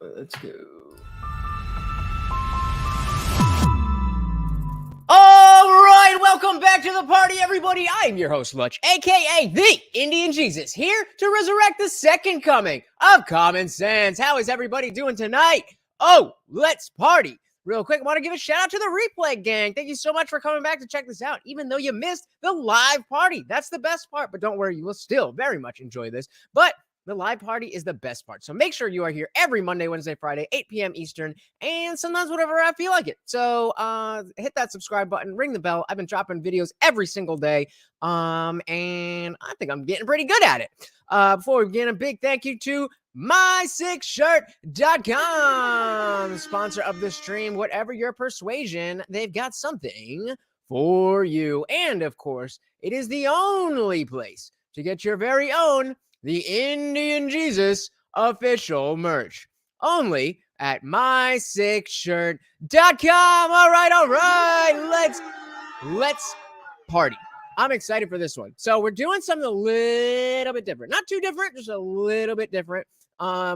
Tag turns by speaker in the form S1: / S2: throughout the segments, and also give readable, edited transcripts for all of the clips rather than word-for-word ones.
S1: Let's go. All right, welcome back to the party, everybody. I'm your host, Lutch, aka the Indian Jesus, here to resurrect the second coming of common sense. How is everybody doing tonight? Oh, let's party. Real quick, I want to give a shout out to the replay gang. Thank you so much for coming back to check this out, even though you missed the live party. That's the best part, but don't worry, you will still very much enjoy this. But the live party is the best part. So make sure you are here every Monday, Wednesday, Friday, 8 p.m. Eastern, and sometimes whenever I feel like it. So hit that subscribe button, ring the bell. I've been dropping videos every single day, and I think I'm getting pretty good at it. Before we begin, a big thank you to MySickShirt.com, sponsor of the stream. Whatever your persuasion, they've got something for you. And of course, it is the only place to get your very own The Indian Jesus official merch. Only at MySickShirt.com. All right. Let's party. I'm excited for this one. So we're doing something a little bit different. Not too different, just a little bit different.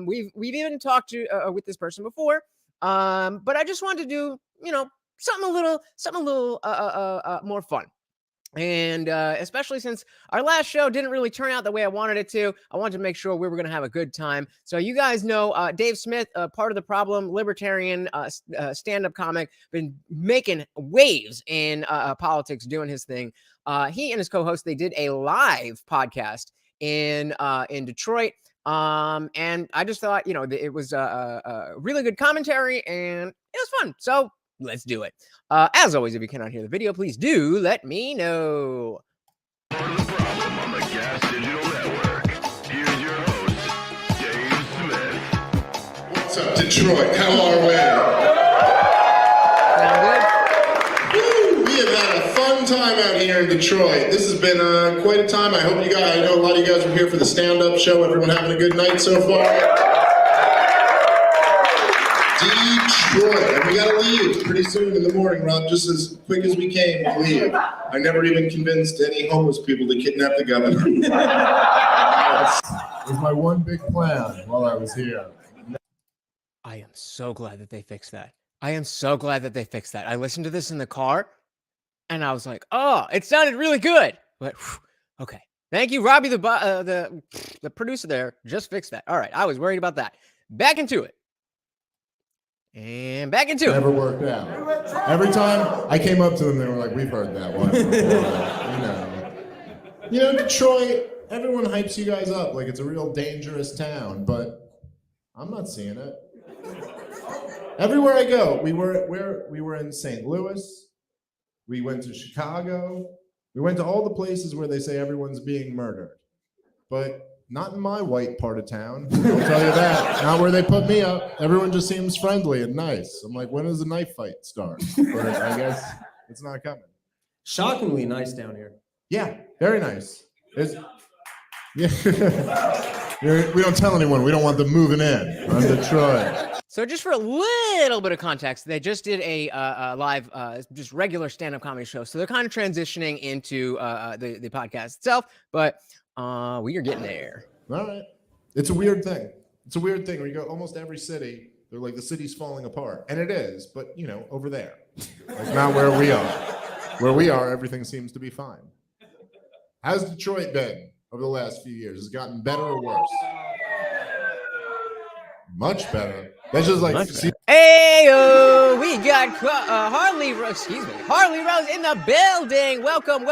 S1: We've even talked to with this person before. But I just wanted to do, something a little more fun. And especially since our last show didn't really turn out the way I wanted it to, I wanted to make sure we were going to have a good time. So you guys know Dave Smith, part of the problem, libertarian stand-up comic, been making waves in politics, doing his thing. He and his co-host, they did a live podcast in Detroit. And I just thought, it was a really good commentary and it was fun. So let's do it. As always, if you cannot hear the video, please do let me know.
S2: Part of the problem on the Gas Digital Network. Here's your host, Dave Smith.
S3: What's up, Detroit? How are we? Woo! We have had a fun time out here in Detroit. This has been quite a time. I know a lot of you guys were here for the stand-up show. Everyone having a good night so far? Detroit, and we gotta leave pretty soon in the morning, Rob, just as quick as we came, we leave. I never even convinced any homeless people to kidnap the governor. It was my one big plan while I was here.
S1: I am so glad that they fixed that. I listened to this in the car, and I was like, oh, it sounded really good. But, okay. Thank you, Robbie, the producer there, just fixed that. All right, I was worried about that. Back into it. And back into it.
S3: Never worked out. Every time I came up to them, they were like, we've heard that one before. Detroit, everyone hypes you guys up like it's a real dangerous town, but I'm not seeing it. Everywhere I go, we were in St. Louis, we went to Chicago, we went to all the places where they say everyone's being murdered. But not in my white part of town, I'll tell you that. Not where they put me up. Everyone just seems friendly and nice. I'm like, when does the knife fight start? But I guess it's not coming.
S4: Shockingly nice down here.
S3: Yeah, very nice. We don't tell anyone. We don't want them moving in. I'm Detroit.
S1: So just for a little bit of context, they just did a live, just regular stand-up comedy show. So they're kind of transitioning into the podcast itself, but we are getting there.
S3: All right. It's a weird thing. Where you go almost every city, they're like, the city's falling apart. And it is, but, over there. Like, not where we are. Where we are, everything seems to be fine. How's Detroit been over the last few years? Has it gotten better or worse? Much better. That's just like...
S1: Hey-o, we got Harley Rose in the building. Welcome,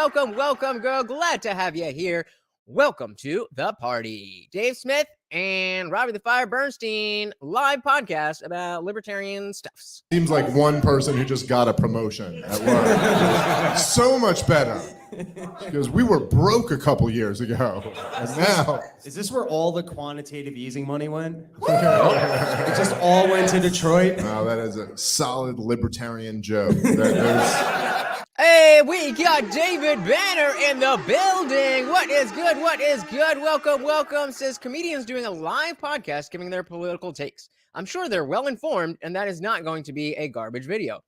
S1: girl. Glad to have you here. Welcome to the party. Dave Smith and Robbie the Fire Burnstein live podcast about libertarian stuffs.
S3: Seems like one person who just got a promotion at work. So much better. Because we were broke a couple years ago. And now...
S4: Is this where all the quantitative easing money went? It just all went to Detroit?
S3: No, that is a solid libertarian joke.
S1: Hey, we got David Banner in the building. What is good? Welcome. Says comedians doing a live podcast giving their political takes. I'm sure they're well informed, and that is not going to be a garbage video.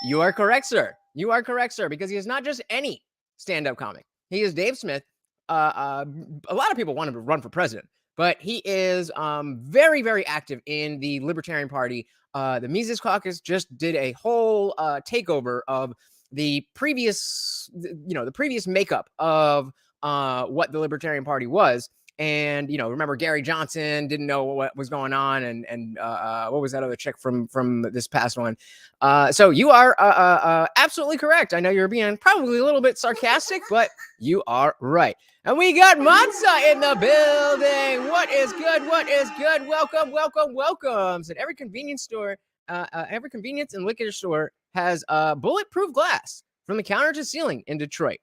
S1: You are correct, sir. Because he is not just any stand-up comic. He is Dave Smith. A lot of people want him to run for president. but he is very, very active in the Libertarian Party. The Mises Caucus just did a whole takeover of the previous, the previous makeup of what the Libertarian Party was. And, remember Gary Johnson didn't know what was going on. And what was that other chick from this past one? So you are absolutely correct. I know you're being probably a little bit sarcastic, but you are right. And we got Matza in the building. What is good? What is good? Welcome, welcome, welcome. So every convenience store, every convenience and liquor store has bulletproof glass from the counter to ceiling in Detroit.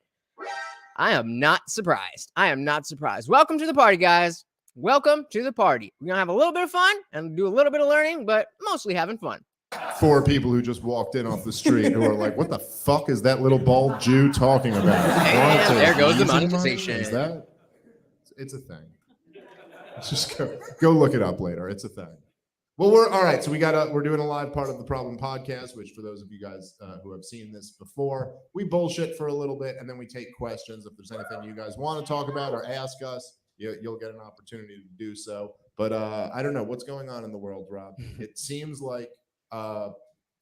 S1: I am not surprised. I am not surprised. Welcome to the party, guys. Welcome to the party. We're going to have a little bit of fun and do a little bit of learning, but mostly having fun.
S3: 4 people who just walked in off the street who are like, what the fuck is that little bald Jew talking about?
S1: And there goes the monetization.
S3: Is that? It's a thing. Just go look it up later. It's a thing. Well, we're all right. So we're doing a live part of the Problem Podcast, which for those of you guys who have seen this before, we bullshit for a little bit and then we take questions. If there's anything you guys want to talk about or ask us, you'll get an opportunity to do so. But I don't know what's going on in the world, Rob. It seems like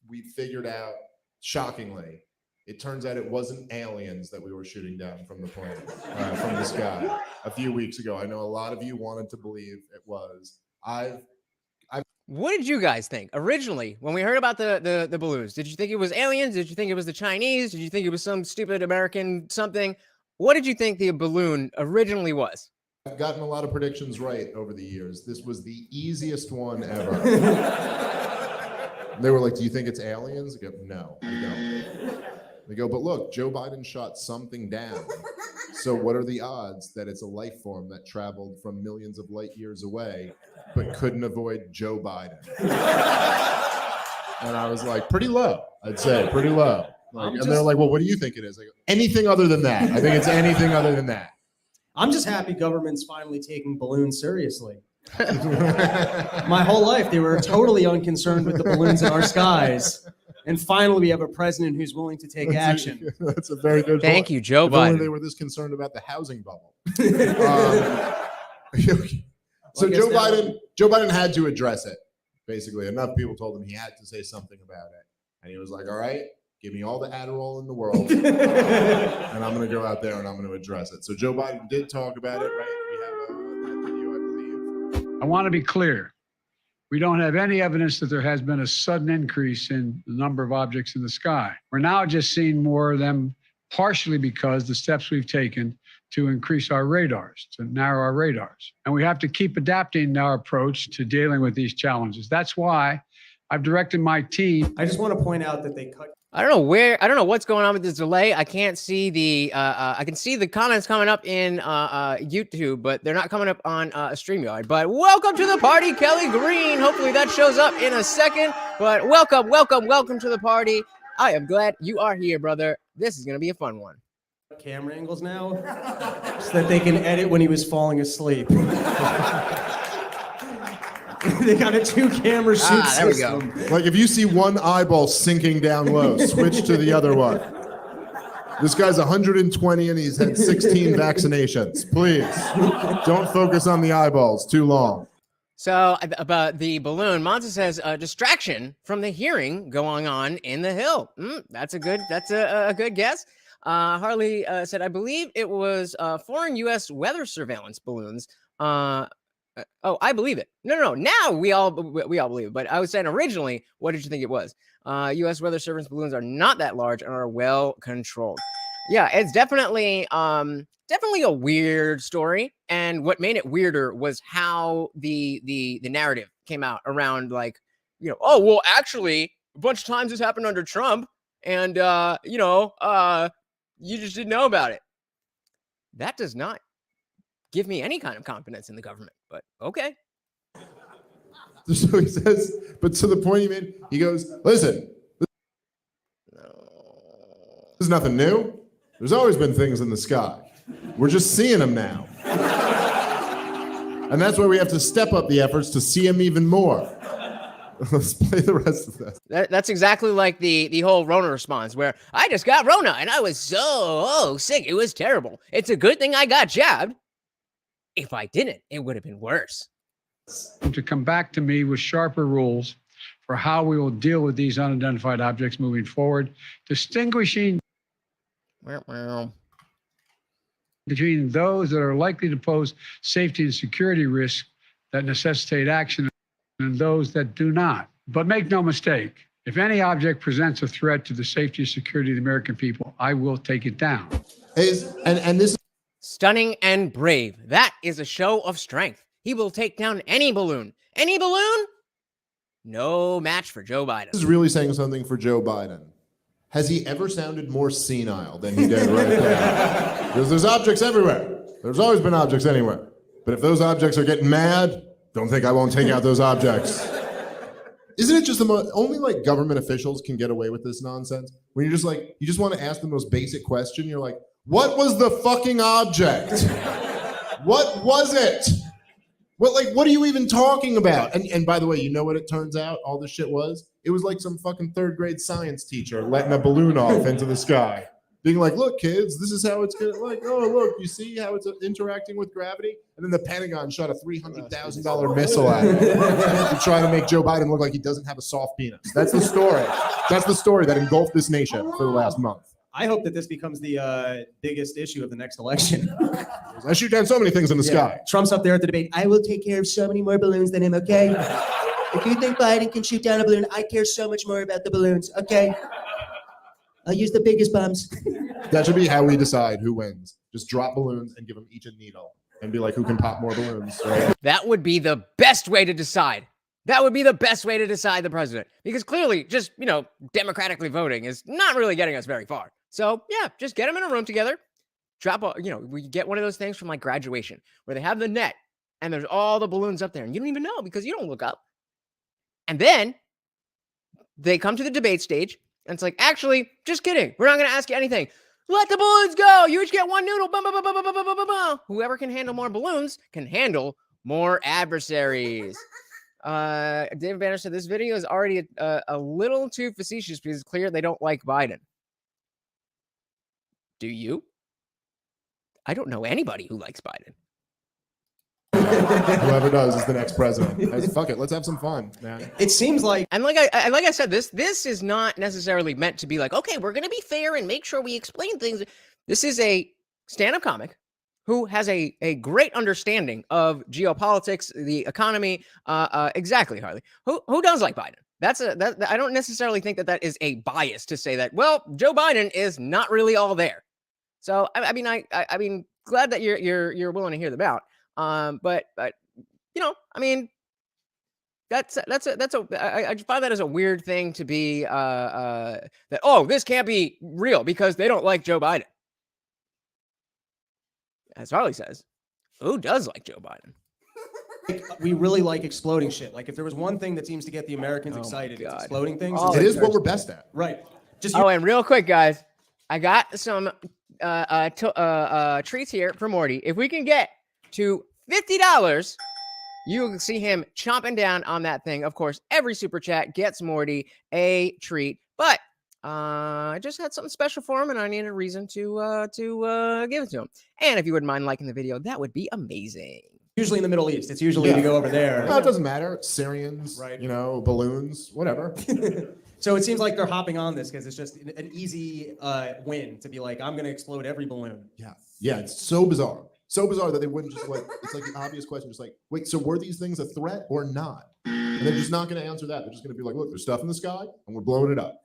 S3: we figured out, shockingly, it turns out it wasn't aliens that we were shooting down from the plane, from the sky a few weeks ago. I know a lot of you wanted to believe it was.
S1: What did you guys think originally when we heard about the balloons? Did you think it was aliens? Did you think it was the Chinese? Did you think it was some stupid American something? What did you think the balloon originally was?
S3: I've gotten a lot of predictions right over the years. This was the easiest one ever. They were like, do you think it's aliens? I go, no, I don't. They go, but look, Joe Biden shot something down. So what are the odds that it's a life form that traveled from millions of light years away, but couldn't avoid Joe Biden? And I was like, pretty low, I'd say, pretty low. And they're like, well, what do you think it is? I go, anything other than that. I think it's anything other than that.
S4: I'm just happy government's finally taking balloons seriously. My whole life, they were totally unconcerned with the balloons in our skies. And finally, we have a president who's willing to take action.
S3: That's a very good point.
S1: Thank you, Joe
S3: If
S1: Biden.
S3: only they were this concerned about the housing bubble. So Joe Biden had to address it. Basically, enough people told him he had to say something about it, and he was like, "All right, give me all the Adderall in the world, and I'm going to go out there and I'm going to address it." So Joe Biden did talk about it, right? We have that video, I believe.
S5: I want to be clear. We don't have any evidence that there has been a sudden increase in the number of objects in the sky. We're now just seeing more of them, partially because the steps we've taken to increase our radars, to narrow our radars. And we have to keep adapting our approach to dealing with these challenges. That's why I've directed my team.
S4: I just want to point out that they cut.
S1: I don't know what's going on with this delay. I can't see the, I can see the comments coming up in YouTube, but they're not coming up on StreamYard. But welcome to the party, Kelly Green. Hopefully that shows up in a second. But welcome, welcome, welcome to the party. I am glad you are here, brother. This is going to be a fun one.
S4: Camera angles now so that they can edit when he was falling asleep. They got a 2-camera shoot
S1: there
S4: system.
S1: we go.
S3: Like if you see one eyeball sinking down low, switch to the other one. This guy's 120 and he's had 16 vaccinations. Please don't focus on the eyeballs too long.
S1: So about the balloon, Monza says distraction from the hearing going on in the Hill. That's a good guess. Harley said, I believe it was foreign U.S. weather surveillance balloons. I believe it. No. Now we all believe it. But I was saying originally, what did you think it was? U.S. weather surveillance balloons are not that large and are well controlled. Yeah, it's definitely a weird story. And what made it weirder was how the narrative came out around, like, oh well, actually a bunch of times this happened under Trump, and you just didn't know about it. That does not give me any kind of confidence in the government, but okay.
S3: So he says, but to the point he made, he goes, listen, this is nothing new. There's always been things in the sky. We're just seeing them now. And that's why we have to step up the efforts to see them even more. Let's play the rest of this.
S1: That's exactly like the whole Rona response, where I just got Rona and I was so sick. It was terrible. It's a good thing I got jabbed. if I didn't, it would have been worse.
S5: To come back to me with sharper rules for how we will deal with these unidentified objects moving forward, distinguishing between those that are likely to pose safety and security risks that necessitate action and those that do not. But make no mistake, if any object presents a threat to the safety and security of the American people, I will take it down.
S3: And this
S1: Stunning and brave. That is a show of strength. He will take down any balloon. Any balloon? No match for Joe Biden.
S3: is really saying something for Joe Biden. Has he ever sounded more senile than he did right now? Because there's objects everywhere. There's always been objects anywhere. But if those objects are getting mad, don't think I won't take out those objects. Isn't it just only like government officials can get away with this nonsense? When you're just like, you just want to ask the most basic question. You're like, what was the fucking object? What was it? What are you even talking about? And by the way, you know what it turns out all this shit was? It was like some fucking third grade science teacher letting a balloon off into the sky. Being like, look, kids, this is how it's gonna, like, oh, look, you see how it's interacting with gravity? And then the Pentagon shot a $300,000 missile at it to try to make Joe Biden look like he doesn't have a soft penis. That's the story. That's the story that engulfed this nation for the last month.
S4: I hope that this becomes the biggest issue of the next election.
S3: I shoot down so many things in the sky.
S4: Trump's up there at the debate. I will take care of so many more balloons than him, okay? If you think Biden can shoot down a balloon, I care so much more about the balloons, okay? I'll use the biggest bombs.
S3: That should be how we decide who wins. Just drop balloons and give them each a needle and be like, who can pop more balloons, right?
S1: That would be the best way to decide. That would be the best way to decide the president. Because clearly, just, democratically voting is not really getting us very far. So, yeah, just get them in a room together. We get one of those things from like graduation where they have the net and there's all the balloons up there and you don't even know because you don't look up. And then they come to the debate stage and it's like, actually, just kidding. We're not going to ask you anything. Let the balloons go. You each get one noodle. Whoever can handle more balloons can handle more adversaries. David Banner said this video is already a little too facetious because it's clear they don't like Biden. Do you? I don't know anybody who likes Biden.
S3: Whoever does is the next president. Fuck it, let's have some fun, man.
S4: It seems like,
S1: and like I said, this is not necessarily meant to be like, okay, we're gonna be fair and make sure we explain things. This is a stand-up comic who has a great understanding of geopolitics, the economy. Exactly, Harley. Who does like Biden? I don't necessarily think that is a bias to say that. Well, Joe Biden is not really all there. So I mean, glad that you're willing to hear them out. But I just find that as a weird thing to be that, oh, this can't be real because they don't like Joe Biden. As Harley says, who does like Joe Biden?
S4: we really like exploding shit. Like if there was one thing that seems to get the Americans excited, it's exploding things.
S3: It is what we're best at.
S4: Right.
S1: And real quick, guys, I got some treats here for Morty. If we can get to $50, you will see him chomping down on that thing. Of course, every super chat gets Morty a treat, but I just had something special for him, and I needed a reason to give it to him. And if you wouldn't mind liking the video, that would be amazing.
S4: Usually in the Middle East, it's usually to go over there.
S3: No, it doesn't matter. Syrians, right? Balloons, whatever.
S4: So it seems like they're hopping on this because it's just an easy win to be like, I'm going to explode every balloon.
S3: Yeah, it's so bizarre. So bizarre that they wouldn't just it's like the obvious question, just like, wait, so were these things a threat or not? And they're just not going to answer that. They're just going to be like, look, there's stuff in the sky and we're blowing it up.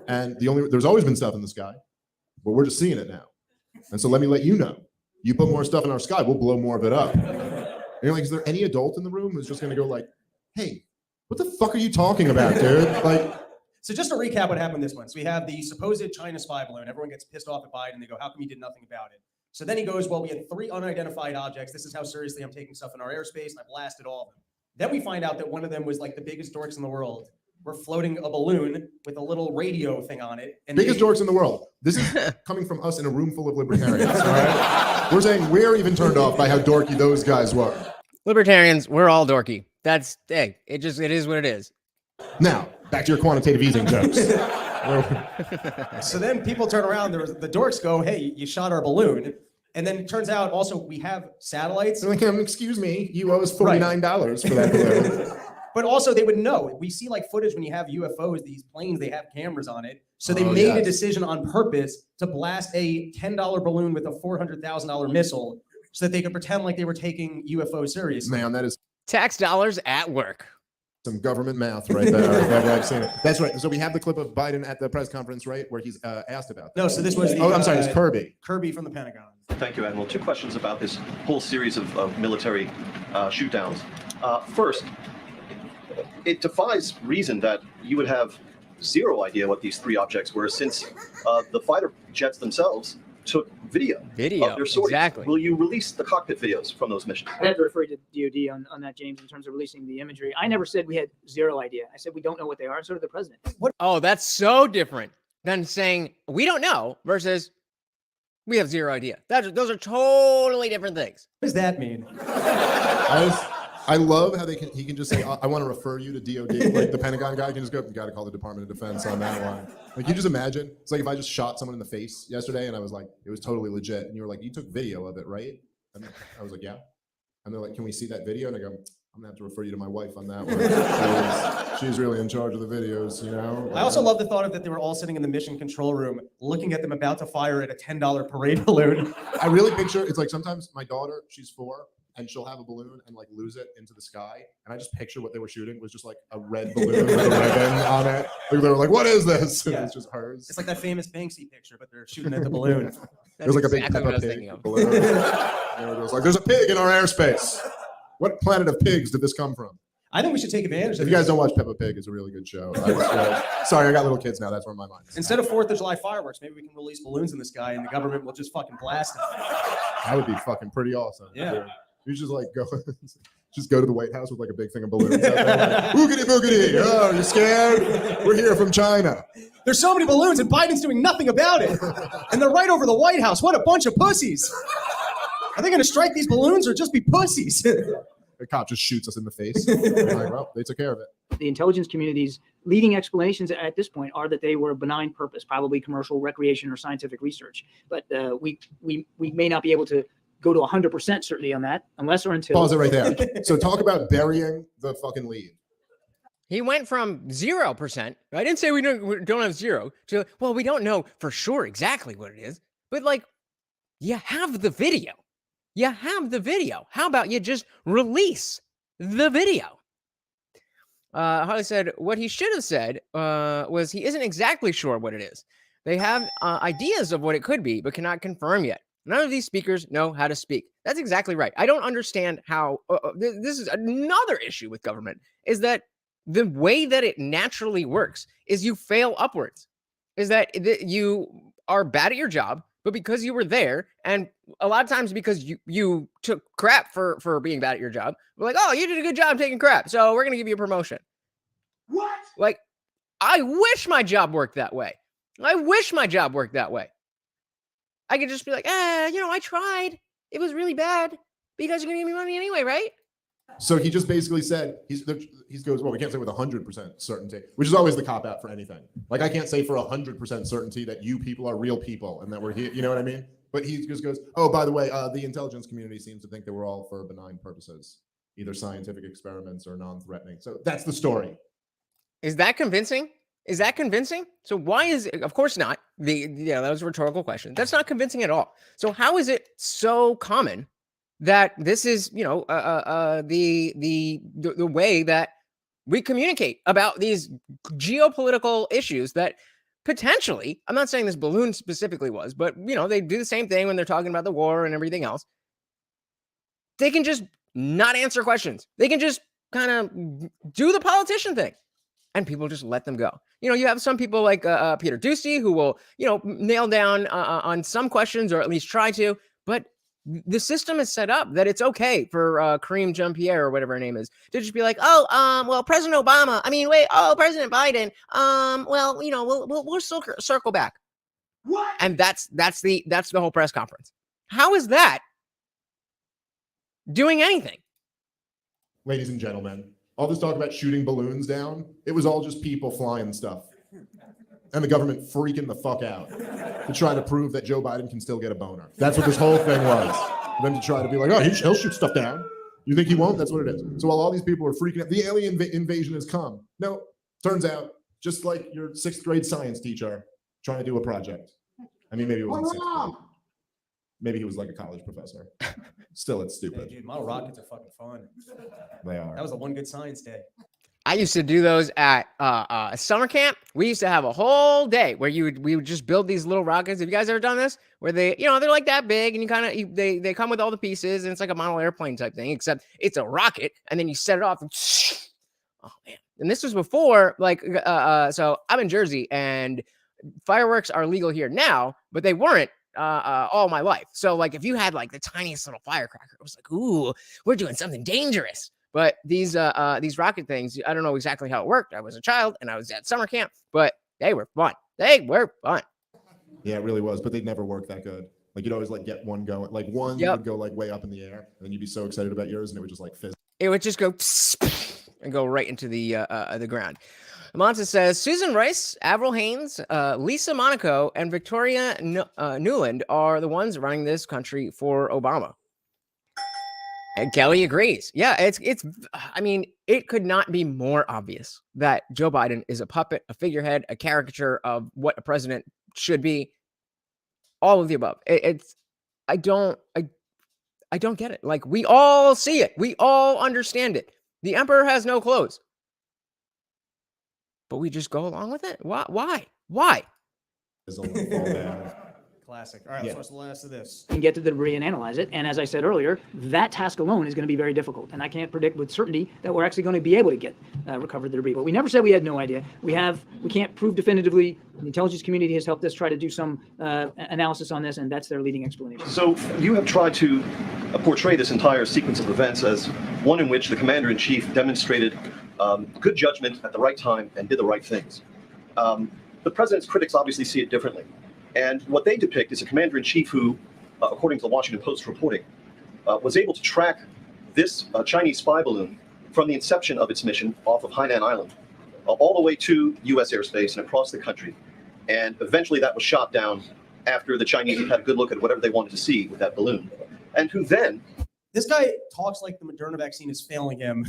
S3: And there's always been stuff in the sky, but we're just seeing it now. And so let me let you know, you put more stuff in our sky, we'll blow more of it up. And you're like, is there any adult in the room who's just going to go like, hey, what the fuck are you talking about, dude?
S4: So just to recap what happened this one. So we have the supposed China spy balloon. Everyone gets pissed off at Biden. They go, how come you did nothing about it? So then he goes, well, we had 3 unidentified objects. This is how seriously I'm taking stuff in our airspace, and I blasted all of them. Then we find out that one of them was like the biggest dorks in the world. We're floating a balloon with a little radio thing on it. And
S3: biggest dorks in the world. This is coming from us in a room full of libertarians, all right? We're saying we're even turned off by how dorky those guys were.
S1: Libertarians, we're all dorky. It is what it is.
S3: Now, back to your quantitative easing jokes.
S4: So then people turn around, the dorks go, hey, you shot our balloon. And then it turns out also we have satellites.
S3: They're like, excuse me, you owe us $49 for that balloon.
S4: But also they would know. We see like footage when you have UFOs, these planes, they have cameras on it. So they made a decision on purpose to blast a $10 balloon with a $400,000 missile so that they could pretend like they were taking UFOs seriously.
S3: Man, that is
S1: Tax dollars at work.
S3: some government math right there. I've seen it. That's right. So we have the clip of Biden at the press conference, right, where he's asked about that.
S4: No, so this was the,
S3: I'm sorry, it's Kirby.
S4: Kirby from the Pentagon.
S6: Thank you, Admiral. Two questions about this whole series of military shoot-downs. First, it defies reason that you would have zero idea what these three objects were, since the fighter jets themselves took video of their sorties.
S1: Exactly.
S6: Will you release the cockpit videos from those missions?
S7: I had to refer to DOD on that, James, in terms of releasing the imagery. I never said we had zero idea. I said we don't know what they are, and so did the president.
S1: Oh, that's so different than saying we don't know versus we have zero idea. Those are totally different things.
S4: What does that mean?
S3: I love how he can just say, I want to refer you to DOD. Like the Pentagon guy can just go, you got to call the Department of Defense on that one. Like, you just imagine, it's like if I just shot someone in the face yesterday and I was like, it was totally legit. And you were like, you took video of it, right? And I was like, yeah. And they're like, can we see that video? And I go, I'm gonna have to refer you to my wife on that one. She's really in charge of the videos, you know?
S4: I also love the thought of that they were all sitting in the mission control room looking at them about to fire at a $10 parade balloon.
S3: I really picture, it's like sometimes my daughter, she's 4, and she'll have a balloon and like lose it into the sky. And I just picture what they were shooting was just like a red balloon with a ribbon on it. Like, they were like, what is this? And it's just hers.
S4: It's like that famous Banksy picture, but they're shooting at the balloon.
S3: There's like a big Peppa Pig balloon. And it was like, there's a pig in our airspace. What planet of pigs did this come from?
S4: I think we should take advantage of
S3: If you guys don't watch Peppa Pig, it's a really good show. Sorry, I got little kids now. That's where my mind is.
S4: Instead of 4th of July fireworks, maybe we can release balloons in the sky and the government will just fucking blast them.
S3: That would be fucking pretty awesome.
S4: Yeah.
S3: You just like go to the White House with like a big thing of balloons. Like, boogity boogity. Oh, you scared? We're here from China.
S4: There's so many balloons and Biden's doing nothing about it. And they're right over the White House. What a bunch of pussies. Are they going to strike these balloons or just be pussies?
S3: The cop just shoots us in the face. Like, well, they took care of it.
S7: The intelligence community's leading explanations at this point are that they were a benign purpose, probably commercial, recreation, or scientific research. But we may not be able to go to 100% certainty on that unless or until.
S3: Pause it right there. So talk about burying the fucking lead.
S1: He went from 0%. I didn't say we don't have zero to, well, we don't know for sure exactly what it is. But like, you have the video. You have the video. How about you just release the video? Harley said what he should have said was he isn't exactly sure what it is. They have ideas of what it could be, but cannot confirm yet. None of these speakers know how to speak. That's exactly right. I don't understand how this is another issue with government, is that the way that it naturally works is you fail upwards, is that you are bad at your job, but because you were there, and a lot of times because you took crap for being bad at your job, we're like, oh, you did a good job taking crap, so we're going to give you a promotion. What? Like, I wish my job worked that way. I wish my job worked that way. I could just be like, I tried. It was really bad. But you guys are going to give me money anyway, right?
S3: So he just basically said, he goes, well, we can't say with 100% certainty, which is always the cop-out for anything. Like, I can't say for 100% certainty that you people are real people and that we're here, you know what I mean? But he just goes, oh, by the way, the intelligence community seems to think that we're all for benign purposes, either scientific experiments or non-threatening. So that's the story.
S1: Is that convincing? Is that convincing? So why is it? Of course not. That was a rhetorical question. That's not convincing at all. So how is it so common that this is, the way that we communicate about these geopolitical issues that potentially, I'm not saying this balloon specifically was, but they do the same thing when they're talking about the war and everything else. They can just not answer questions. They can just kind of do the politician thing. And people just let them go. You have some people like Peter Ducey who will, nail down on some questions or at least try to. But the system is set up that it's okay for Kareem Jean-Pierre or whatever her name is to just be like, well, President Obama. President Biden. We'll circle back. What? And that's the whole press conference. How is that doing anything?
S3: Ladies and gentlemen, all this talk about shooting balloons down, it was all just people flying stuff. and the government freaking the fuck out to try to prove that Joe Biden can still get a boner. That's what this whole thing was. Them to try to be like, oh, he'll shoot stuff down. You think he won't? That's what it is. So while all these people are freaking out, the alien invasion has come. No, turns out, just like your 6th grade science teacher trying to do a project. I mean, maybe it wasn't 6th grade. Maybe he was like a college professor. Still, it's stupid.
S4: Dude, model rockets are fucking fun.
S3: They are.
S4: That was a one good science day.
S1: I used to do those at summer camp. We used to have a whole day where we would just build these little rockets. Have you guys ever done this? Where they're like that big, and you kind of they come with all the pieces, and it's like a model airplane type thing, except it's a rocket, and then you set it off. And oh man! And this was before so I'm in Jersey, and fireworks are legal here now, but they weren't all my life. So like if you had like the tiniest little firecracker, it was like, ooh, we're doing something dangerous. But these rocket things, I don't know exactly how it worked. I was a child and I was at summer camp, but they were fun. They were fun.
S3: Yeah, it really was. But they'd never work that good. Like you'd always like get one going. Like one would go like way up in the air, and then you'd be so excited about yours, and it would just like fizz.
S1: It would just go and go right into the ground. Monta says Susan Rice, Avril Haines, Lisa Monaco, and Victoria Nuland are the ones running this country for Obama. And Kelly agrees. Yeah, it's. I mean, it could not be more obvious that Joe Biden is a puppet, a figurehead, a caricature of what a president should be. All of the above. I don't get it. Like we all see it. We all understand it. The emperor has no clothes, but we just go along with it. Why?
S4: Classic. All right, let's watch the last of this.
S7: And get to the debris and analyze it. And as I said earlier, that task alone is going to be very difficult. And I can't predict with certainty that we're actually going to be able to get recover the debris. But we never said we had no idea. We can't prove definitively. The intelligence community has helped us try to do some analysis on this, and that's their leading explanation.
S6: So you have tried to portray this entire sequence of events as one in which the commander-in-chief demonstrated good judgment at the right time and did the right things. The president's critics obviously see it differently. And what they depict is a commander-in-chief who, according to the Washington Post reporting, was able to track this Chinese spy balloon from the inception of its mission off of Hainan Island, all the way to U.S. airspace and across the country. And eventually that was shot down after the Chinese had a good look at whatever they wanted to see with that balloon. And who then...
S4: This guy talks like the Moderna vaccine is failing him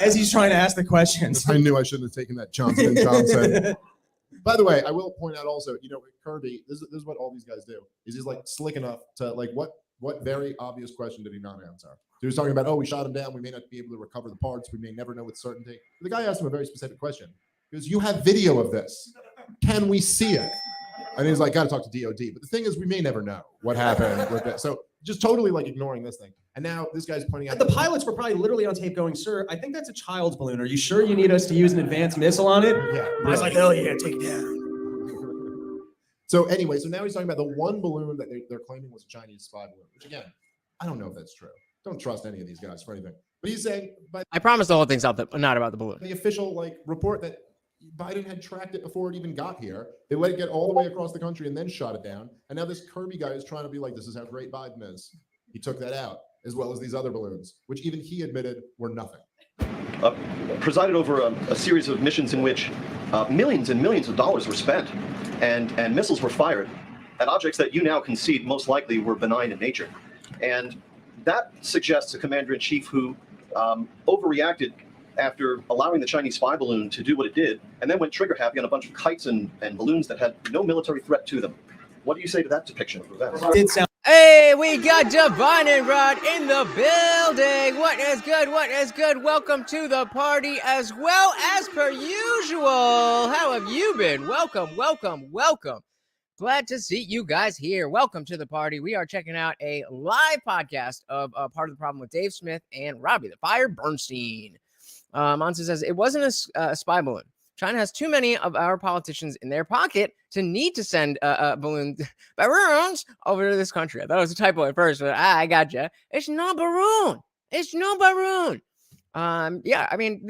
S4: as he's trying to ask the questions.
S3: I knew I shouldn't have taken that Johnson & Johnson. By the way, I will point out also, Kirby, this is what all these guys do, is he's like slick enough to like, what very obvious question did he not answer? He was talking about, we shot him down. We may not be able to recover the parts. We may never know with certainty. The guy asked him a very specific question. He goes, you have video of this. Can we see it? And he's like, got to talk to DOD. But the thing is, we may never know what happened with it. So just totally like ignoring this thing. And now this guy's pointing out.
S4: The pilots were probably literally on tape going, sir, I think that's a child's balloon. Are you sure you need us to use an advanced missile on it?
S3: Yeah.
S4: I was like, hell yeah, take it down.
S3: So anyway, so now he's talking about the one balloon that they're claiming was a Chinese spy balloon, which again, I don't know if that's true. Don't trust any of these guys for anything. But he's saying,
S1: I promise the whole thing's not about the balloon.
S3: The official report that Biden had tracked it before it even got here. They let it get all the way across the country and then shot it down. And now this Kirby guy is trying to be like, this is how great Biden is. He took that out, as well as these other balloons, which even he admitted were nothing.
S6: Presided over a series of missions in which millions and millions of dollars were spent and missiles were fired at objects that you now concede most likely were benign in nature. And that suggests a commander-in-chief who overreacted after allowing the Chinese spy balloon to do what it did, and then went trigger happy on a bunch of kites and balloons that had no military threat to them. What do you say to that depiction of events?
S1: Hey, we got Divine and Rod in the building. What is good? What is good? Welcome to the party as well as per usual. How have you been? Welcome, welcome, welcome. Glad to see you guys here. Welcome to the party. We are checking out a live podcast of Part of the Problem with Dave Smith and Robbie the Fire Burnstein. Monson says, it wasn't a spy balloon. China has too many of our politicians in their pocket to need to send balloons over to this country. I thought it was a typo at first, but I gotcha. It's no balloon. It's no balloon. Yeah, I mean,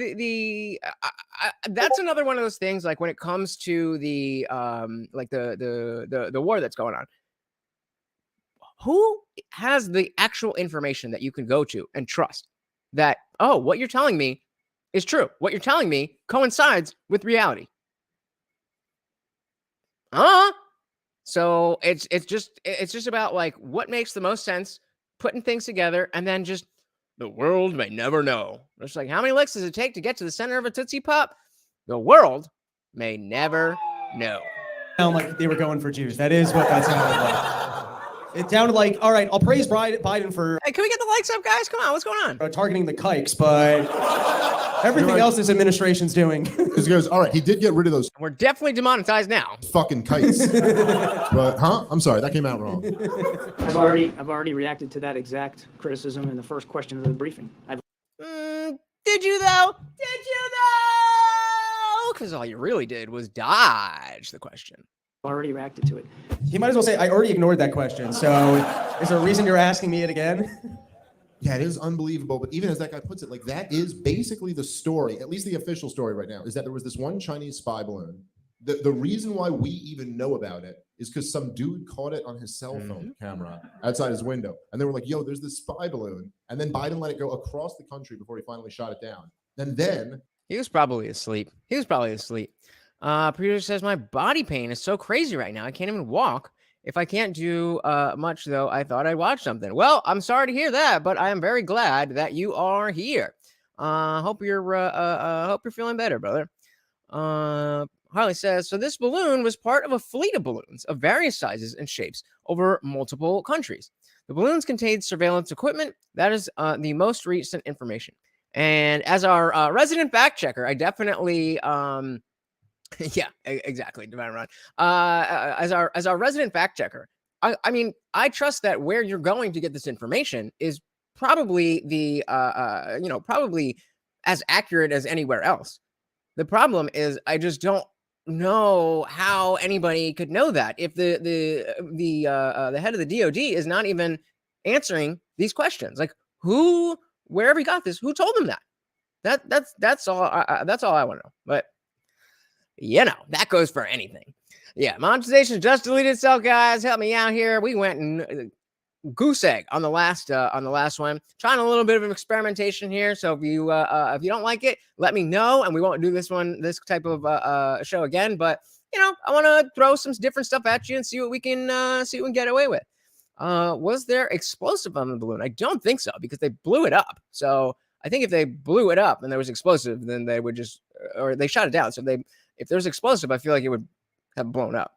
S1: that's another one of those things. Like when it comes to the the war that's going on, who has the actual information that you can go to and trust that, what you're telling me is true. What you're telling me coincides with reality. So it's just about like what makes the most sense, putting things together, and then just the world may never know. It's like, how many licks does it take to get to the center of a Tootsie Pop? The world may never know.
S4: Sound like they were going for Jews. That is what that sounded like. It sounded like, all right, I'll praise Biden for
S1: Hey, can we get the likes up, guys? Come on, what's going on?
S4: targeting the kikes, but everything else this administration's doing.
S3: Because he goes, all right, he did get rid of those
S1: We're definitely demonetized now.
S3: fucking kites. But, I'm sorry, that came out wrong.
S7: I've already reacted to that exact criticism in the first question of the briefing.
S1: Did you though? Because all you really did was dodge the question.
S7: Already reacted to it.
S4: You might as well say, I already ignored that question. So is there a reason you're asking me it again?
S3: Yeah, it is unbelievable. But even as that guy puts it, like that is basically the story, at least the official story right now, is that there was this one Chinese spy balloon. The reason why we even know about it is because some dude caught it on his cell phone camera outside his window. And they were like, yo, there's this spy balloon. And then Biden let it go across the country before he finally shot it down. And then
S1: He was probably asleep. Producer says, my body pain is so crazy right now. I can't even walk. If I can't do much, though, I thought I'd watch something. Well, I'm sorry to hear that, but I am very glad that you are here. Hope you're feeling better, brother. Harley says, so this balloon was part of a fleet of balloons of various sizes and shapes over multiple countries. The balloons contained surveillance equipment. That is the most recent information. And as our resident fact checker, I definitely, yeah, exactly, Divine Ron. As our resident fact checker, I mean, I trust that where you're going to get this information is probably probably as accurate as anywhere else. The problem is, I just don't know how anybody could know that if the head of the DOD is not even answering these questions. Like, wherever he got this, who told him that? That's all I want to know. But that goes for anything. Yeah, monetization just deleted itself, guys. Help me out here. We went and goose egg on the last one. Trying a little bit of experimentation here. So if you don't like it, let me know, and we won't do this type of show again. But I want to throw some different stuff at you and see what we can get away with. Was there explosive on the balloon? I don't think so, because they blew it up. So I think if they blew it up and there was explosive, then they would or they shot it down. So if there's explosive, I feel like it would have blown up.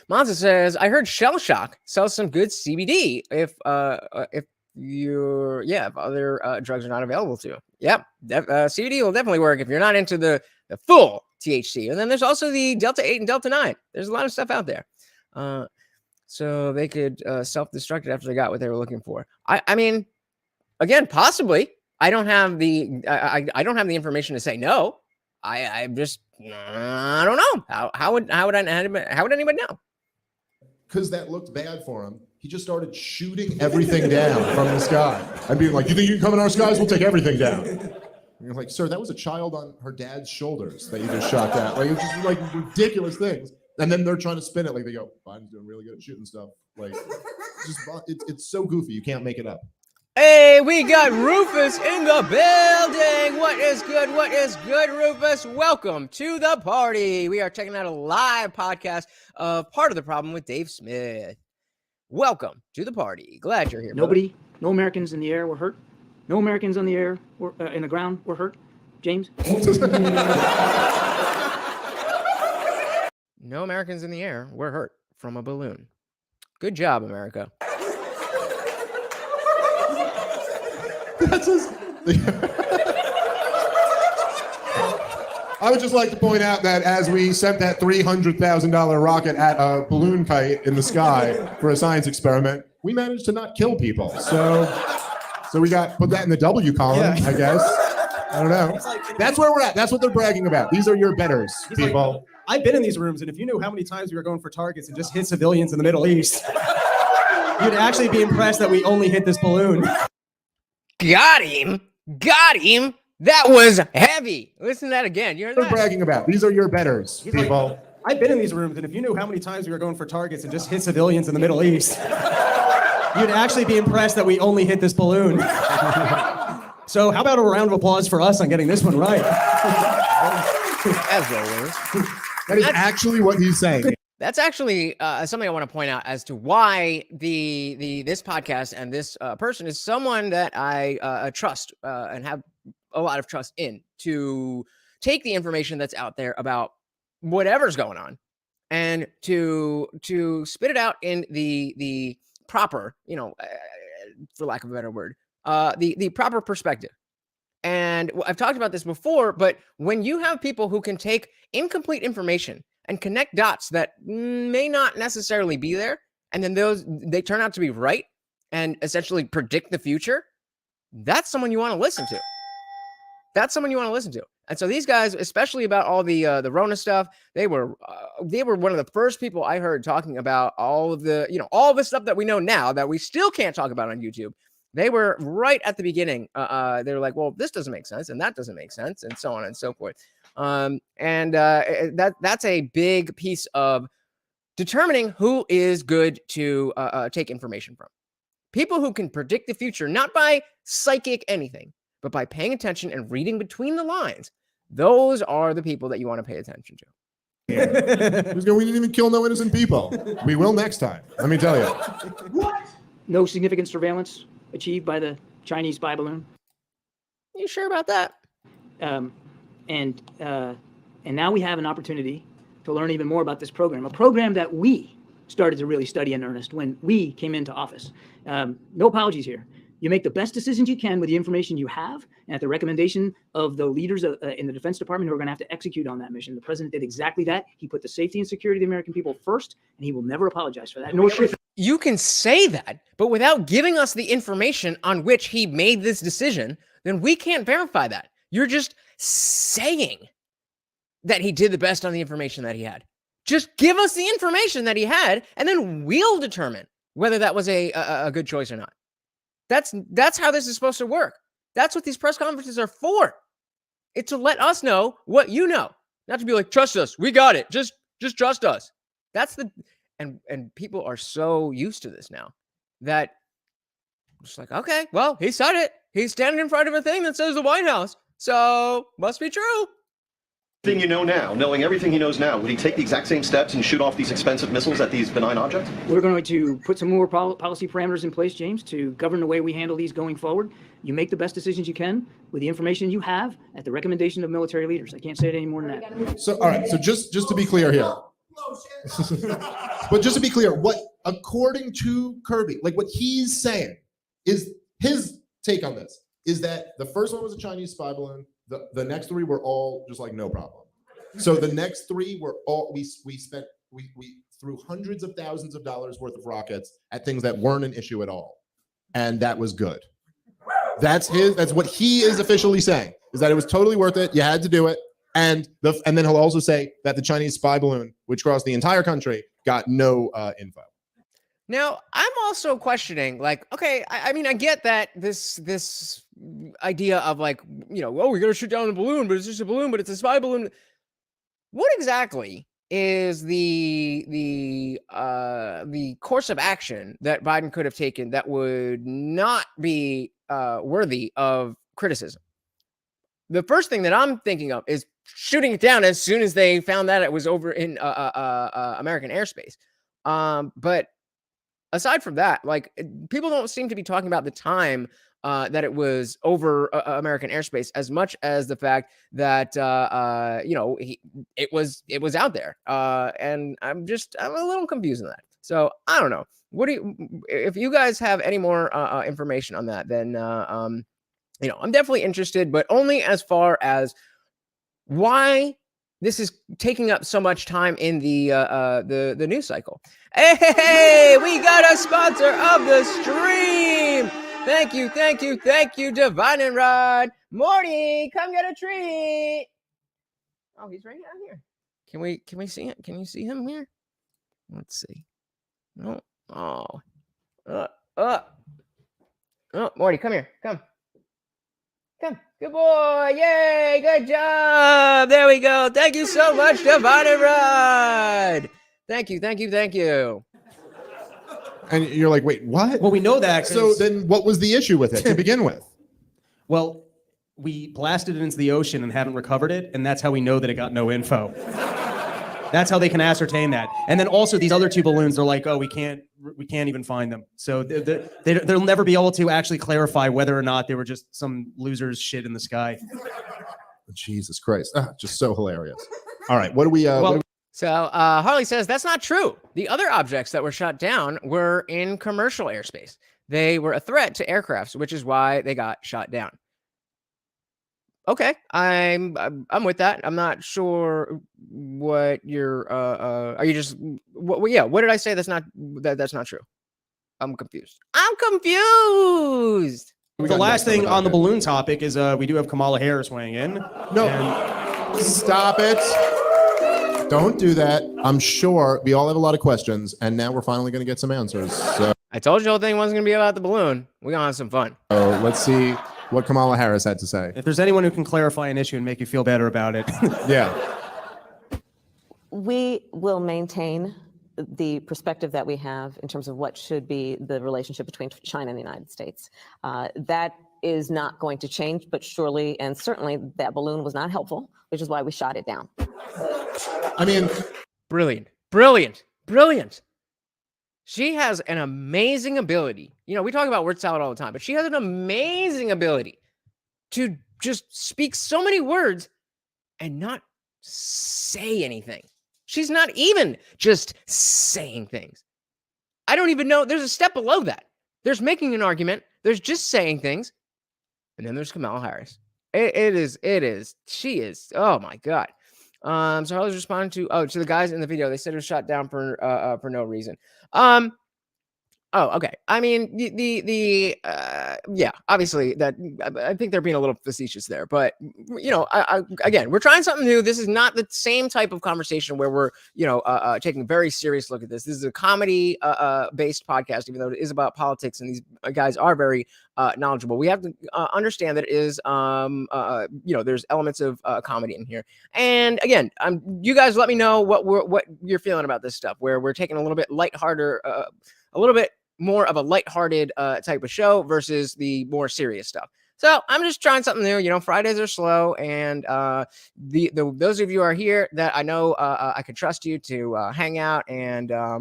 S1: Monza says, I heard Shell Shock sells some good CBD if other drugs are not available to you. Yep. CBD will definitely work if you're not into the full THC. And then there's also the Delta 8 and Delta 9. There's a lot of stuff out there. So they could self-destruct it after they got what they were looking for. I mean, again, possibly. I don't have the information to say no. I don't know. How would anybody know?
S3: Because that looked bad for him. He just started shooting everything down from the sky and being like, you think you can come in our skies? We'll take everything down. And you're like, sir, that was a child on her dad's shoulders that you just shot down. Like, it's just like ridiculous things. And then they're trying to spin it like they go, Biden's doing really good at shooting stuff. Like, it's so goofy. You can't make it up.
S1: Hey, we got Rufus in the building. What is good? What is good, Rufus? Welcome to the party. We are checking out a live podcast of Part of the Problem with Dave Smith. Welcome to the party. Glad you're here.
S7: No Americans in the air were hurt. No Americans on the air were in the ground were hurt. James?
S1: No Americans in the air were hurt from a balloon. Good job, America.
S3: I would just like to point out that as we sent that $300,000 rocket at a balloon kite in the sky for a science experiment, we managed to not kill people. So we put that in the W column, I guess. I don't know. That's where we're at. That's what they're bragging about. These are your betters, people.
S4: I've been in these rooms, and if you knew how many times we were going for targets and just hit civilians in the Middle East, you'd actually be impressed that we only hit this balloon.
S1: Got him. That was heavy. Listen to that again. You heard that?
S3: They're bragging about. These are your betters, people.
S4: I've been in these rooms, and if you knew how many times we were going for targets and just hit civilians in the Middle East, you'd actually be impressed that we only hit this balloon. So how about a round of applause for us on getting this one right?
S1: As always.
S3: That is actually what he's saying.
S1: That's actually something I want to point out as to why this podcast and this person is someone that I trust and have a lot of trust in to take the information that's out there about whatever's going on and to spit it out in the proper, for lack of a better word, the proper perspective. And I've talked about this before, but when you have people who can take incomplete information and connect dots that may not necessarily be there, and then they turn out to be right and essentially predict the future, that's someone you want to listen to. That's someone you want to listen to. And so these guys, especially about all the Rona stuff, they were one of the first people I heard talking about all of the, all of the stuff that we know now that we still can't talk about on YouTube. They were right at the beginning. They were like, well, this doesn't make sense, and that doesn't make sense, and so on and so forth. That's a big piece of determining who is good to take information from. People who can predict the future, not by psychic anything, but by paying attention and reading between the lines. Those are the people that you want to pay attention to.
S3: We didn't even kill no innocent people. We will next time. Let me tell you.
S7: No significant surveillance achieved by the Chinese spy balloon.
S1: You sure about that?
S7: And now we have an opportunity to learn even more about this program, a program that we started to really study in earnest when we came into office. No apologies here. You make the best decisions you can with the information you have and at the recommendation of the leaders in the Defense Department who are going to have to execute on that mission. The president did exactly that. He put the safety and security of the American people first, and he will never apologize for that. Nor should
S1: you can say that, but without giving us the information on which he made this decision, then we can't verify that. You're just saying that he did the best on the information that he had. Just give us the information that he had, and then we'll determine whether that was a good choice or not. That's how this is supposed to work. That's what these press conferences are for. It's to let us know what you know, not to be like, trust us, we got it. Just trust us. And people are so used to this now that it's like, okay, well, he said it. He's standing in front of a thing that says the White House, so must be true.
S6: Thing you know now, knowing everything he knows now, would he take the exact same steps and shoot off these expensive missiles at these benign objects?
S7: We're going to put some more policy parameters in place, James, to govern the way we handle these going forward. You make the best decisions you can with the information you have at the recommendation of military leaders. I can't say it any more than that.
S3: So, all right. So just to be clear here. But just to be clear, what, according to Kirby, like what he's saying is his take on this is that the first one was a Chinese spy balloon. The next three were all just like no problem. So the next three were all we threw hundreds of thousands of dollars worth of rockets at things that weren't an issue at all, and that was good. That's what he is officially saying, is that it was totally worth it. You had to do it, and then he'll also say that the Chinese spy balloon, which crossed the entire country, got no info.
S1: Now, I'm also questioning, like, okay, I mean, I get that this idea of like, oh, we're going to shoot down the balloon, but it's just a balloon, but it's a spy balloon. What exactly is the course of action that Biden could have taken that would not be worthy of criticism? The first thing that I'm thinking of is shooting it down as soon as they found that it was over in American airspace. But aside from that, like, people don't seem to be talking about the time that it was over American airspace as much as the fact that it was out there, and I'm a little confused in that. So I don't know. If you guys have any more information on that, then I'm definitely interested, but only as far as why this is taking up so much time in the news cycle. Hey, we got a sponsor of the stream. Thank you, Divine and Rod. Morty, come get a treat. Oh, he's right down here. Can we see him? Can you see him here? Let's see. No. Oh, Morty, come here. Come. Good boy. Yay. Good job. There we go. Thank you so much, Divine and Rod. Thank you.
S3: And you're like, wait, what?
S4: Well, we know that.
S3: So then what was the issue with it to begin with?
S4: Well, we blasted it into the ocean and haven't recovered it, and that's how we know that it got no info. That's how they can ascertain that. And then also these other two balloons, they're like, oh, we can't even find them. So they'll never be able to actually clarify whether or not they were just some loser's shit in the sky.
S3: Jesus Christ. Just so hilarious. All right. What do we,
S1: So Harley says that's not true. The other objects that were shot down were in commercial airspace. They were a threat to aircrafts, which is why they got shot down. Okay, I'm with that. I'm not sure what you're. Are you just? Yeah. What did I say? That's not true. I'm confused.
S4: The last thing on the balloon topic is we do have Kamala Harris weighing in.
S3: No, stop it. Don't do that. I'm sure we all have a lot of questions, and now we're finally going to get some answers. So
S1: I told you the whole thing wasn't going to be about the balloon. We're going to have some fun.
S3: let's see what Kamala Harris had to say.
S4: If there's anyone who can clarify an issue and make you feel better about it.
S3: Yeah.
S8: We will maintain the perspective that we have in terms of what should be the relationship between China and the United States. That is not going to change, but surely and certainly that balloon was not helpful, which is why we shot it down.
S3: I mean,
S1: brilliant. She has an amazing ability. You know, we talk about word salad all the time, but she has an amazing ability to just speak so many words and not say anything. She's not even just saying things. I don't even know. There's a step below that. There's making an argument. There's just saying things. And then there's Kamala Harris. It is. She is. Oh my God. So I was responding to the guys in the video. They said it was shot down for no reason. Oh, okay. I mean, yeah, obviously that I think they're being a little facetious there, but you know, again, we're trying something new. This is not the same type of conversation where we're, taking a very serious look at this. This is a comedy based podcast, even though it is about politics, and these guys are very knowledgeable. We have to understand that it is, there's elements of comedy in here. And again, you guys let me know what you're feeling about this stuff, where we're taking a little bit lighthearted, a little bit more of a lighthearted type of show versus the more serious stuff. So I'm just trying something new. You know, Fridays are slow, and those of you who are here that I know I can trust you to hang out and tell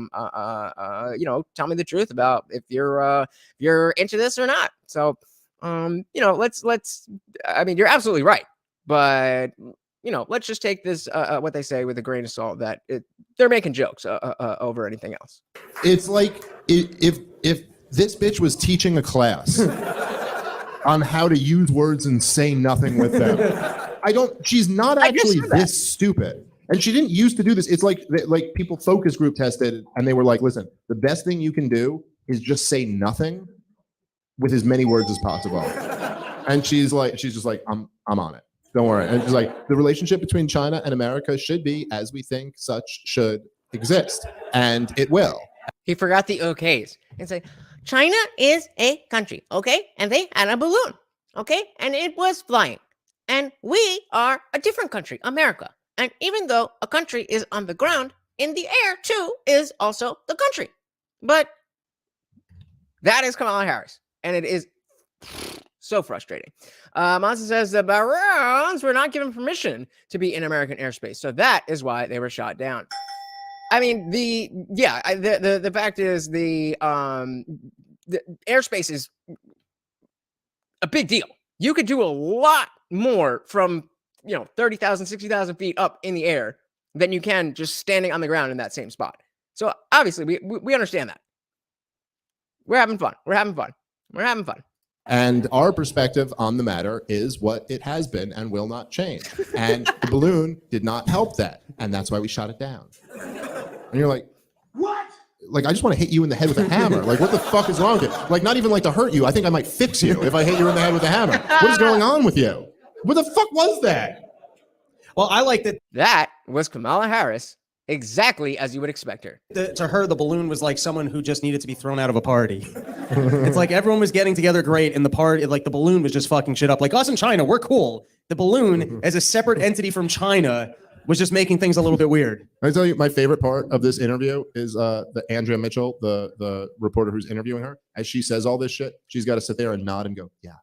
S1: me the truth about if you're into this or not. So let's. I mean, you're absolutely right, but let's just take this what they say with a grain of salt. That they're making jokes over anything else.
S3: It's like if this bitch was teaching a class on how to use words and say nothing with them. She's not actually this stupid. And she didn't used to do this. It's like people focus group tested and they were like, listen, the best thing you can do is just say nothing with as many words as possible. And she's just like, I'm on it. Don't worry. And she's like, the relationship between China and America should be as we think such should exist. And it will.
S1: He forgot the okays and say, China is a country, okay? And they had a balloon, okay? And it was flying. And we are a different country, America. And even though a country is on the ground, in the air too is also the country. But that is Kamala Harris. And it is so frustrating. Mises says the Barons were not given permission to be in American airspace. So that is why they were shot down. I mean, the fact is the airspace is a big deal. You could do a lot more from 30,000, 60,000 feet up in the air than you can just standing on the ground in that same spot. So obviously we understand that. We're having fun.
S3: And our perspective on the matter is what it has been and will not change. And the balloon did not help that. And that's why we shot it down. And you're like, what? Like, I just want to hit you in the head with a hammer. Like, what the fuck is wrong with you? Like, not even like to hurt you. I think I might fix you if I hit you in the head with a hammer. What is going on with you? What the fuck was that?
S4: Well, I like that.
S1: That was Kamala Harris, exactly as you would expect her.
S4: To her, the balloon was like someone who just needed to be thrown out of a party. It's like everyone was getting together great, and the balloon was just fucking shit up. Like us in China, we're cool. The balloon, as a separate entity from China, was just making things a little bit weird.
S3: I tell you, my favorite part of this interview is the Andrea Mitchell, the reporter who's interviewing her. As she says all this shit, she's got to sit there and nod and go, yeah.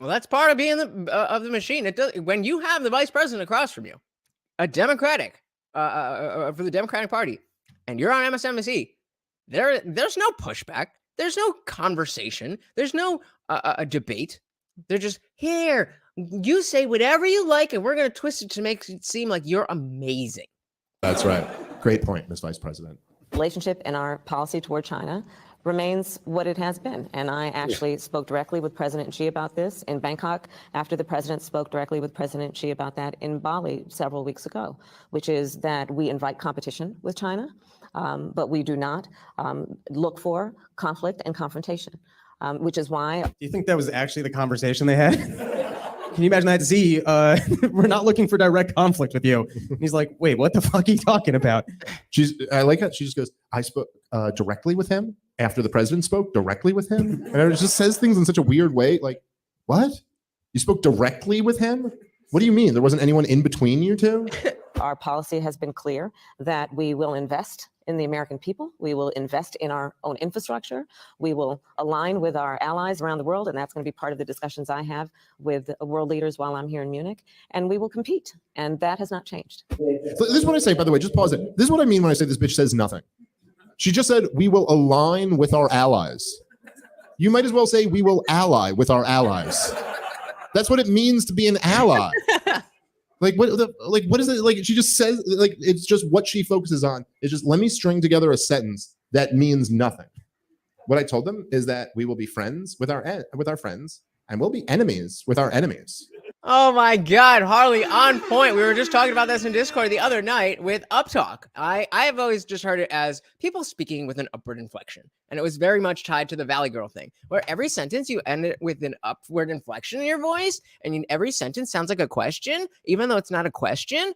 S1: Well, that's part of being of the machine. It does when you have the vice president across from you, a Democratic for the Democratic Party, and you're on MSNBC, there's no pushback. There's no conversation. There's no a debate. They're just here. You say whatever you like, and we're going to twist it to make it seem like you're amazing.
S3: That's right. Great point, Ms. Vice President.
S8: Relationship and our policy toward China remains what it has been. And I actually spoke directly with President Xi about this in Bangkok after the president spoke directly with President Xi about that in Bali several weeks ago, which is that we invite competition with China, but we do not look for conflict and confrontation, which is why.
S4: Do you think that was actually the conversation they had? Can you imagine that? Z, we're not looking for direct conflict with you. And he's like, wait, what the fuck are you talking about?
S3: I like how she just goes, I spoke directly with him after the president spoke directly with him. And it just says things in such a weird way. Like, what? You spoke directly with him? What do you mean? There wasn't anyone in between you two?
S8: Our policy has been clear that we will invest in the American people. We will invest in our own infrastructure. We will align with our allies around the world, and that's going to be part of the discussions I have with world leaders while I'm here in Munich. And we will compete, and that has not changed.
S3: So this is what I say, by the way, just pause it. This is what I mean when I say this bitch says nothing. She just said, we will align with our allies. You might as well say, we will ally with our allies. That's what it means to be an ally. Like what is it? Like she just says, like it's just what she focuses on. It's just let me string together a sentence that means nothing. What I told them is that we will be friends with our friends, and we'll be enemies with our enemies.
S1: Oh my God, Harley, on point. We were just talking about this in Discord the other night with Uptalk. I have always just heard it as people speaking with an upward inflection. And it was very much tied to the Valley Girl thing, where every sentence you end it with an upward inflection in your voice, and every sentence sounds like a question, even though it's not a question.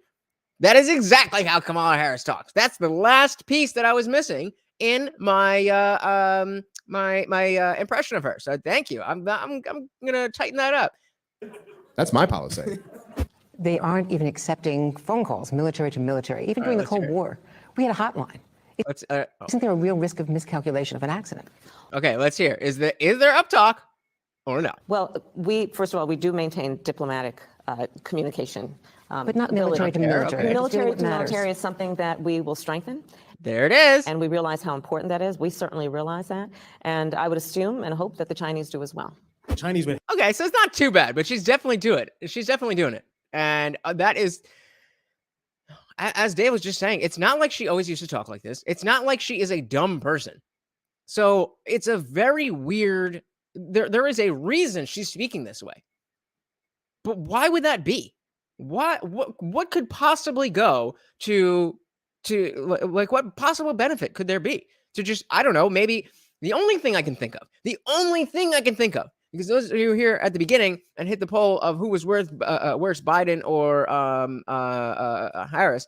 S1: That is exactly how Kamala Harris talks. That's the last piece that I was missing in my impression of her. So thank you. I'm gonna tighten that up.
S3: That's my policy.
S9: They aren't even accepting phone calls, military to military. Even during the Cold War, we had a hotline. Isn't there a real risk of miscalculation of an accident?
S1: Okay, let's hear. Is there Uptalk or no?
S8: Well, first of all, we do maintain diplomatic communication.
S9: But not military to military.
S1: Okay.
S8: Military to military is something that we will strengthen.
S1: There it is.
S8: And we realize how important that is. We certainly realize that. And I would assume and hope that the Chinese do as well.
S4: The Chinese would.
S1: Okay, so it's not too bad, but she's definitely doing it. She's definitely doing it. And that is, as Dave was just saying, it's not like she always used to talk like this. It's not like she is a dumb person. So it's a very weird, there is a reason she's speaking this way. But why would that be? What could possibly go to like what possible benefit could there be to just, I don't know, maybe the only thing I can think of, because those of you here at the beginning and hit the poll of who was worse, Biden or Harris,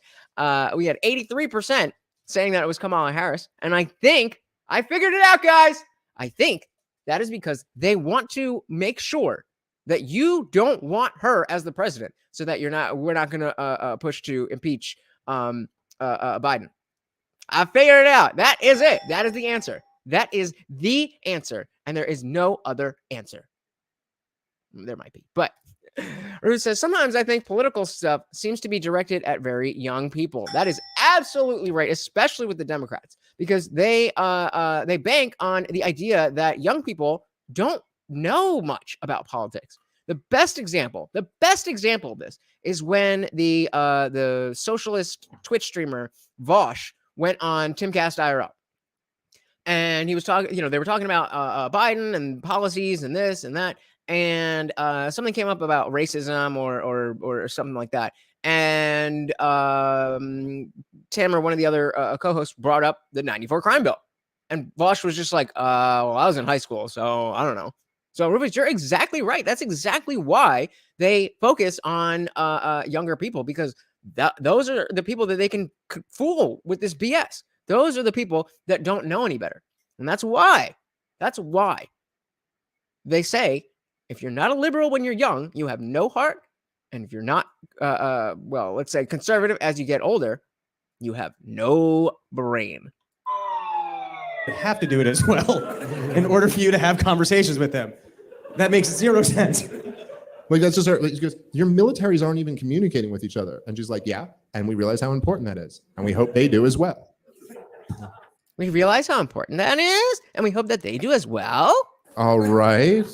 S1: we had 83% saying that it was Kamala Harris. And I think I figured it out, guys. I think that is because they want to make sure that you don't want her as the president, so that we're not going to push to impeach Biden. I figured it out. That is it. That is the answer. That is the answer. And there is no other answer. There might be, but Ruth says, sometimes I think political stuff seems to be directed at very young people. That is absolutely right, especially with the Democrats, because they bank on the idea that young people don't know much about politics. The best example of this is when the socialist Twitch streamer Vosh went on Timcast IRL. And he was talking, they were talking about Biden and policies and this and that. And something came up about racism or something like that. And Tim or one of the other co-hosts brought up the 94 crime bill. And Vosh was just like, well, I was in high school, so I don't know. So Rufus, you're exactly right. That's exactly why they focus on younger people, because those are the people that they can fool with this BS. Those are the people that don't know any better. And that's why they say, if you're not a liberal when you're young, you have no heart. And if you're not, well, let's say conservative as you get older, you have no brain.
S4: You have to do it as well in order for you to have conversations with them. That makes zero sense.
S3: Like, that's just her. Like, she goes, your militaries aren't even communicating with each other. And she's like, yeah, And we realize how important that is. And we hope they do as well.
S1: We realize how important that is, and we hope that they do as well.
S3: All right.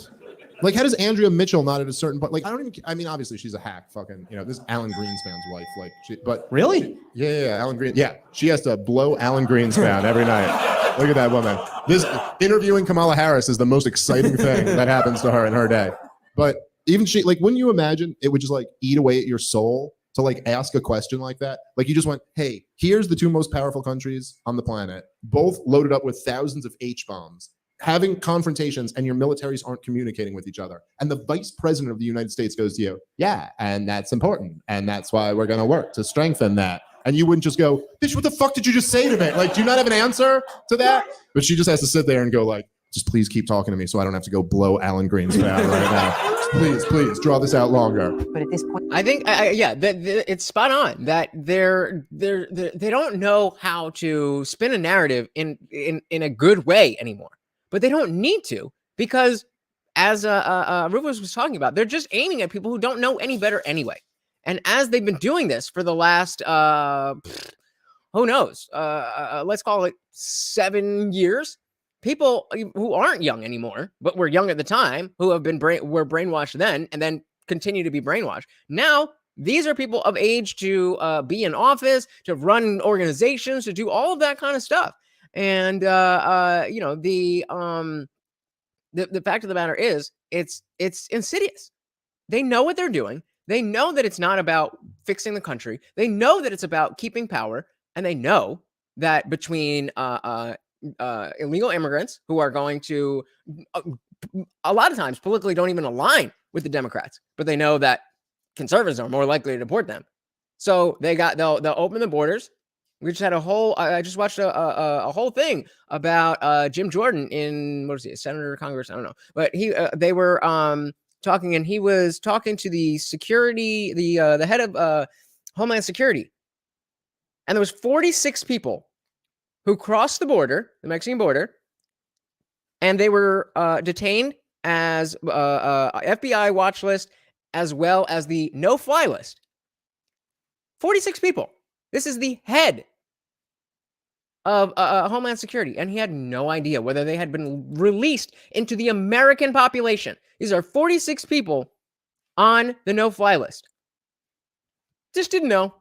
S3: Like, how does Andrea Mitchell not at a certain point? Like, I mean, obviously she's a hack. Fucking, this is Alan Greenspan's wife. Like, but
S4: Really?
S3: yeah, Alan Green. Yeah, she has to blow Alan Greenspan every night. Look at that woman. This interviewing Kamala Harris is the most exciting thing that happens to her in her day. But even she, like, wouldn't you imagine it would just like eat away at your soul to like ask a question like that? Like, you just went, hey, here's the two most powerful countries on the planet, both loaded up with thousands of H-bombs, having confrontations, and your militaries aren't communicating with each other. And the vice president of the United States goes to you, yeah, and that's important. And that's why we're going to work to strengthen that. And you wouldn't just go, bitch, what the fuck did you just say to me? Like, do you not have an answer to that? But she just has to sit there and go like, just please keep talking to me so I don't have to go blow Alan Greenspan right now. Please draw this out longer.
S9: But at this point,
S1: I think, it's spot on that they don't know how to spin a narrative in a good way anymore. But they don't need to, because as Rufus was talking about, they're just aiming at people who don't know any better anyway. And as they've been doing this for the last, who knows, let's call it 7 years, people who aren't young anymore, but were young at the time, who have been were brainwashed then and then continue to be brainwashed. Now, these are people of age to be in office, to run organizations, to do all of that kind of stuff. And the fact of the matter is, it's insidious. They know what they're doing. They know that it's not about fixing the country. They know that it's about keeping power, and they know that between illegal immigrants who are going to, a lot of times, politically don't even align with the Democrats, but they know that conservatives are more likely to deport them. So they'll open the borders. We just had I just watched a whole thing about Jim Jordan in, what is he, a senator or Congress? I don't know. But they were talking, and he was talking to the security, the head of Homeland Security. And there was 46 people who crossed the border, the Mexican border, and they were detained as FBI watch list, as well as the no-fly list. 46 people. This is the head of Homeland Security, and he had no idea whether they had been released into the American population. These are 46 people on the no-fly list. Just didn't know.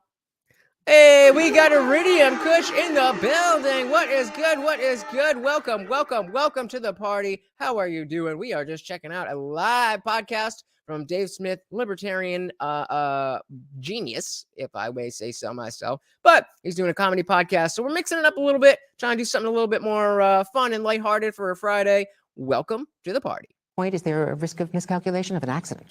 S1: Hey, we got Iridium Kush in the building. What is good? What is good? Welcome to the party. How are you doing? We are just checking out a live podcast from Dave Smith, libertarian genius, if I may say so myself. But he's doing a comedy podcast, so we're mixing it up a little bit, trying to do something a little bit more fun and lighthearted for a Friday. Welcome to the party.
S9: is there a risk of miscalculation of an accident?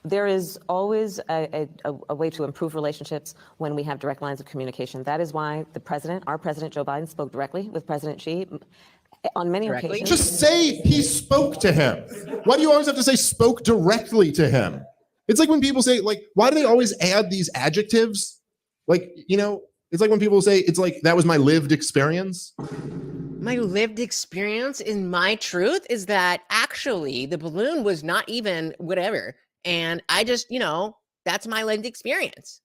S8: There is always a way to improve relationships when we have direct lines of communication. That is why our president, Joe Biden, spoke directly with President Xi on many occasions.
S3: Just say he spoke to him. Why do you always have to say spoke directly to him? It's like when people say, like, why do they always add these adjectives? Like, it's like when people say, it's like, that was my lived experience.
S1: My lived experience in my truth is that actually the balloon was not even whatever. And I just, that's my lived experience.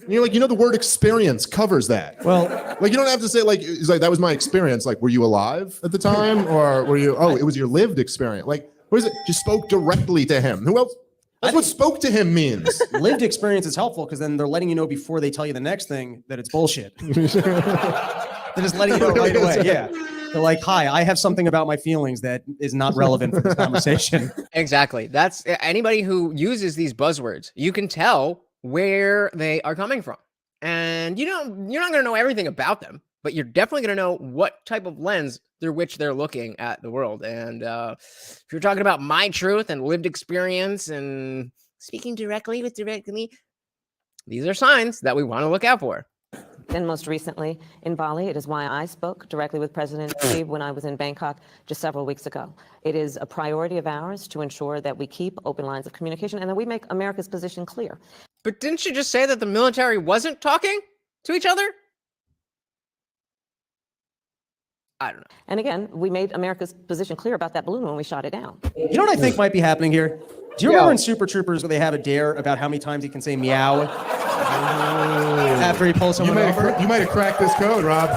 S3: You're like, the word experience covers that.
S4: Well,
S3: like, you don't have to say, like, it's like, that was my experience. Like, were you alive at the time? Or were you, it was your lived experience. Like, what is it? You spoke directly to him. Who else? That's what spoke to him means.
S4: Lived experience is helpful because then they're letting you know before they tell you the next thing that it's bullshit. They're just letting you know right away. Yeah. They're like, hi, I have something about my feelings that is not relevant for this conversation.
S1: Exactly. That's anybody who uses these buzzwords. You can tell where they are coming from. And you're not going to know everything about them, but you're definitely going to know what type of lens through which they're looking at the world. And if you're talking about my truth and lived experience and speaking directly with me, these are signs that we want to look out for.
S8: And most recently in Bali, it is why I spoke directly with President Xi when I was in Bangkok just several weeks ago. It is a priority of ours to ensure that we keep open lines of communication and that we make America's position clear.
S1: But didn't you just say that the military wasn't talking to each other? I don't know.
S8: And again, we made America's position clear about that balloon when we shot it down.
S4: You know what I think might be happening here? Do you remember in Super Troopers where they have a dare about how many times he can say meow? After he pulls someone over.
S3: You might have cracked this code, Rob.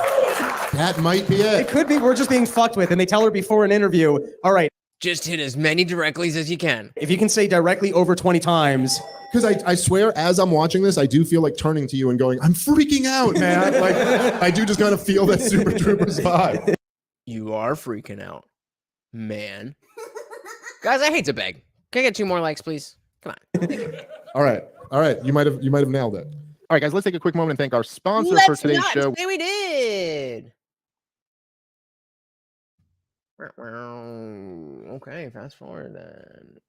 S3: That might be it.
S4: It could be we're just being fucked with, and they tell her before an interview, all right,
S1: Just hit as many directlies as you can.
S4: if you can say directly over 20 times.
S3: Because I swear, as I'm watching this, I do feel like turning to you and going, I'm freaking out, man. Like, I do just kind of feel that Super Troopers vibe.
S1: You are freaking out, man. Guys, I hate to beg. Can I get 2 more likes, please? Come on.
S3: All right. You might have nailed it. All right, guys, let's take a quick moment and thank our sponsor for today's
S1: not
S3: show.
S1: say we did. Okay, fast forward then.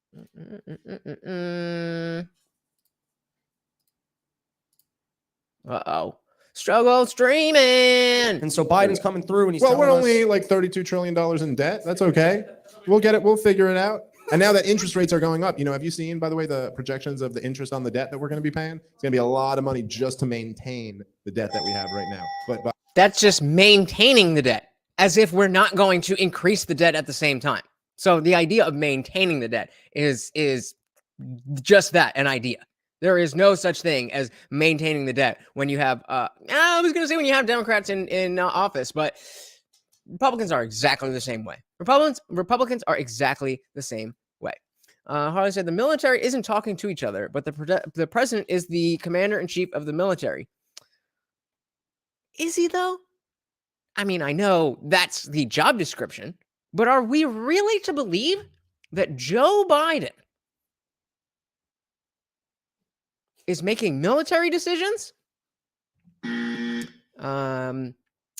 S1: Uh-oh. Struggle streaming.
S4: And so Biden's coming through and he's
S3: Well,
S4: telling
S3: we're
S4: us,
S3: only like $32 trillion in debt. That's okay. We'll get it. We'll figure it out. And now that interest rates are going up, have you seen, by the way, the projections of the interest on the debt that we're going to be paying? It's going to be a lot of money just to maintain the debt that we have right now. But
S1: That's just maintaining the debt, as if we're not going to increase the debt at the same time. So the idea of maintaining the debt is just that, an idea. There is no such thing as maintaining the debt when you have, I was going to say when you have Democrats in office, but Republicans are exactly the same way. Republicans are exactly the same way. Harley said the military isn't talking to each other, but the president is the commander-in-chief of the military. Is he, though? I mean, I know that's the job description, but are we really to believe that Joe Biden is making military decisions?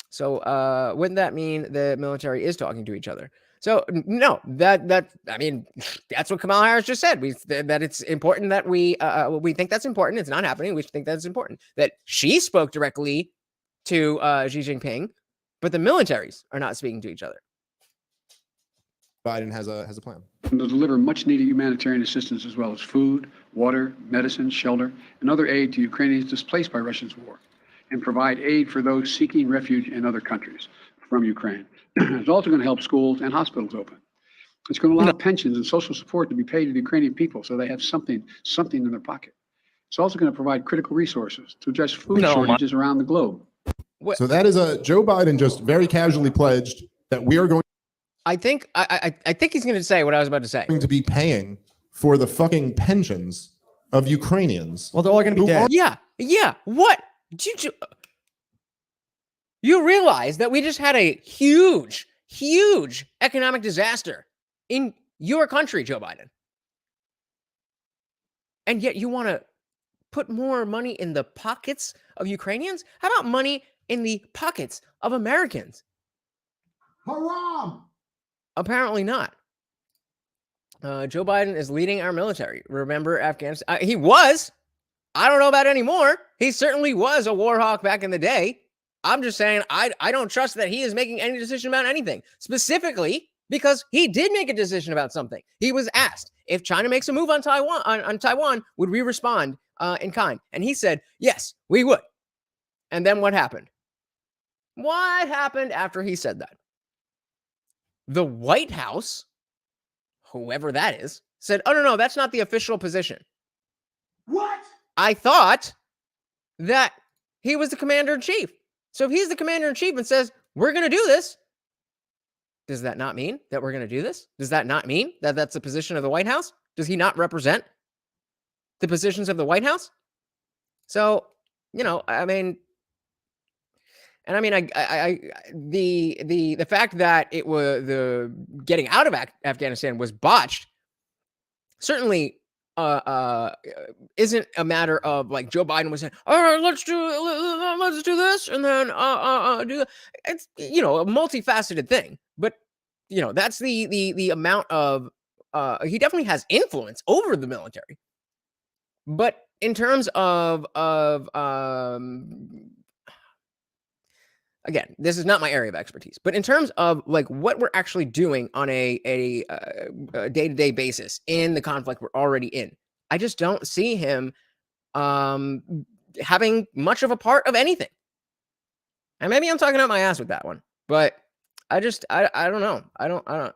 S1: So wouldn't that mean the military is talking to each other? So no, I mean, that's what Kamala Harris just said. That it's important that we think that's important. It's not happening. We think that's important. That she spoke directly to Xi Jinping, but the militaries are not speaking to each other.
S3: Biden has a plan.
S5: To deliver much needed humanitarian assistance as well as food, water, medicine, shelter, and other aid to Ukrainians displaced by Russia's war, and provide aid for those seeking refuge in other countries from Ukraine. It's also going to help schools and hospitals open. It's going to allow pensions and social support to be paid to the Ukrainian people so they have something in their pocket. It's also going to provide critical resources to address food shortages around the globe.
S3: So that is Joe Biden just very casually pledged that we are going
S1: I think he's going to say what I was about to say.
S3: to be paying for the fucking pensions of Ukrainians.
S4: well, they're all going to be dead.
S1: Yeah. What? You realize that we just had a huge economic disaster in your country, Joe Biden. And yet you want to put more money in the pockets of Ukrainians? How about money in the pockets of Americans?
S3: Haram!
S1: Apparently not. Joe Biden is leading our military. Remember Afghanistan? He was. I don't know about anymore. He certainly was a war hawk back in the day. I'm just saying I don't trust that he is making any decision about anything, specifically because he did make a decision about something. He was asked if China makes a move on Taiwan, would we respond in kind? And he said, yes, we would. And then what happened? What happened after he said that? The White House, whoever that is, said, oh, no, that's not the official position.
S3: What?
S1: I thought that he was the commander-in-chief. So if he's the commander-in-chief and says, we're going to do this, does that not mean that we're going to do this? Does that not mean that that's the position of the White House? Does he not represent the positions of the White House? So, I mean, the fact that it was the getting out of Afghanistan was botched certainly isn't a matter of like Joe Biden was saying, all right, let's do this and then do that. It's a multifaceted thing, but that's the amount of he definitely has influence over the military. But in terms of again, this is not my area of expertise, but in terms of like what we're actually doing on a day-to-day basis in the conflict we're already in, I just don't see him having much of a part of anything. And maybe I'm talking out my ass with that one, but I don't know. I don't know.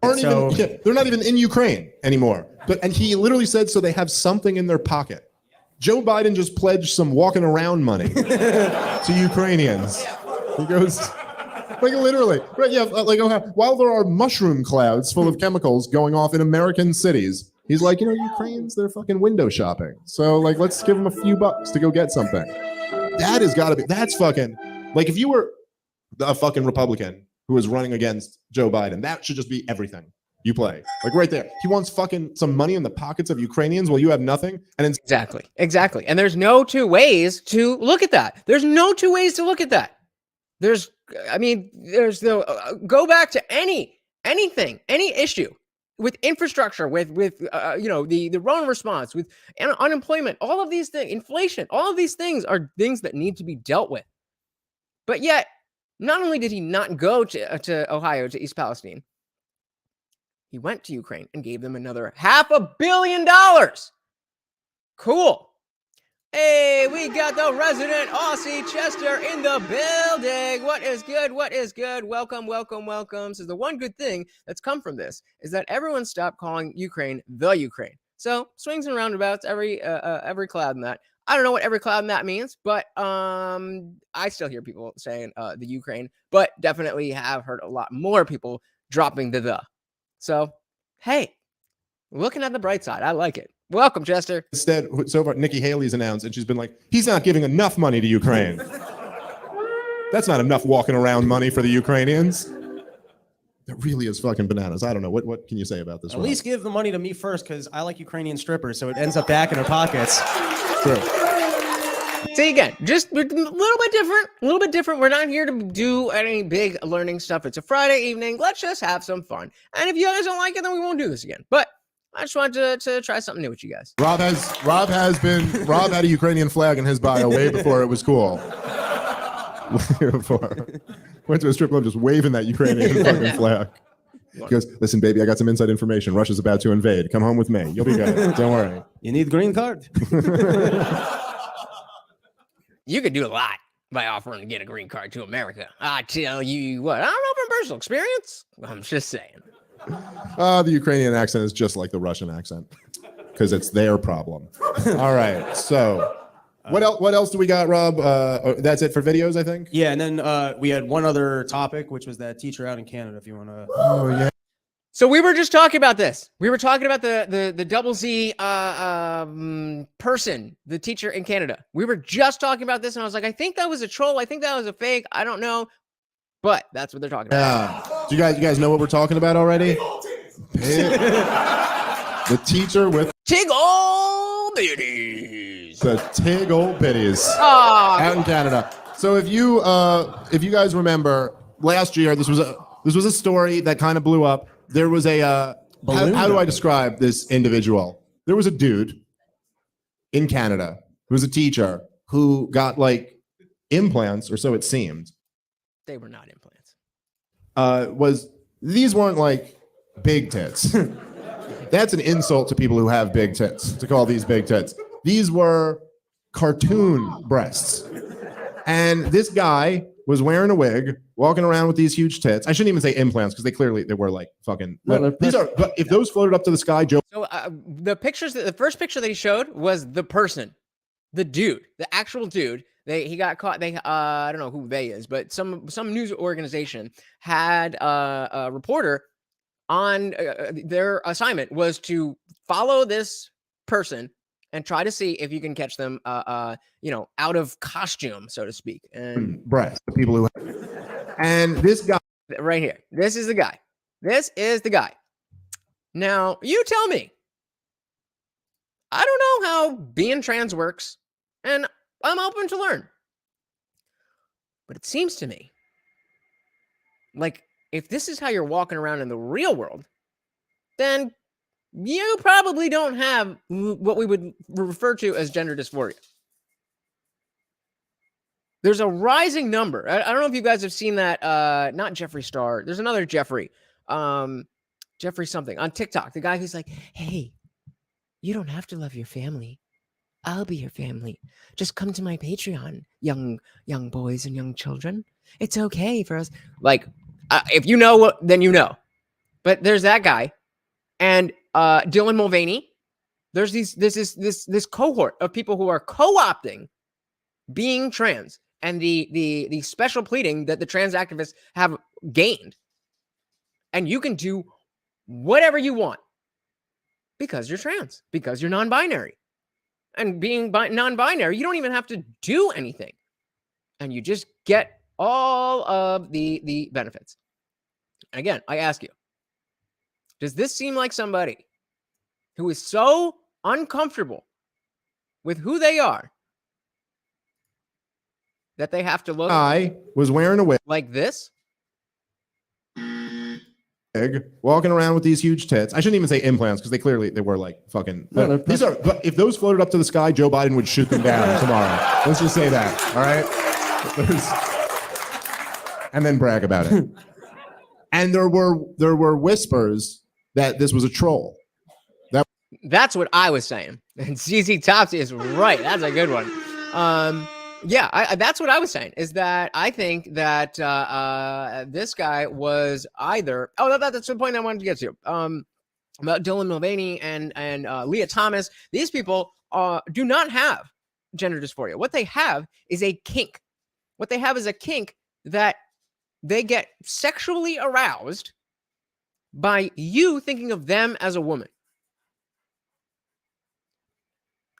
S3: They're not even in Ukraine anymore. And he literally said, so they have something in their pocket. Joe Biden just pledged some walking around money to Ukrainians. He goes, like literally, right? Yeah, like while there are mushroom clouds full of chemicals going off in American cities, he's like, Ukrainians, they're fucking window shopping. So like, let's give them a few bucks to go get something. That has got to be, that's fucking, like if you were a fucking Republican who was running against Joe Biden, that should just be everything you play. Like right there. He wants fucking some money in the pockets of Ukrainians while you have nothing. And it's
S1: Exactly. And there's no two ways to look at that. There's no two ways to look at that. There's the, go back to anything, any issue with infrastructure, with the Rona response, with unemployment, all of these things, inflation, all of these things are things that need to be dealt with. But yet, not only did he not go to Ohio, to East Palestine, he went to Ukraine and gave them another $500 million. Cool. Hey, we got the resident Aussie Chester in the building. What is good? What is good? Welcome. So the one good thing that's come from this is that everyone stopped calling Ukraine the Ukraine. So swings and roundabouts, every cloud in that. I don't know what every cloud in that means, but I still hear people saying the Ukraine, but definitely have heard a lot more people dropping the. So, hey, looking at the bright side, I like it. Welcome, Chester.
S3: Instead, so far, Nikki Haley's announced, and she's been like, he's not giving enough money to Ukraine. That's not enough walking around money for the Ukrainians. That really is fucking bananas. I don't know. What can you say about this?
S4: At least give the money to me first, because I like Ukrainian strippers, so it ends up back in her pockets.
S3: True.
S1: See, again, just a little bit different. We're not here to do any big learning stuff. It's a Friday evening. Let's just have some fun. And if you guys don't like it, then we won't do this again. But I just wanted to try something new with you guys.
S3: Rob had a Ukrainian flag in his bio way before it was cool. Went to a strip club just waving that Ukrainian fucking flag. He goes, listen, baby, I got some inside information. Russia's about to invade. Come home with me. You'll be good. Don't worry.
S4: You need green card?
S1: You could do a lot by offering to get a green card to America. I tell you what, I don't know from personal experience. I'm just saying.
S3: The Ukrainian accent is just like the Russian accent because it's their problem. All right. So what else do we got, Rob? That's it for videos, I think.
S4: Yeah. And then we had one other topic, which was that teacher out in Canada, if you want to.
S3: Oh, yeah.
S1: So we were just talking about this. We were talking about the double Z person, the teacher in Canada. We were just talking about this, and I was like, I think that was a troll. I think that was a fake. I don't know. But that's what they're talking about.
S3: Yeah. Do you guys know what we're talking about already? The teacher with
S1: Tig old bitties.
S3: The Tig old bitties out in Canada. So if you guys remember last year, this was a story that kind of blew up. There was a how do I describe this individual? There was a dude in Canada who was a teacher who got like implants, or so it seemed.
S1: They were not implants.
S3: These weren't like big tits. That's an insult to people who have big tits, to call these big tits. These were cartoon breasts. And this guy was wearing a wig, walking around with these huge tits. I shouldn't even say implants because they were like fucking. But if those floated up to the sky, Joe. So
S1: the first picture that he showed was the person, the dude, the actual dude. He got caught. I don't know who they is, but some news organization had a reporter on their assignment was to follow this person and try to see if you can catch them, out of costume, so to speak. And
S3: breast, the people who, and this guy
S1: right here. This is the guy. This is the guy. Now you tell me. I don't know how being trans works, and I'm open to learn. But it seems to me like if this is how you're walking around in the real world, then you probably don't have what we would refer to as gender dysphoria. There's a rising number. I don't know if you guys have seen that. Not Jeffree Star. There's another Jeffree. Jeffree something on TikTok. The guy who's like, hey, you don't have to love your family. I'll be your family. Just come to my Patreon, young boys and young children. It's okay for us. Like, if you know, then you know. But there's that guy. And Dylan Mulvaney, There's this cohort of people who are co-opting being trans and the special pleading that the trans activists have gained. And you can do whatever you want because you're trans, because you're non-binary. And being non-binary, you don't even have to do anything. And you just get all of the benefits. And again, I ask you, does this seem like somebody who is so uncomfortable with who they are that they have to look
S3: I was wearing a wig,
S1: like this?
S3: walking around with these huge tits. I shouldn't even say implants because they were like fucking. But if those floated up to the sky, Joe Biden would shoot them down tomorrow. Let's just say that. All right. And then brag about it. And there were whispers that this was a troll.
S1: That's what I was saying. And ZZ Tops is right. That's a good one. Yeah, that's what I was saying, is that I think that this guy was either... Oh, that's the point I wanted to get to. About Dylan Mulvaney and Leah Thomas. These people do not have gender dysphoria. What they have is a kink. What they have is a kink that they get sexually aroused by you thinking of them as a woman.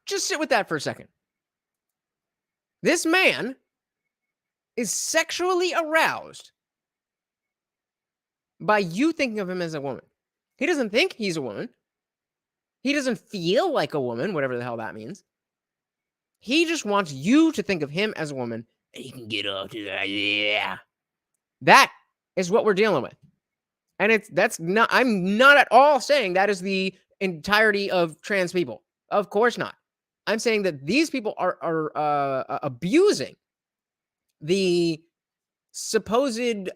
S1: Just sit with that for a second. This man is sexually aroused by you thinking of him as a woman. He doesn't think he's a woman. He doesn't feel like a woman, whatever the hell that means. He just wants you to think of him as a woman, and he can get up to that. Yeah. That is what we're dealing with. And I'm not at all saying that is the entirety of trans people. Of course not. I'm saying that these people are abusing the supposed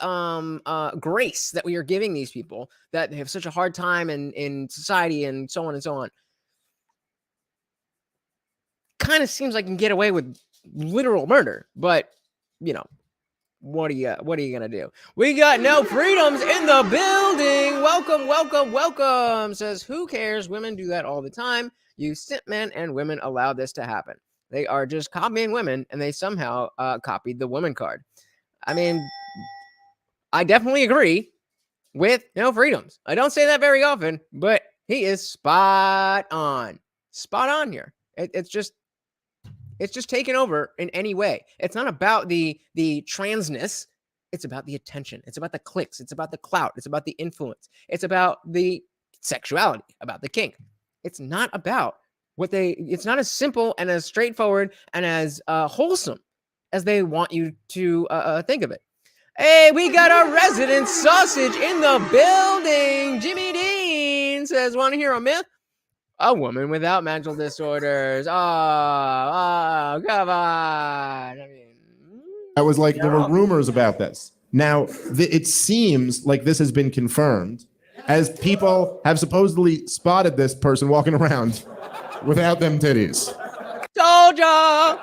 S1: grace that we are giving these people, that they have such a hard time in society and so on and so on. Kind of seems like you can get away with literal murder, but you know, what are you gonna do? We got no freedoms in the building. Welcome. Says, who cares? Women do that all the time. You simp men and women allow this to happen. They are just copying women, and they somehow copied the woman card. I mean, I definitely agree with no freedoms. I don't say that very often, but he is spot on here. It's just taken over in any way. It's not about the transness. It's about the attention. It's about the clicks. It's about the clout. It's about the influence. It's about the sexuality, about the kink. It's not about it's not as simple and as straightforward and as wholesome as they want you to think of it. Hey, we got our resident sausage in the building. Jimmy Dean says, want to hear a myth? A woman without mental disorders. Oh, come on. I mean,
S3: I was like, there were rumors about this. Now, it seems like this has been confirmed, as people have supposedly spotted this person walking around without them titties.
S1: Told ya!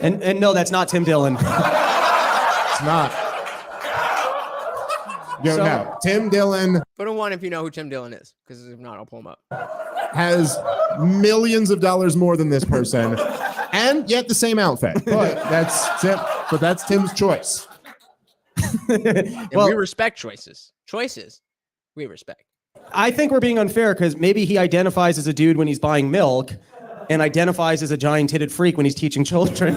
S4: And no, that's not Tim Dillon.
S3: It's not. No, Tim Dillon.
S1: Put a one if you know who Tim Dillon is, because if not, I'll pull him up.
S3: Has millions of dollars more than this person, and yet the same outfit. But that's Tim's choice.
S1: Well, we respect choices. We respect.
S4: I think we're being unfair because maybe he identifies as a dude when he's buying milk and identifies as a giant-titted freak when he's teaching children.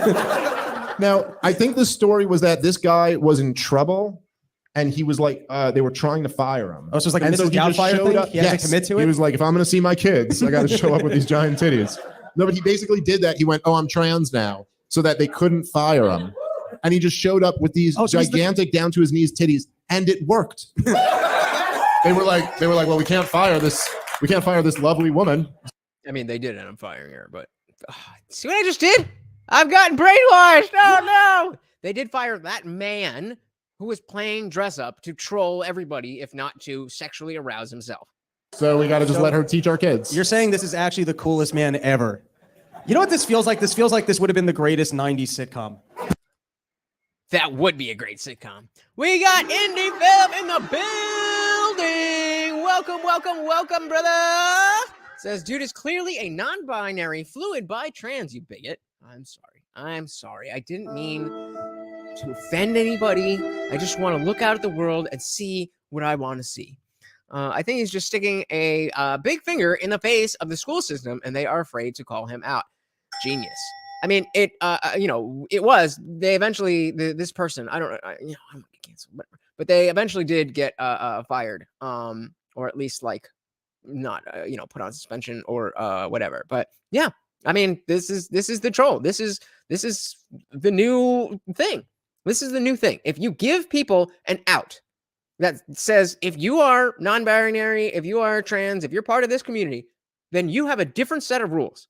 S3: Now, I think the story was that this guy was in trouble and he was like, they were trying to fire him.
S4: Oh, so it's like a Mrs. Doubtfire thing? He had to commit to it?
S3: He was like, if I'm going to see my kids, I got to show up with these giant titties. No, but he basically did that. He went, oh, I'm trans now, so that they couldn't fire him. And he just showed up with these gigantic down to his knees titties, and it worked. They were like, well, we can't fire this lovely woman.
S1: I mean, they did end up firing her, but see what I just did? I've gotten brainwashed. Oh no! They did fire that man who was playing dress up to troll everybody, if not to sexually arouse himself.
S3: So we got to just let her teach our kids.
S4: You're saying this is actually the coolest man ever. You know what this feels like? This feels like this would have been the greatest 90s sitcom.
S1: That would be a great sitcom. We got Indie Film in the building. Welcome, brother. Says, dude is clearly a non-binary, fluid bi trans, you bigot. I'm sorry. I didn't mean to offend anybody. I just want to look out at the world and see what I want to see. I think he's just sticking a big finger in the face of the school system, and they are afraid to call him out. Genius. I mean, it was, they eventually, this person, I don't know, I'm gonna get canceled, whatever, but they eventually did get fired, or at least like not, put on suspension or whatever. But yeah, I mean, this is the troll. This is the new thing. This is the new thing. If you give people an out that says, if you are non-binary, if you are trans, if you're part of this community, then you have a different set of rules.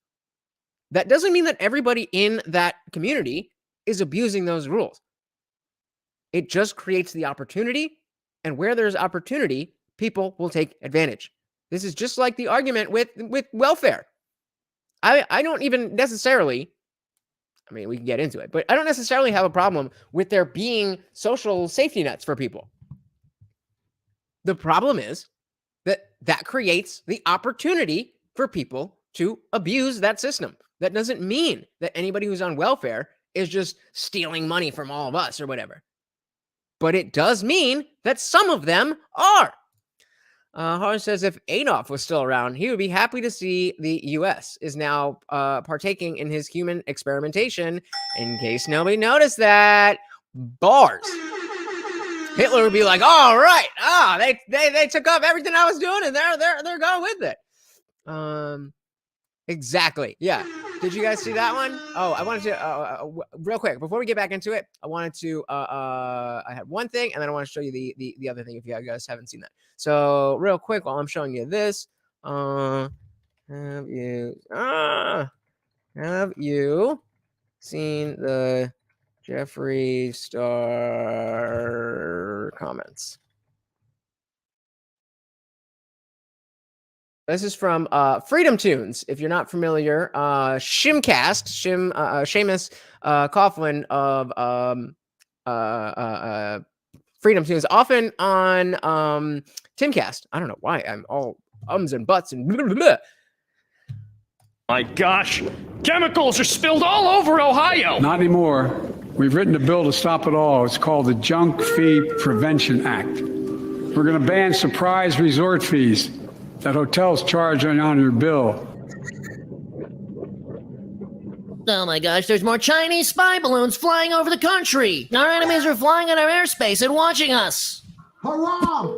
S1: That doesn't mean that everybody in that community is abusing those rules. It just creates the opportunity, and where there's opportunity, people will take advantage. This is just like the argument with welfare. I don't even necessarily, I mean, we can get into it, but I don't necessarily have a problem with there being social safety nets for people. The problem is that creates the opportunity for people to abuse that system. That doesn't mean that anybody who's on welfare is just stealing money from all of us or whatever. But it does mean that some of them are. Horace says, if Adolf was still around, he would be happy to see the U.S. is now partaking in his human experimentation. In case nobody noticed that, bars. Hitler would be like, all right, they took off everything I was doing, and they're going with it. Exactly. Yeah. Did you guys see that one? Oh, I wanted to real quick before we get back into it. I wanted to I had one thing, and then I want to show you the other thing if you guys haven't seen that. So real quick, while I'm showing you this, have you seen the Jeffree Star comments? This is from Freedom Tunes. If you're not familiar, Shimcast, Seamus Coughlin of Freedom Tunes, often on Timcast. I don't know why I'm all ums and buts and blah, blah, blah.
S10: My gosh, chemicals are spilled all over Ohio.
S5: Not anymore. We've written a bill to stop it all. It's called the Junk Fee Prevention Act. We're going to ban surprise resort fees that hotels charge on your bill.
S11: Oh my gosh, there's more Chinese spy balloons flying over the country. Our enemies are flying in our airspace and watching us.
S12: Hurrah!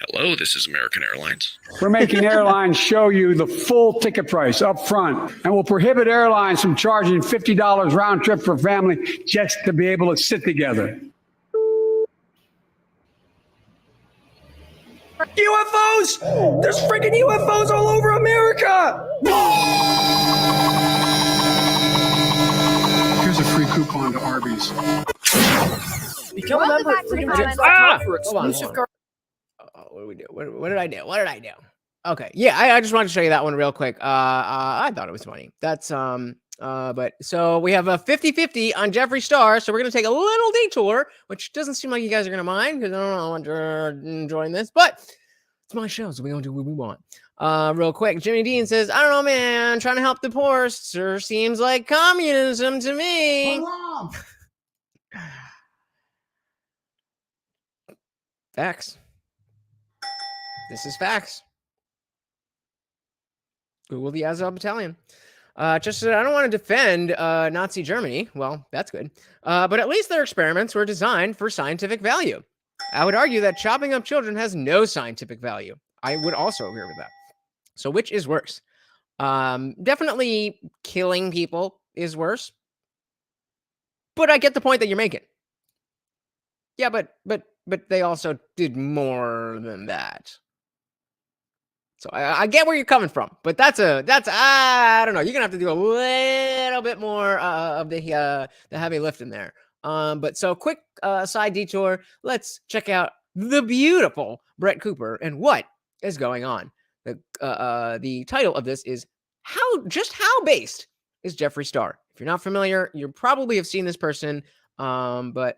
S13: Hello, this is American Airlines.
S5: We're making airlines show you the full ticket price up front, and we'll prohibit airlines from charging $50 round trip for family just to be able to sit together.
S10: UFOs! There's freaking UFOs all over America!
S5: Here's a free coupon to Arby's.
S4: Become a member at
S1: Ah!
S4: for exclusive
S1: What did we do? What did I do? What did I do? Okay, yeah, I just wanted to show you that one real quick. I thought it was funny. That's but so we have a 50-50 on Jeffree Star, so we're gonna take a little detour, which doesn't seem like you guys are gonna mind because I don't know what you're enjoying this, but it's my show, so we're gonna do what we want. Real quick, Jimmy Dean says, I don't know, man, trying to help the poor sure seems like communism to me. Facts. This is facts. Google the Azov Battalion. Just said, I don't want to defend Nazi Germany. Well, that's good. But at least their experiments were designed for scientific value. I would argue that chopping up children has no scientific value. I would also agree with that. So which is worse? Definitely killing people is worse. But I get the point that you're making. Yeah, but they also did more than that. So I get where you're coming from, but that's I don't know. You're gonna have to do a little bit more of the heavy lifting there. But so quick side detour. Let's check out the beautiful Brett Cooper and what is going on. The title of this is how based is Jeffree Star? If you're not familiar, you probably have seen this person. But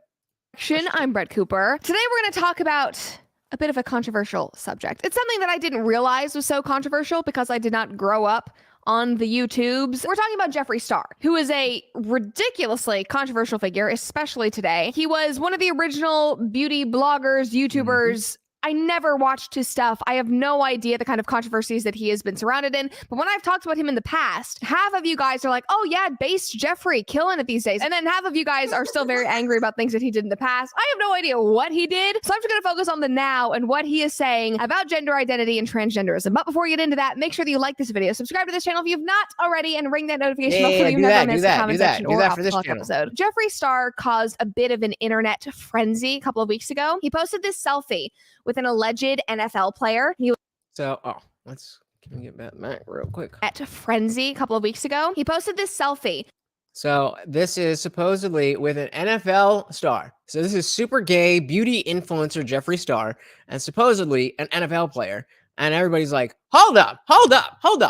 S14: I'm Brett Cooper. Today we're going to talk about
S12: a bit of a controversial subject. It's something that I didn't realize was so controversial because I did not grow up on the YouTubes. We're talking about Jeffree Star, who is a ridiculously controversial figure, especially today. He was one of the original beauty bloggers, YouTubers. I never watched his stuff. I have no idea the kind of controversies that he has been surrounded in. But when I've talked about him in the past, half of you guys are like, oh yeah, based Jeffree, killing it these days. And then half of you guys are still very angry about things that he did in the past. I have no idea what he did. So I'm just going to focus on the now and what he is saying about gender identity and transgenderism. But before we get into that, make sure that you like this video, subscribe to this channel if you've not already, and ring that notification bell so you never miss a comment section or off the clock episode. Jeffree Star caused a bit of an internet frenzy a couple of weeks ago. He posted this selfie with an alleged NFL player.
S1: Can we get back real quick?
S12: At frenzy a couple of weeks ago. He posted this selfie.
S1: So this is supposedly with an NFL star. So this is super gay beauty influencer Jeffree Star and supposedly an NFL player. And everybody's like, hold up.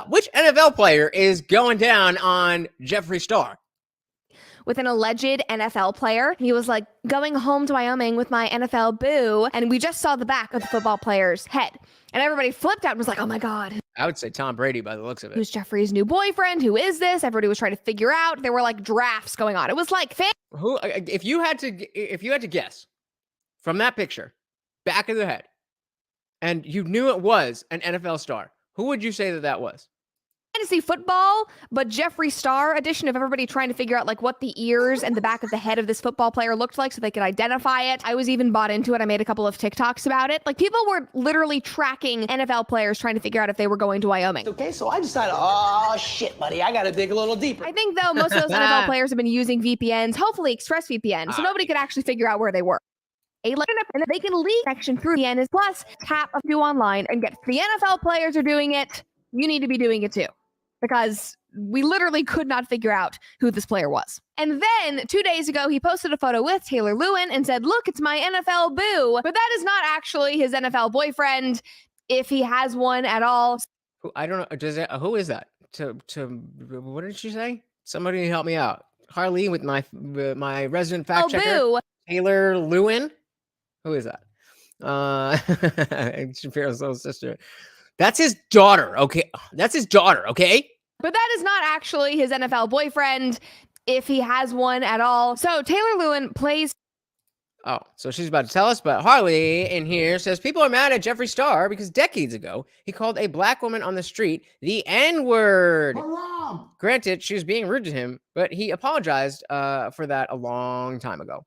S1: Which NFL player is going down on Jeffree Star?
S12: With an alleged NFL player. He was like, going home to Wyoming with my NFL boo. And we just saw the back of the football player's head. And everybody flipped out and was like, oh my God.
S1: I would say Tom Brady by the looks of it.
S12: Who's Jeffree's new boyfriend? Who is this? Everybody was trying to figure out. There were like drafts going on. It was like,
S1: who? If you had to guess from that picture, back of the head, and you knew it was an NFL star, who would you say that was?
S12: Fantasy football, but Jeffree Star edition of everybody trying to figure out like what the ears and the back of the head of this football player looked like so they could identify it. I was even bought into it. I made a couple of TikToks about it. Like people were literally tracking NFL players trying to figure out if they were going to Wyoming.
S14: Okay, so I decided, oh shit, buddy, I gotta dig a little deeper.
S12: I think though most of those NFL players have been using VPNs, hopefully ExpressVPN, so nobody could actually figure out where they were. And they can leak connection through VPN plus tap a few online and get. If the NFL players are doing it, you need to be doing it too. Because we literally could not figure out who this player was. And then 2 days ago, he posted a photo with Taylor Lewin and said, look, it's my NFL boo. But that is not actually his NFL boyfriend, if he has one at all.
S1: I don't know. Who is that? What did she say? Somebody help me out. Harley with my resident fact checker.
S12: Boo.
S1: Taylor Lewin. Who is that? Shapiro's little sister. That's his daughter, okay? That's his daughter, okay?
S12: But that is not actually his NFL boyfriend, if he has one at all. So Taylor Lewin plays.
S1: Oh, so she's about to tell us, but Harley in here says people are mad at Jeffree Star because decades ago, he called a black woman on the street the N-word. Granted, she was being rude to him, but he apologized for that a long time ago.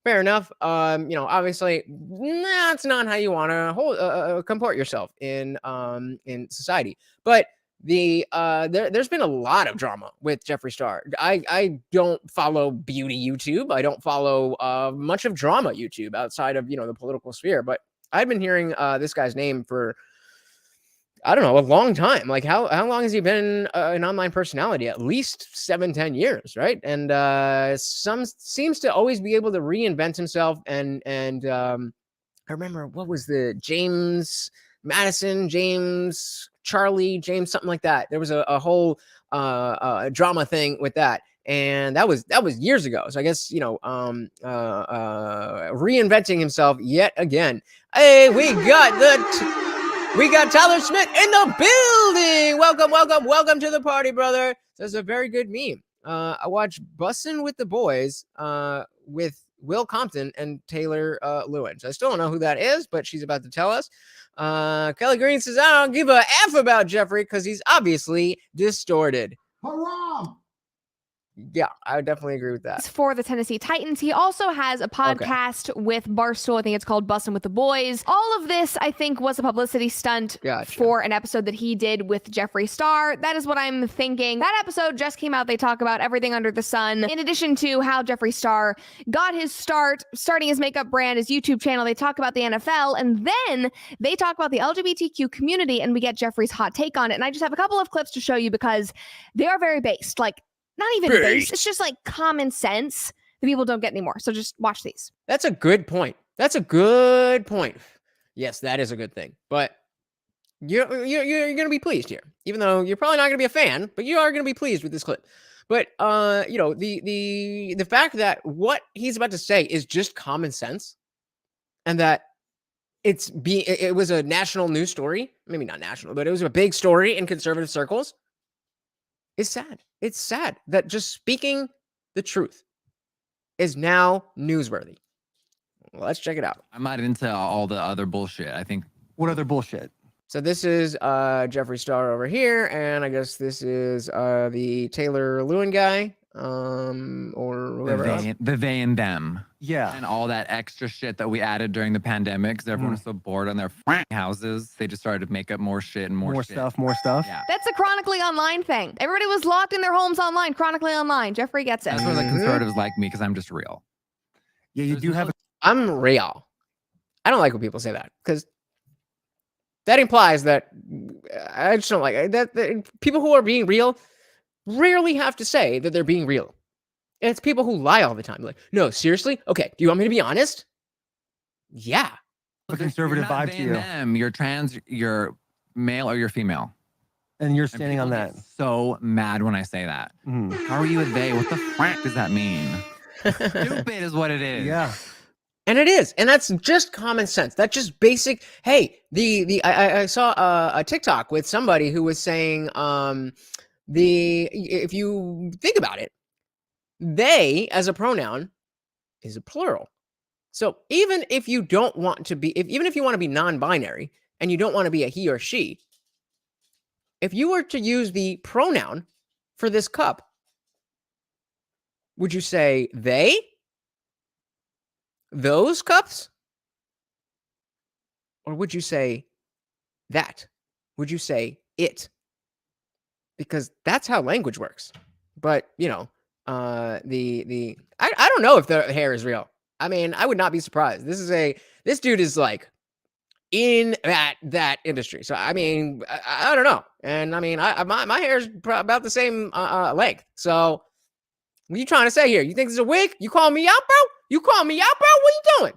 S1: Fair enough. Obviously, that's not how you want to comport yourself in society. But there's been a lot of drama with Jeffree Star. I don't follow beauty YouTube. I don't follow much of drama YouTube outside of the political sphere. But I've been hearing this guy's name for, I don't know, a long time. Like how long has he been an online personality? At least 7-10 years, right? And seems to always be able to reinvent himself. And I remember, what was the James Charlie, something like that. There was a whole drama thing with that. And that was years ago. So I guess, reinventing himself yet again. Hey, we got Tyler Smith in the building. Welcome to the party, brother. That's a very good meme. I watched Bussin' with the Boys with Will Compton and Taylor Lewin. So I still don't know who that is, but she's about to tell us. Kelly Green says, I don't give a F about Jeffree because he's obviously distorted.
S12: Haram!
S1: Yeah, I would definitely agree with that.
S12: For the Tennessee Titans. He also has a podcast with Barstool. I think it's called Bussin' with the Boys. All of this, I think, was a publicity stunt for an episode that he did with Jeffree Star. That is what I'm thinking. That episode just came out. They talk about everything under the sun. In addition to how Jeffree Star got his start, starting his makeup brand, his YouTube channel. They talk about the NFL, and then they talk about the LGBTQ community, and we get Jeffree's hot take on it. And I just have a couple of clips to show you because they are very based. Like, not even base. It's just like common sense that people don't get anymore. So just watch these.
S1: That's a good point. Yes, that is a good thing. But you're going to be pleased here, even though you're probably not going to be a fan, but you are going to be pleased with this clip. But the fact that what he's about to say is just common sense, and that it was a national news story, maybe not national, but it was a big story in conservative circles. It's sad. It's sad that just speaking the truth is now newsworthy. Well, let's check it out.
S15: I'm not into all the other bullshit. I think. What other bullshit?
S1: So this is Jeffree Star over here, and I guess this is the Taylor Lewin guy, or whoever else.
S15: The they and them. Yeah. And all that extra shit that we added during the pandemic because everyone was so bored on their houses. They just started to make up more shit and more shit.
S4: More stuff.
S15: Yeah.
S12: That's a chronically online thing. Everybody was locked in their homes online, chronically online. Jeffrey gets it.
S15: That's why the conservatives like me because I'm just real.
S4: Yeah, you do have.
S1: I'm real. I don't like when people say that because that implies that I just don't like it. That people who are being real rarely have to say that they're being real. And it's people who lie all the time. Like, no, seriously? Okay, do you want me to be honest? Yeah.
S4: A conservative vibe to you.
S15: Them. You're trans, you're male, or you're female.
S4: And you're standing on that.
S15: So mad when I say that. How are you a they? What the fuck does that mean? Stupid is what it is.
S4: Yeah.
S1: And it is, and that's just common sense. That's just basic. Hey, I saw a TikTok with somebody who was saying, if you think about it, they as a pronoun is a plural. So even if you don't want to be, even if you want to be non-binary and you don't want to be a he or she, if you were to use the pronoun for this cup, would you say they? Those cups? Or would you say that? Would you say it? Because that's how language works. But, you know, I don't know if the hair is real. I mean, I would not be surprised. This dude is like in that industry. So, I mean, I don't know. And I mean, my hair is about the same length. So, what are you trying to say here? You think it's a wig? You call me out, bro? You call me out, bro? What you doing?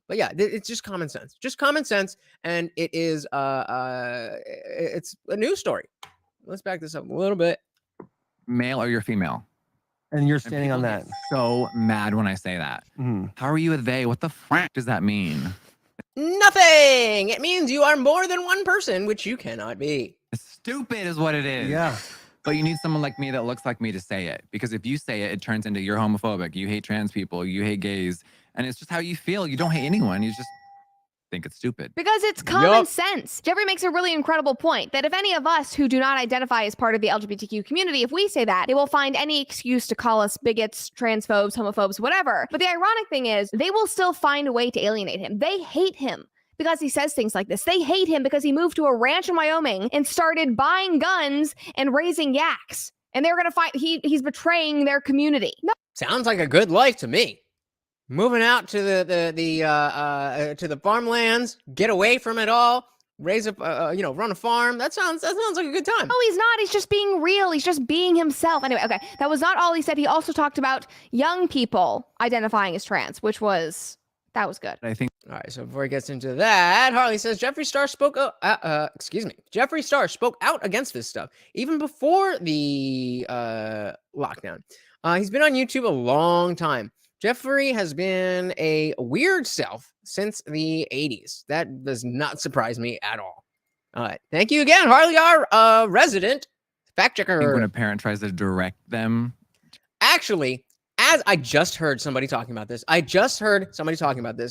S1: But yeah, it's just common sense. Just common sense. And it is it's a news story. Let's back this up a little bit.
S15: Male or you're female.
S4: And you're standing on that.
S15: So mad when I say that. How are you a they? What the fuck does that mean?
S1: Nothing. It means you are more than one person, which you cannot be.
S15: Stupid is what it is.
S4: Yeah.
S15: But you need someone like me that looks like me to say it. Because if you say it, it turns into you're homophobic. You hate trans people. You hate gays. And it's just how you feel. You don't hate anyone. You just think it's stupid.
S12: Because it's common sense. Jeffrey makes a really incredible point that if any of us who do not identify as part of the LGBTQ community, if we say that, they will find any excuse to call us bigots, transphobes, homophobes, whatever. But the ironic thing is they will still find a way to alienate him. They hate him because he says things like this. They hate him because he moved to a ranch in Wyoming and started buying guns and raising yaks. And they're going to fight. He's betraying their community. No.
S1: Sounds like a good life to me. Moving out to the farmlands, get away from it all, raise up, run a farm. That sounds like a good time.
S12: No, he's not. He's just being real. He's just being himself. Anyway, okay. That was not all he said. He also talked about young people identifying as trans, that was good.
S15: I think.
S1: All right. So before he gets into that, Harley says Jeffree Star Jeffree Star spoke out against this stuff even before the lockdown. He's been on YouTube a long time. Jeffrey has been a weird self since the 80s. That does not surprise me at all. All right. Thank you again, Harley, our resident fact checker.
S15: When a parent tries to direct them.
S1: Actually, as I just heard somebody talking about this,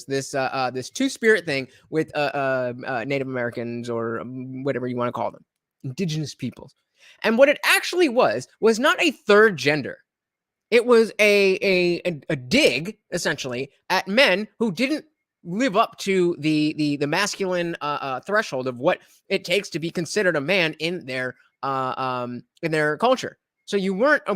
S1: this two-spirit thing with Native Americans or whatever you want to call them, indigenous peoples. And what it actually was not a third gender. It was a dig, essentially, at men who didn't live up to the masculine threshold of what it takes to be considered a man in their culture. So you weren't a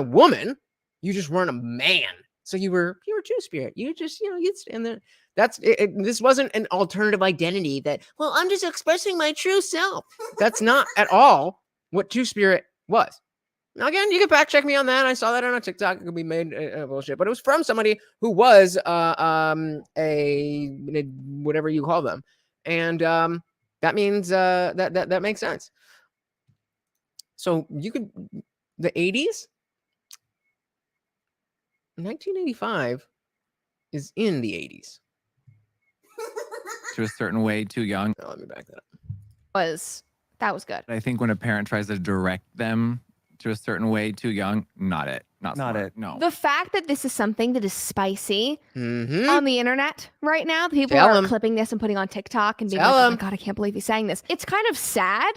S1: woman, you just weren't a man. So you were two-spirit. You just you'd stand there. That's it. This wasn't an alternative identity that, well, I'm just expressing my true self. That's not at all what two-spirit was. Now, again, you can fact check me on that. I saw that on a TikTok. It could be made bullshit, but it was from somebody who was a whatever you call them, and that means that makes sense. So you could the 80s, 1985 is in the 80s.
S15: to a certain way too young.
S1: Oh, let me back that up.
S12: That was good.
S15: I think when a parent tries to direct them to a certain way too young, not it. Not smart.
S4: it.
S15: No.
S12: The fact that this is something that is spicy
S1: Mm-hmm.
S12: on the internet right now, people
S1: Tell
S12: are
S1: 'em.
S12: clipping this and putting on TikTok and being
S1: Tell
S12: like, oh
S1: 'em.
S12: my God, I can't believe he's saying this. It's kind of sad.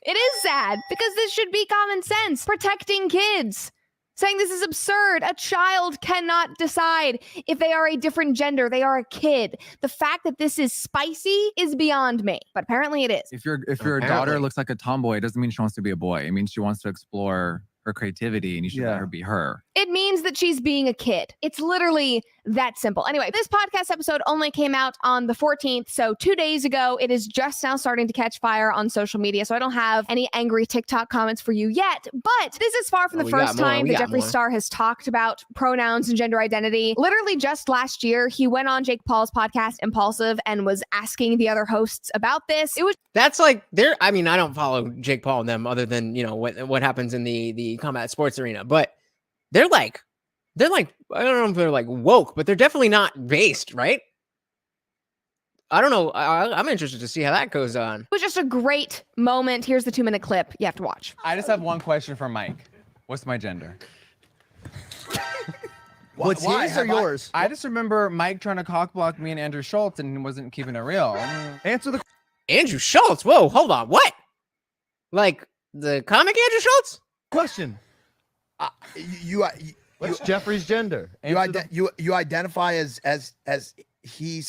S12: It is sad because this should be common sense. Protecting kids. Saying this is absurd. A child cannot decide if they are a different gender. They are a kid. The fact that this is spicy is beyond me, but apparently it is.
S15: If your daughter
S1: Apparently.
S15: looks like a tomboy, it doesn't mean she wants to be a boy. It means she wants to explore her creativity, and you should let her be her.
S12: It means that she's being a kid. It's literally that simple. Anyway, this podcast episode only came out on the 14th, so 2 days ago. It is just now starting to catch fire on social media, so I don't have any angry TikTok comments for you yet, but this is far from
S1: Oh,
S12: the
S1: we got
S12: first
S1: more.
S12: time
S1: We
S12: that
S1: got
S12: Jeffree
S1: more.
S12: Star has talked about pronouns and gender identity. Literally just last year, he went on Jake Paul's podcast, Impulsive, and was asking the other hosts about this. It was
S1: That's like I mean, I don't follow Jake Paul and them other than, you know, what happens in the combat sports arena, but they're like I don't know if they're like woke, but they're definitely not based, right? I don't know. I'm interested to see how that goes on.
S12: It was just a great moment. Here's the 2-minute clip you have to watch.
S15: I just have one question for Mike. What's my gender?
S16: What's his or yours?
S15: I just remember Mike trying to cockblock me and Andrew Schultz and he wasn't keeping it real.
S16: Answer the
S1: Andrew Schultz. Whoa, hold on. What? Like the comic Andrew Schultz?
S16: question.
S17: What's Jeffrey's gender?
S16: You identify as he/he.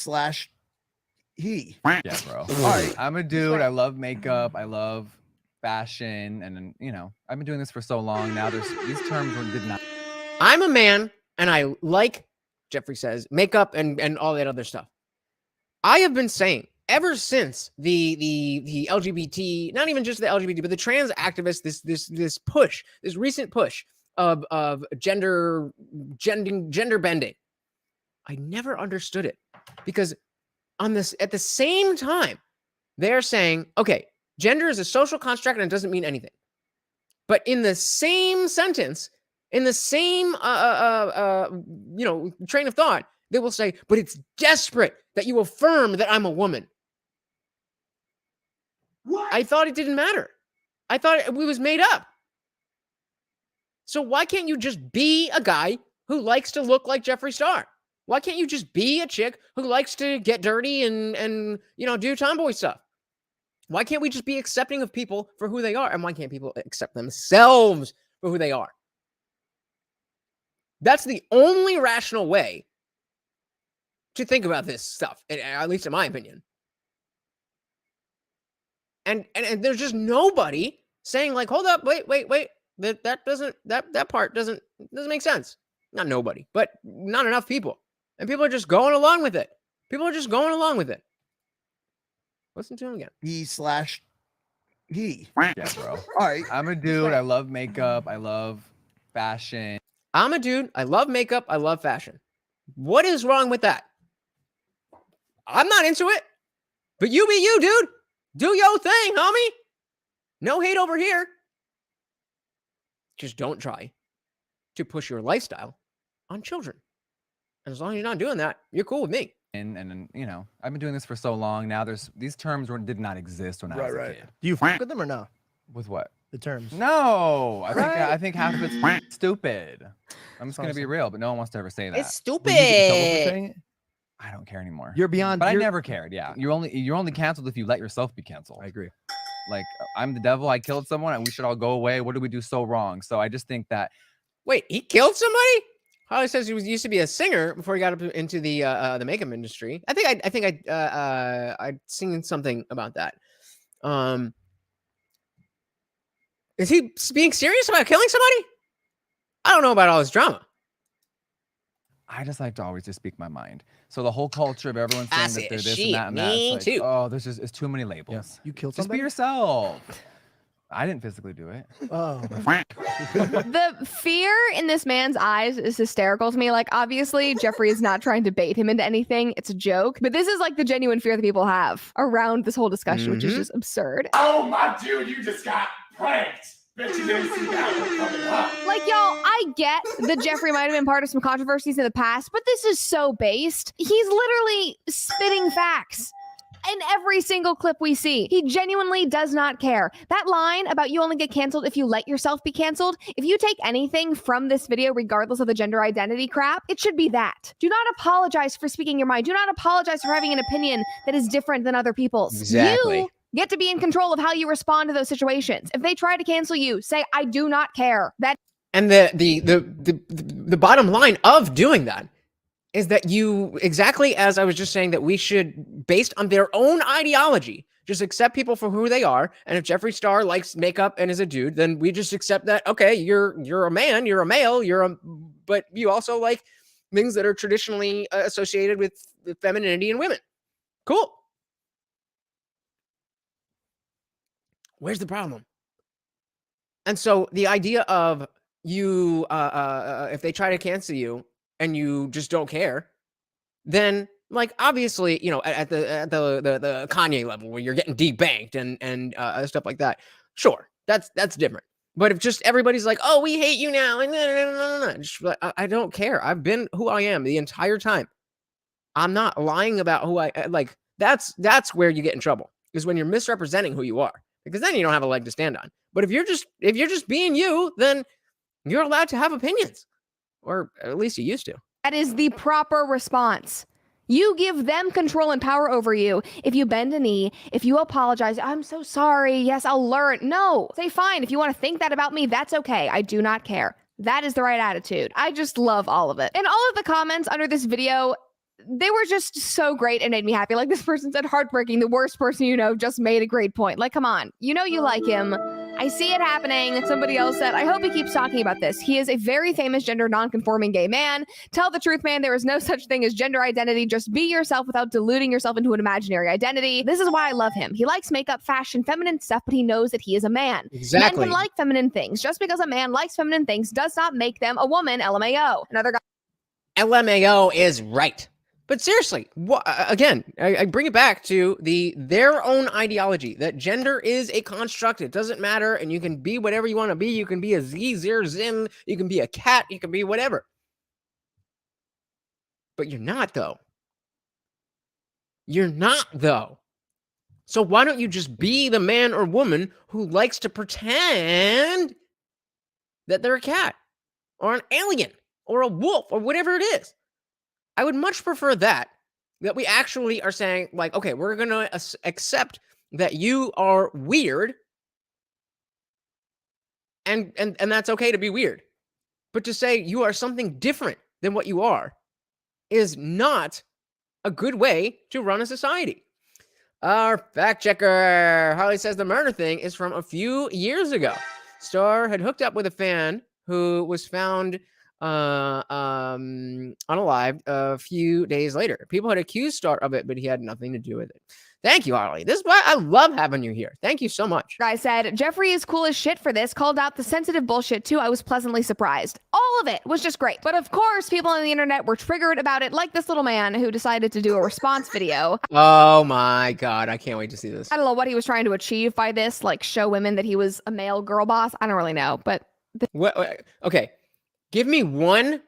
S15: Yeah, bro. All right. I'm a dude. I love makeup. I love fashion. And then, you know, I've been doing this for so long now. These terms did not.
S1: I'm a man and I like, Jeffrey says, makeup and all that other stuff. I have been saying ever since the LGBT, not even just the LGBT, but the trans activists, this push, this recent push of gender bending. I never understood it because at the same time, they're saying, okay, gender is a social construct and it doesn't mean anything. But in the same sentence, in the same train of thought, they will say, but it's desperate that you affirm that I'm a woman. What? I thought it didn't matter. I thought it was made up. So why can't you just be a guy who likes to look like Jeffree Star? Why can't you just be a chick who likes to get dirty and do tomboy stuff? Why can't we just be accepting of people for who they are? And why can't people accept themselves for who they are? That's the only rational way to think about this stuff, at least in my opinion. And there's just nobody saying like, hold up, wait. That part doesn't make sense. Not nobody, but not enough people. And people are just going along with it. Listen to him again.
S16: He/he.
S15: Yeah, bro.
S16: All right.
S15: I'm a dude. I love makeup. I love fashion.
S1: I'm a dude. I love makeup. I love fashion. What is wrong with that? I'm not into it. But you be you, dude. Do your thing, homie. No hate over here. Just don't try to push your lifestyle on children. And as long as you're not doing that, you're cool with me.
S15: And I've been doing this for so long now. These terms did not exist when I was a kid.
S16: Do you fuck with them or no?
S15: With what?
S16: The terms.
S15: No, I think half of it's stupid. I'm just gonna be real, but no one wants to ever say that.
S1: It's stupid.
S15: I don't care anymore.
S16: You're beyond.
S15: But I never cared. Yeah, you're only canceled if you let yourself be canceled.
S16: I agree.
S15: Like I'm the devil. I killed someone, and we should all go away. What did we do so wrong? So I just think that.
S1: Wait, he killed somebody? Holly says he used to be a singer before he got up into the makeup industry. I think I'd seen something about that. Is he being serious about killing somebody? I don't know about all this drama.
S15: I just like to always just speak my mind. So the whole culture of everyone saying that they're this
S1: shit,
S15: and that,
S1: me
S15: it's like,
S1: too.
S15: oh, it's too many labels.
S16: Yeah. You killed
S15: Just be
S16: somebody?
S15: yourself. I didn't physically do it.
S16: Oh.
S12: The fear in this man's eyes is hysterical to me. Like, obviously, Jeffree is not trying to bait him into anything. It's a joke. But this is like the genuine fear that people have around this whole discussion, which is just absurd.
S2: Oh, my dude, you just got pranked. Bet you didn't see that one coming up.
S12: Like, y'all, I get that Jeffree might have been part of some controversies in the past, but this is so based. He's literally spitting facts. in every single clip we see. He genuinely does not care. That line about you only get canceled if you let yourself be canceled, if you take anything from this video, regardless of the gender identity crap, it should be that. Do not apologize for speaking your mind. Do not apologize for having an opinion that is different than other people's.
S1: Exactly.
S12: You get to be in control of how you respond to those situations. If they try to cancel you, say, I do not care.
S1: And the bottom line of doing that is that you, exactly as I was just saying, that we should, based on their own ideology, just accept people for who they are. And if Jeffree Star likes makeup and is a dude, then we just accept that, okay, you're a man, you're a male, but you also like things that are traditionally associated with femininity and women. Cool. Where's the problem? And so the idea of you, if they try to cancel you and you just don't care, then like obviously, at the Kanye level where you're getting debanked and stuff like that, sure, that's different. But if just everybody's like, oh, we hate you now, and just like, I don't care. I've been who I am the entire time. I'm not lying about who I like. That's where you get in trouble, is when you're misrepresenting who you are, because then you don't have a leg to stand on. But if you're just being you, then you're allowed to have opinions, or at least you used to.
S12: That is the proper response. You give them control and power over you. If you bend a knee, if you apologize, I'm so sorry. Yes, I'll learn. No, say fine. If you want to think that about me, that's okay. I do not care. That is the right attitude. I just love all of it. And all of the comments under this video, they were just so great and made me happy. Like this person said, heartbreaking, the worst person you know just made a great point. Like, come on, you know you like him. I see it happening. Somebody else said, I hope he keeps talking about this. He is a very famous gender non-conforming gay man. Tell the truth, man. There is no such thing as gender identity. Just be yourself without diluting yourself into an imaginary identity. This is why I love him. He likes makeup, fashion, feminine stuff, but he knows that he is a man.
S1: Exactly.
S12: Men can like feminine things. Just because a man likes feminine things does not make them a woman. LMAO. Another guy.
S1: LMAO is right. But seriously, again, I bring it back to their own ideology that gender is a construct. It doesn't matter, and you can be whatever you want to be. You can be a Z, Zir, Zim. You can be a cat. You can be whatever. But you're not, though. You're not, though. So why don't you just be the man or woman who likes to pretend that they're a cat or an alien or a wolf or whatever it is? I would much prefer that we actually are saying, like, okay, we're going to accept that you are weird, and that's okay to be weird. But to say you are something different than what you are is not a good way to run a society. Our fact checker, Harley, says the murder thing is from a few years ago. Starr had hooked up with a fan who was found unalived a few days later. People had accused Starr of it, but he had nothing to do with it. Thank you, Harley. This is why I love having you here. Thank you so much.
S12: Guy said, Jeffree is cool as shit for this, called out the sensitive bullshit too. I was pleasantly surprised. All of it was just great. But of course, people on the internet were triggered about it, like this little man who decided to do a response video.
S1: Oh my God, I can't wait to see this.
S12: I don't know what he was trying to achieve by this, like show women that he was a male girl boss. I don't really know, but...
S1: Okay. Give me one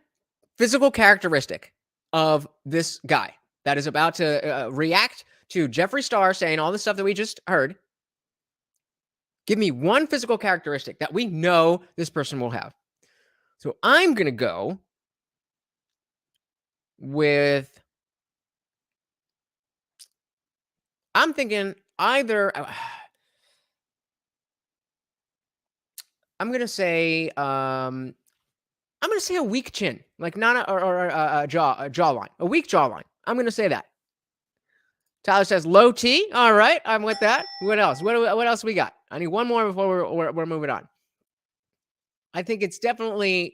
S1: physical characteristic of this guy that is about to react to Jeffree Star saying all the stuff that we just heard. Give me one physical characteristic that we know this person will have. So I'm going to go with, I'm thinking either, I'm going to say a weak chin, like not a jawline, a weak jawline. I'm going to say that. Tyler says low T. All right, I'm with that. What else? What else we got? I need one more before we're moving on. I think it's definitely,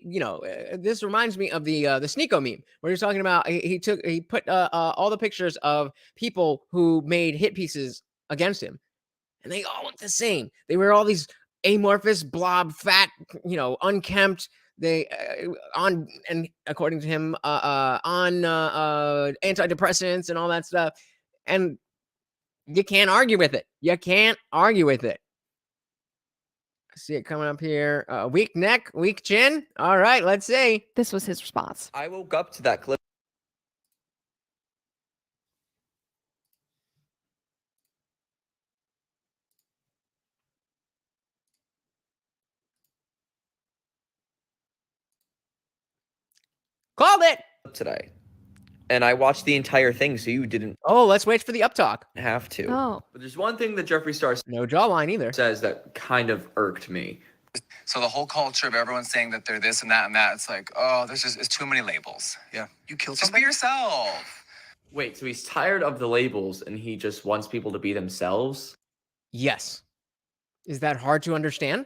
S1: this reminds me of the Sneeko meme where he's talking about he put all the pictures of people who made hit pieces against him, and they all look the same. They were all these amorphous, blob, fat, unkempt. They and according to him, on antidepressants and all that stuff, and you can't argue with it. You can't argue with it. I see it coming up here. Weak neck, weak chin. All right, let's see.
S12: This was his response.
S17: I woke up to that clip.
S1: Called it
S17: today. And I watched the entire thing, so you didn't.
S1: Oh, let's wait for the uptalk.
S17: Have to.
S12: Oh.
S17: But there's one thing that Jeffree Star
S1: no jawline either
S17: says that kind of irked me.
S15: So the whole culture of everyone saying that they're this and that and that, it's like, oh, it's too many labels. Yeah.
S16: You killed
S15: Just be yourself.
S17: Wait, so he's tired of the labels and he just wants people to be themselves?
S1: Yes. Is that hard to understand?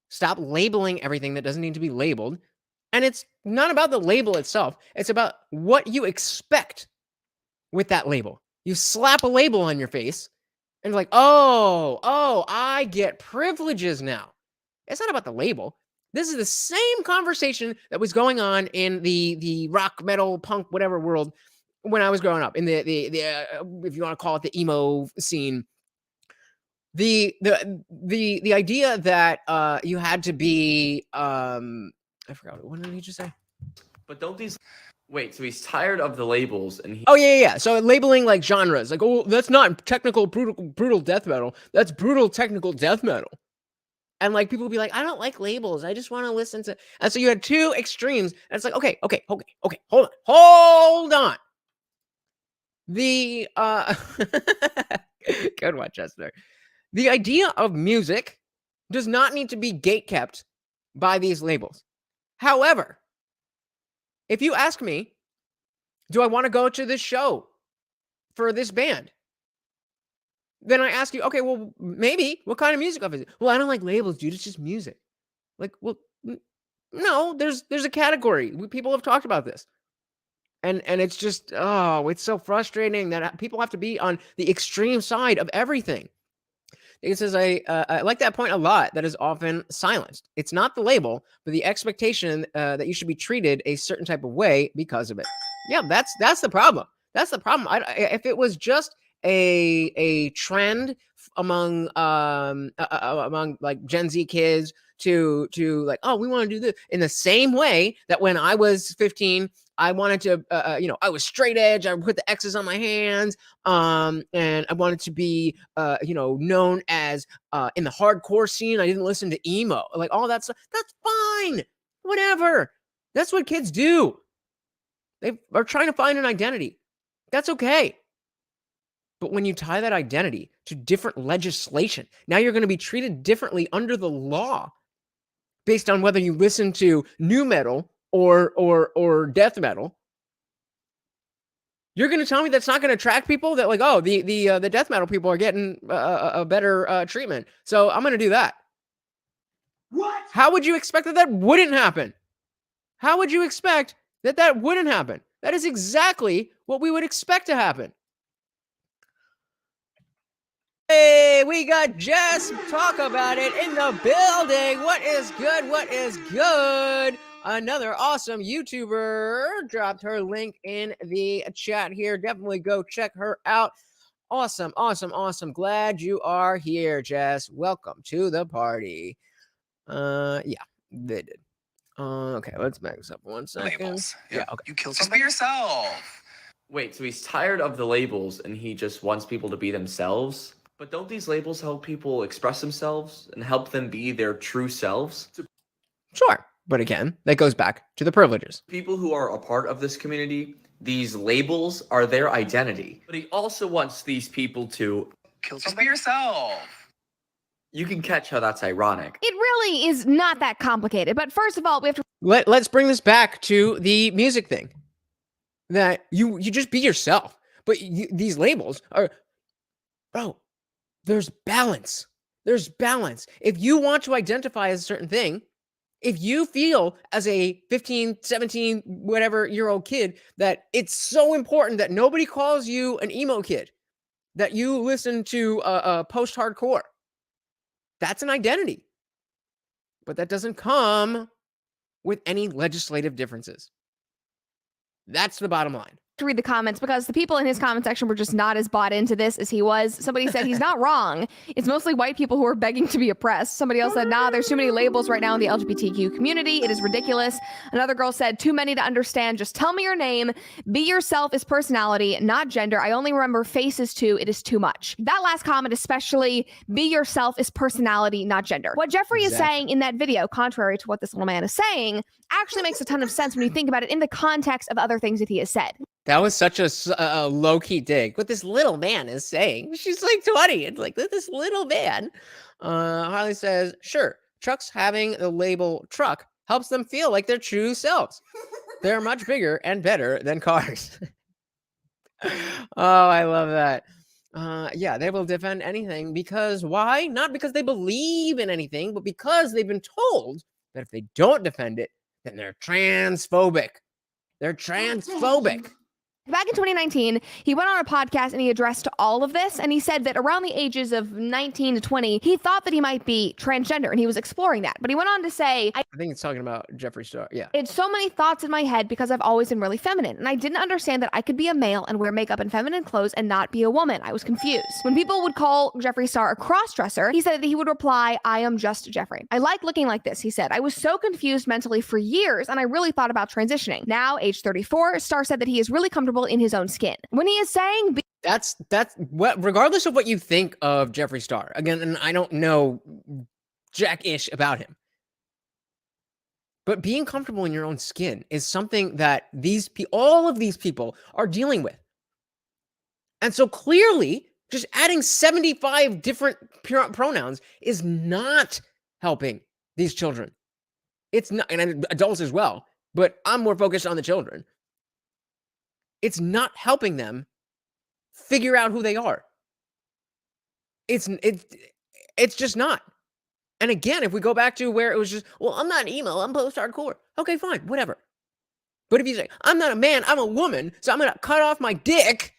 S1: Stop labeling everything that doesn't need to be labeled. And it's not about the label itself. It's about what you expect with that label. You slap a label on your face and you're like, oh, I get privileges now. It's not about the label. This is the same conversation that was going on in the rock, metal, punk, whatever world when I was growing up, in the if you want to call it the emo scene. The idea that you had to be I forgot, what did he just say?
S17: But don't these wait, so he's tired of the labels and he
S1: Oh yeah. So labeling like genres, like, oh, that's not technical brutal death metal. That's brutal technical death metal. And like people will be like, I don't like labels. I just want to listen to. And so you had two extremes. And it's like, okay, hold on. The good one, Chester. The idea of music does not need to be gatekept by these labels. However, if you ask me, do I want to go to this show for this band? Then I ask you, okay, well, maybe. What kind of music is it? Well, I don't like labels, dude. It's just music. Like, well, no, there's a category. People have talked about this. And it's just, oh, it's so frustrating that people have to be on the extreme side of everything. It says, I like that point a lot. That is often silenced. It's not the label, but the expectation that you should be treated a certain type of way because of it. Yeah, that's the problem. That's the problem. If it was just a trend among like Gen Z kids to like, oh, we want to do this in the same way that when I was 15, I wanted to, I was straight edge. I would put the X's on my hands, and I wanted to be, known as in the hardcore scene. I didn't listen to emo, like all that stuff. That's fine, whatever. That's what kids do. They are trying to find an identity. That's okay. But when you tie that identity to different legislation, now you're going to be treated differently under the law based on whether you listen to nu metal or death metal. You're going to tell me that's not going to attract people? That like, oh, the death metal people are getting a better treatment, so I'm going to do that. What? How would you expect that wouldn't happen? How would you expect that wouldn't happen? That is exactly what we would expect to happen. Hey, we got Jess Talk About It in the building. What is good? What is good? Another awesome YouTuber dropped her link in the chat here. Definitely go check her out. Awesome. Glad you are here, Jess. Welcome to the party. Yeah, they did. Okay, let's back this up 1 second.
S15: Labels.
S1: Yeah, okay.
S15: You killed. Just be yourself.
S17: wait, so he's tired of the labels and he just wants people to be themselves? But don't these labels help people express themselves and help them be their true selves?
S1: Sure. But again, that goes back to the privileges.
S17: People who are a part of this community, these labels are their identity. But he also wants these people to
S15: just be yourself.
S17: You can catch how that's ironic.
S12: It really is not that complicated. But first of all, we have to
S1: Let's bring this back to the music thing. That you just be yourself. But these labels are, bro, there's balance. There's balance. If you want to identify as a certain thing, if you feel as a 15, 17, whatever year old kid that it's so important that nobody calls you an emo kid, that you listen to post-hardcore, that's an identity. But that doesn't come with any legislative differences. That's the bottom line.
S12: to read the comments because the people in his comment section were just not as bought into this as he was. Somebody said he's not wrong. It's mostly white people who are begging to be oppressed. Somebody else said, nah, there's too many labels right now in the LGBTQ community. It is ridiculous. Another girl said, too many to understand. Just tell me your name. Be yourself is personality, not gender. I only remember faces too. It is too much. That last comment especially, be yourself is personality, not gender. What Jeffrey is saying in that video, contrary to what this little man is saying, actually makes a ton of sense when you think about it in the context of other things that he has said.
S1: That was such a low-key dig. What this little man is saying. She's like 20. It's like, this little man. Harley says, sure, trucks having the label truck helps them feel like their true selves. They're much bigger and better than cars. Oh, I love that. Yeah, they will defend anything because why? Not because they believe in anything, but because they've been told that if they don't defend it, then they're transphobic. They're transphobic.
S12: Back in 2019, he went on a podcast and he addressed all of this. And he said that around the ages of 19 to 20, he thought that he might be transgender and he was exploring that. But he went on to say,
S1: I think it's talking about Jeffree Star. Yeah.
S12: It's so many thoughts in my head because I've always been really feminine. And I didn't understand that I could be a male and wear makeup and feminine clothes and not be a woman. I was confused. When people would call Jeffree Star a cross-dresser, he said that he would reply, I am just Jeffree. I like looking like this, he said. I was so confused mentally for years and I really thought about transitioning. Now, age 34, Star said that he is really comfortable in his own skin. When he is saying
S1: that's what, regardless of what you think of Jeffree Star, again, and I don't know jack-ish about him, but being comfortable in your own skin is something that all of these people are dealing with. And so clearly, just adding 75 different pronouns is not helping these children. It's not, and adults as well, but I'm more focused on the children. It's not helping them figure out who they are. It's just not. And again, if we go back to where it was just, well, I'm not emo, I'm post-hardcore. Okay, fine, whatever. But if you say, I'm not a man, I'm a woman, so I'm going to cut off my dick,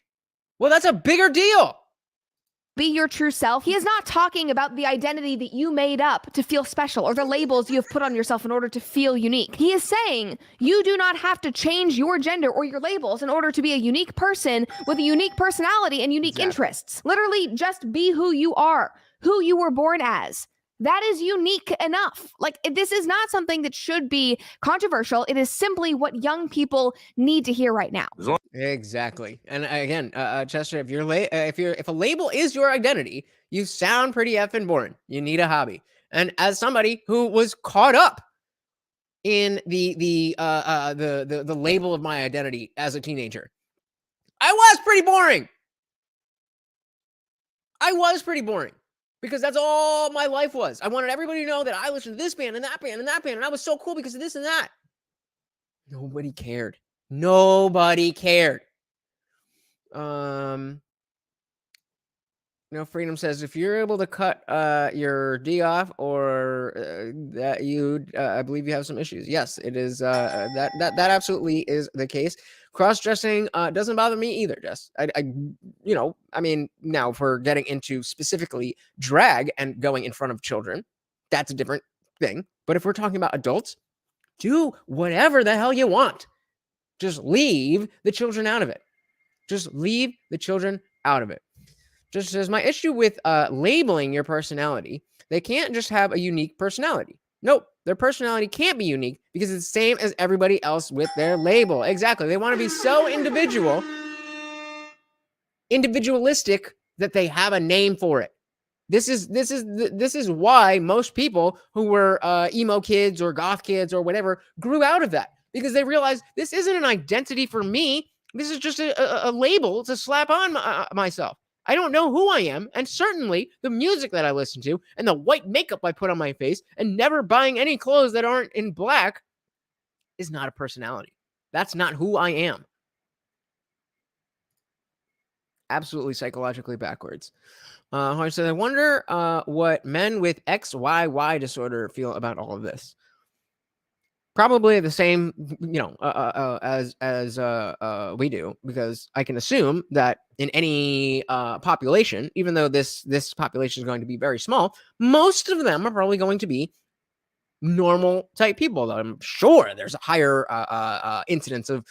S1: well, that's a bigger deal.
S12: Be your true self. He is not talking about the identity that you made up to feel special or the labels you have put on yourself in order to feel unique. He is saying you do not have to change your gender or your labels in order to be a unique person with a unique personality and unique interests. Literally, just be who you are, who you were born as. That is unique enough. Like, this is not something that should be controversial. It is simply what young people need to hear right now.
S1: Exactly. And again, Chester, if a label is your identity, you sound pretty effing boring. You need a hobby. And as somebody who was caught up in the label of my identity as a teenager, I was pretty boring. Because that's all my life was. I wanted everybody to know that I listened to this band and that band and that band, and I was so cool because of this and that. Nobody cared. Freedom says, if you're able to cut your D off or that I believe you have some issues. Yes, it is. That absolutely is the case. Cross-dressing doesn't bother me either, Jess. Now if we're getting into specifically drag and going in front of children, that's a different thing. But if we're talking about adults, do whatever the hell you want. Just leave the children out of it. Just as my issue with labeling your personality, they can't just have a unique personality. Nope, their personality can't be unique because it's the same as everybody else with their label. Exactly. They want to be so individualistic that they have a name for it. This is why most people who were emo kids or goth kids or whatever grew out of that, because they realized this isn't an identity for me. This is just a label to slap on myself. I don't know who I am, and certainly the music that I listen to and the white makeup I put on my face and never buying any clothes that aren't in black is not a personality. That's not who I am. Absolutely psychologically backwards. So I wonder what men with XYY disorder feel about all of this. Probably the same, as we do, because I can assume that in any population, even though this population is going to be very small, most of them are probably going to be normal type people. I'm sure there's a higher incidence of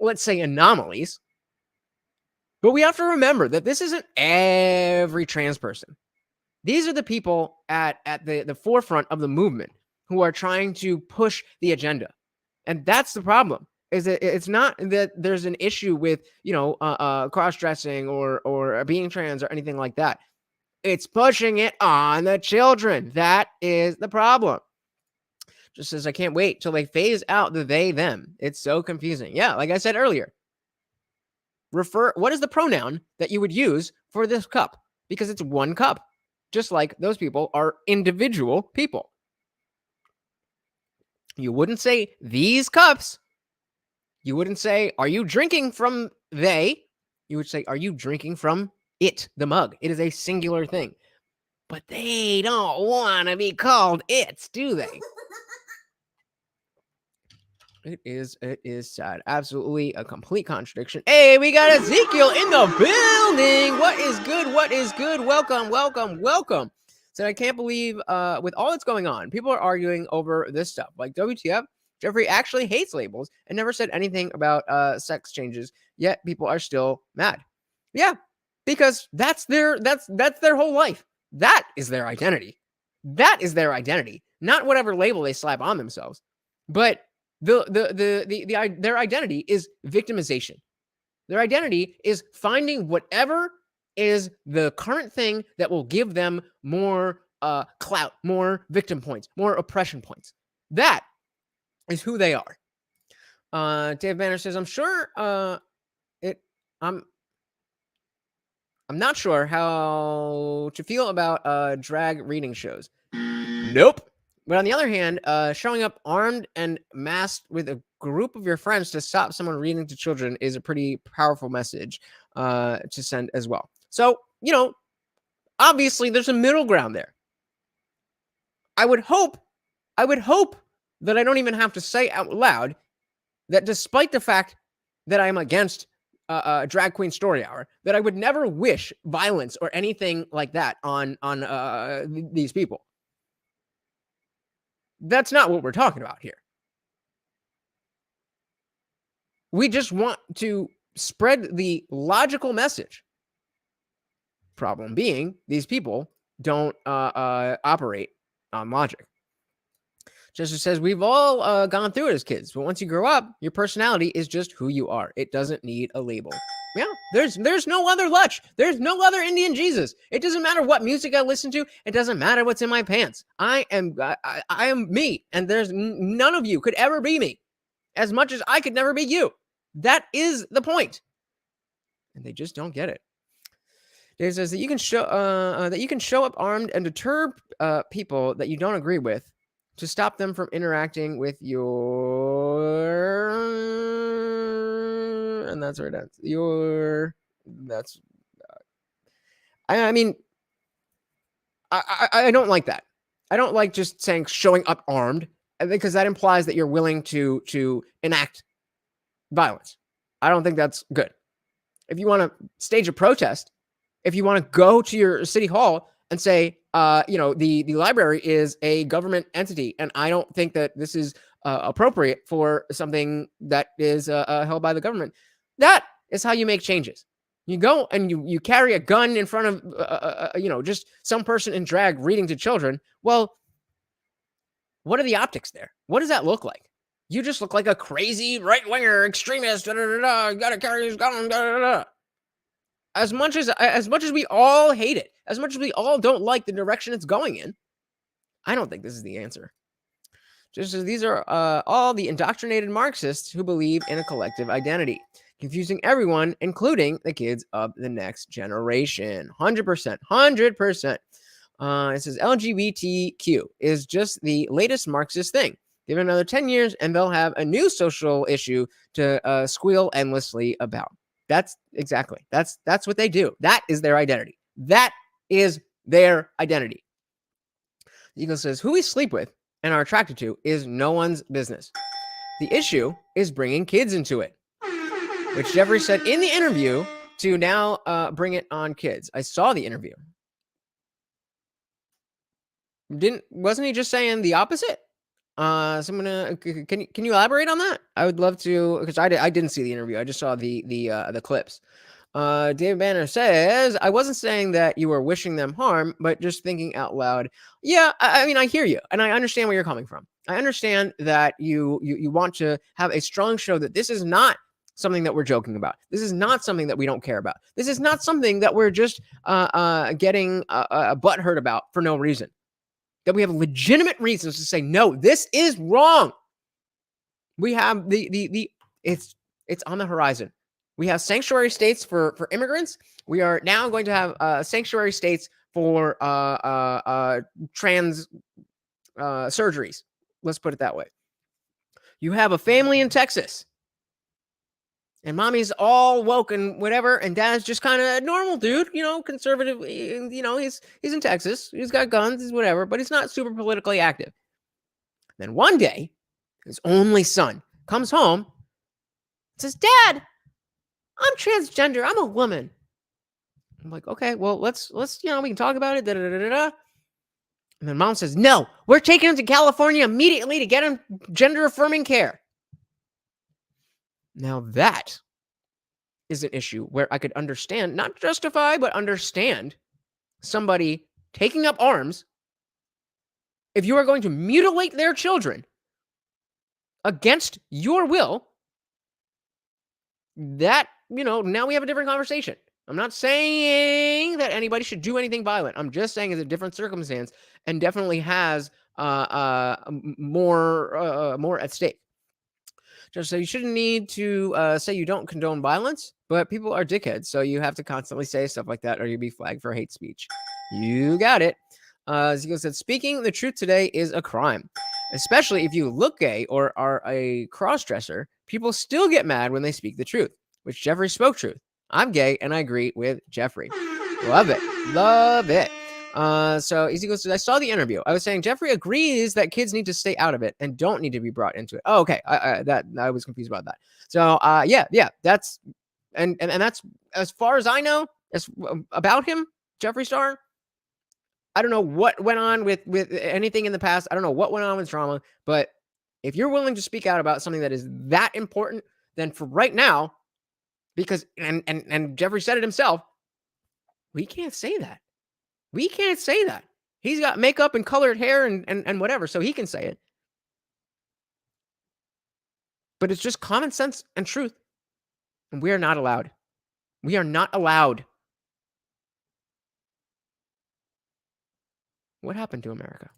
S1: let's say, anomalies. But we have to remember that this isn't every trans person. These are the people at the forefront of the movement who are trying to push the agenda. And that's the problem, is that it's not that there's an issue with, cross-dressing or being trans or anything like that. It's pushing it on the children. That is the problem. Just says, I can't wait till they phase out the they, them. It's so confusing. Yeah, like I said earlier. What is the pronoun that you would use for this cup? Because it's one cup. Just like those people are individual people. You wouldn't say these cups. You wouldn't say, are you drinking from they? You would say, are you drinking from it, the mug? It is a singular thing. But they don't want to be called its, do they? It is sad. Absolutely a complete contradiction. Hey, we got Ezekiel in the building. What is good? What is good? Welcome, welcome, welcome. So I can't believe with all that's going on, people are arguing over this stuff. Like WTF, Jeffrey actually hates labels and never said anything about sex changes, yet people are still mad. Yeah, because that's their whole life. That is their identity. That is their identity. Not whatever label they slap on themselves. But their identity is victimization. Their identity is finding whatever is the current thing that will give them more clout, more victim points, more oppression points. That is who they are. Dave Banner says, I'm sure I'm not sure how to feel about drag reading shows. Nope. But on the other hand, showing up armed and masked with a group of your friends to stop someone reading to children is a pretty powerful message to send as well. So, obviously there's a middle ground there. I would hope that I don't even have to say out loud that despite the fact that I'm against Drag Queen Story Hour, that I would never wish violence or anything like that on these people. That's not what we're talking about here. We just want to spread the logical message. Problem being, these people don't operate on logic. Justice says, we've all gone through it as kids, but once you grow up, your personality is just who you are. It doesn't need a label. Yeah, there's no other Lutch. There's no other Indian Jesus. It doesn't matter what music I listen to. It doesn't matter what's in my pants. I am me, and there's none of you could ever be me, as much as I could never be you. That is the point, and they just don't get it. Dave says that you can show up armed and deter people that you don't agree with to stop them from interacting with your, and that's right. That's your. That's. I mean, I don't like that. I don't like just saying showing up armed, because that implies that you're willing to enact violence. I don't think that's good. If you want to stage a protest, if you want to go to your city hall and say, the library is a government entity, and I don't think that this is appropriate for something that is held by the government. That is how you make changes. You go and you carry a gun in front of, just some person in drag reading to children. Well, what are the optics there? What does that look like? You just look like a crazy right-winger extremist. Gotta carry his gun. As much as we all hate it, as much as we all don't like the direction it's going in, I don't think this is the answer. Just as these are all the indoctrinated Marxists who believe in a collective identity, confusing everyone, including the kids of the next generation. 100%. 100%. It says LGBTQ is just the latest Marxist thing. Give it another 10 years and they'll have a new social issue to squeal endlessly about. That's exactly. That's what they do. That is their identity. That is their identity. The Eagle says, who we sleep with and are attracted to is no one's business. The issue is bringing kids into it, which Jeffrey said in the interview to now bring it on kids. I saw the interview. Wasn't he just saying the opposite? So I'm gonna. Can you elaborate on that? I would love to, because I didn't see the interview. I just saw the clips. David Banner says, I wasn't saying that you were wishing them harm, but just thinking out loud. Yeah, I mean, I hear you, and I understand where you're coming from. I understand that you want to have a strong show that this is not something that we're joking about. This is not something that we don't care about. This is not something that we're just getting a butthurt about for no reason. That we have legitimate reasons to say, no, this is wrong. We have it's on the horizon. We have sanctuary states for immigrants. We are now going to have sanctuary states for trans surgeries. Let's put it that way. You have a family in Texas, and mommy's all woke and whatever, and dad's just kind of a normal dude, conservative. He's in Texas. He's got guns, he's whatever, but he's not super politically active. Then one day, his only son comes home and says, Dad, I'm transgender. I'm a woman. I'm like, okay, well, let's we can talk about it. Da, da, da, da, da. And then mom says, no, we're taking him to California immediately to get him gender-affirming care. Now that is an issue where I could understand, not justify, but understand somebody taking up arms if you are going to mutilate their children against your will. That, now we have a different conversation. I'm not saying that anybody should do anything violent. I'm just saying it's a different circumstance and definitely has more at stake. Just so you shouldn't need to say you don't condone violence, but people are dickheads, so you have to constantly say stuff like that or you'll be flagged for hate speech. You got it. Zico said, speaking the truth today is a crime, especially if you look gay or are a cross-dresser. People still get mad when they speak the truth, which Jeffrey spoke truth. I'm gay, and I agree with Jeffrey. Love it. Love it. So Easy goes, I saw the interview. I was saying Jeffrey agrees that kids need to stay out of it and don't need to be brought into it. Oh, okay. I was confused about that. So yeah, that's and that's as far as I know about him, Jeffree Star. I don't know what went on with anything in the past. I don't know what went on with drama, but if you're willing to speak out about something that is that important, then for right now, because and Jeffrey said it himself, we can't say that. We can't say that. He's got makeup and colored hair and whatever, so he can say it. But it's just common sense and truth. And we are not allowed. We are not allowed. What happened to America?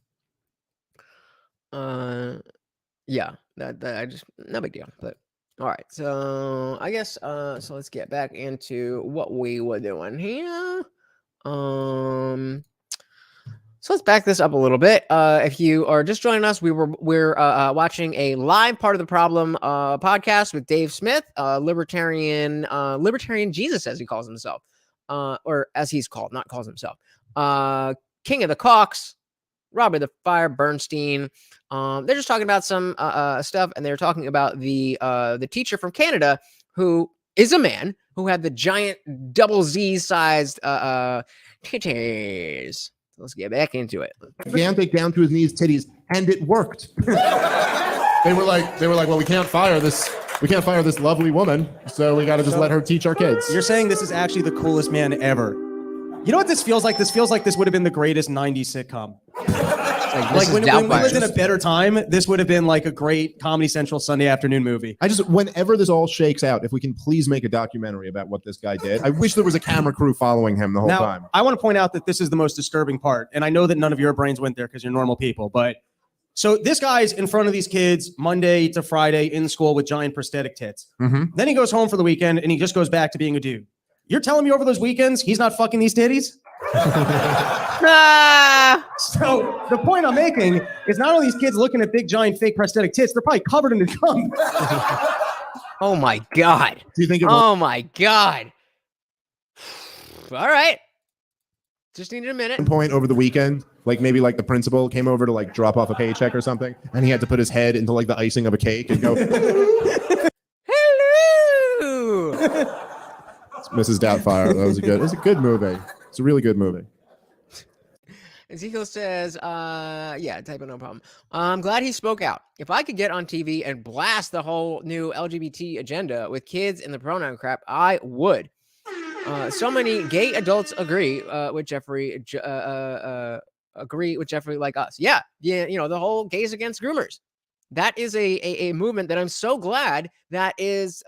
S1: Yeah, that I just, no big deal. But all right, so I guess so let's get back into what we were doing here. So let's back this up a little bit. If you are just joining us, we're watching a live Part of the Problem podcast with Dave Smith, libertarian Jesus, as he calls himself, or as he's called, not calls himself, King of the Caucus, Robbie the Fire Burnstein. They're just talking about some stuff, and they're talking about the teacher from Canada who is a man who had the giant double Z sized titties. So let's get back into it.
S3: Gigantic down to his knees titties, and it worked. They were like, well, we can't fire this lovely woman, so we got to just let her teach our kids.
S4: You're saying this is actually the coolest man ever. You know what this feels like? This feels like this would have been the greatest 90s sitcom. Like when we lived in a better time, this would have been like a great Comedy Central Sunday afternoon movie.
S3: Whenever this all shakes out, if we can please make a documentary about what this guy did. I wish there was a camera crew following him the whole time.
S4: I want to point out that this is the most disturbing part, and I know that none of your brains went there because you're normal people, but so this guy's in front of these kids Monday to Friday in school with giant prosthetic tits.
S3: Mm-hmm.
S4: Then he goes home for the weekend and he just goes back to being a dude. You're telling me over those weekends he's not fucking these titties? So the point I'm making is not only these kids looking at big giant fake prosthetic tits, they're probably covered in cum.
S1: Oh my God.
S3: Do you think
S1: oh my God. All right. Just needed a minute.
S3: Point over the weekend, like maybe like the principal came over to like drop off a paycheck or something, and he had to put his head into like the icing of a cake and go,
S1: hello.
S3: Mrs. Doubtfire. It was a good movie. It's a really good movie.
S1: Ezekiel says, yeah, type of no problem. I'm glad he spoke out. If I could get on TV and blast the whole new LGBT agenda with kids and the pronoun crap, I would. So many gay adults agree with Jeffrey, like us. Yeah, the whole gays against groomers. That is a movement that I'm so glad that is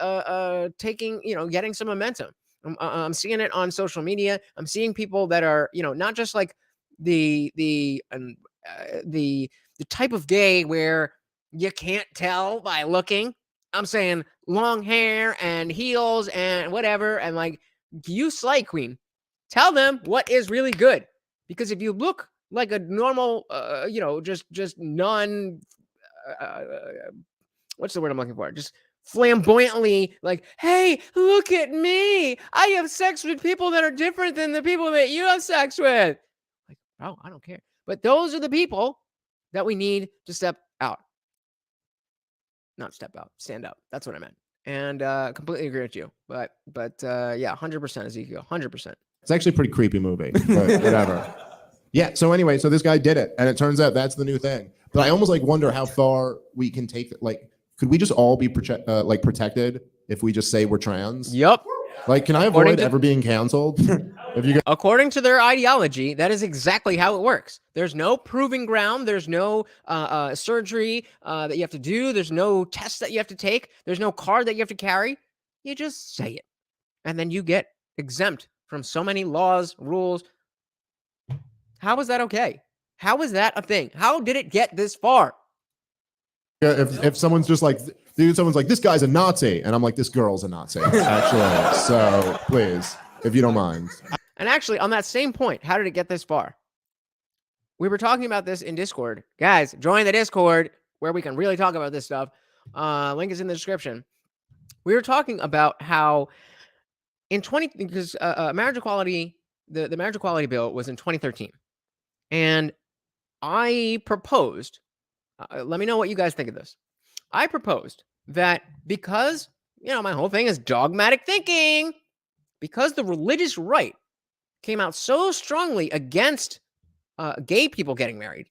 S1: taking, getting some momentum. I'm seeing it on social media. I'm seeing people that are, not just like the type of gay where you can't tell by looking. I'm saying long hair and heels and whatever, and like, you slay queen. Tell them what is really good, because if you look like a normal, just non, what's the word I'm looking for? Just flamboyantly like, hey, look at me. I have sex with people that are different than the people that you have sex with. Like, oh, I don't care. But those are the people that we need to step out. Not step out, stand up. That's what I meant. And completely agree with you. But yeah, 100% Ezekiel, 100%.
S3: It's actually a pretty creepy movie, but whatever. Yeah. So anyway, so this guy did it, and it turns out that's the new thing. But I almost like wonder how far we can take it. Like, could we just all be protected if we just say we're trans?
S1: Yep.
S3: Like, can I avoid ever being canceled?
S1: According to their ideology, that is exactly how it works. There's no proving ground. There's no surgery that you have to do. There's no test that you have to take. There's no card that you have to carry. You just say it. And then you get exempt from so many laws, rules. How is that okay? How is that a thing? How did it get this far?
S3: Yeah, if someone's just like, dude, someone's like, this guy's a Nazi, and I'm like, this girl's a Nazi, actually. So please, if you don't mind.
S1: And actually, on that same point, how did it get this far? We were talking about this in Discord. Guys, join the Discord where we can really talk about this stuff. Link is in the description. We were talking about how because marriage equality, the marriage equality bill was in 2013. And I proposed, let me know what you guys think of this. I proposed that because, my whole thing is dogmatic thinking, because the religious right came out so strongly against gay people getting married,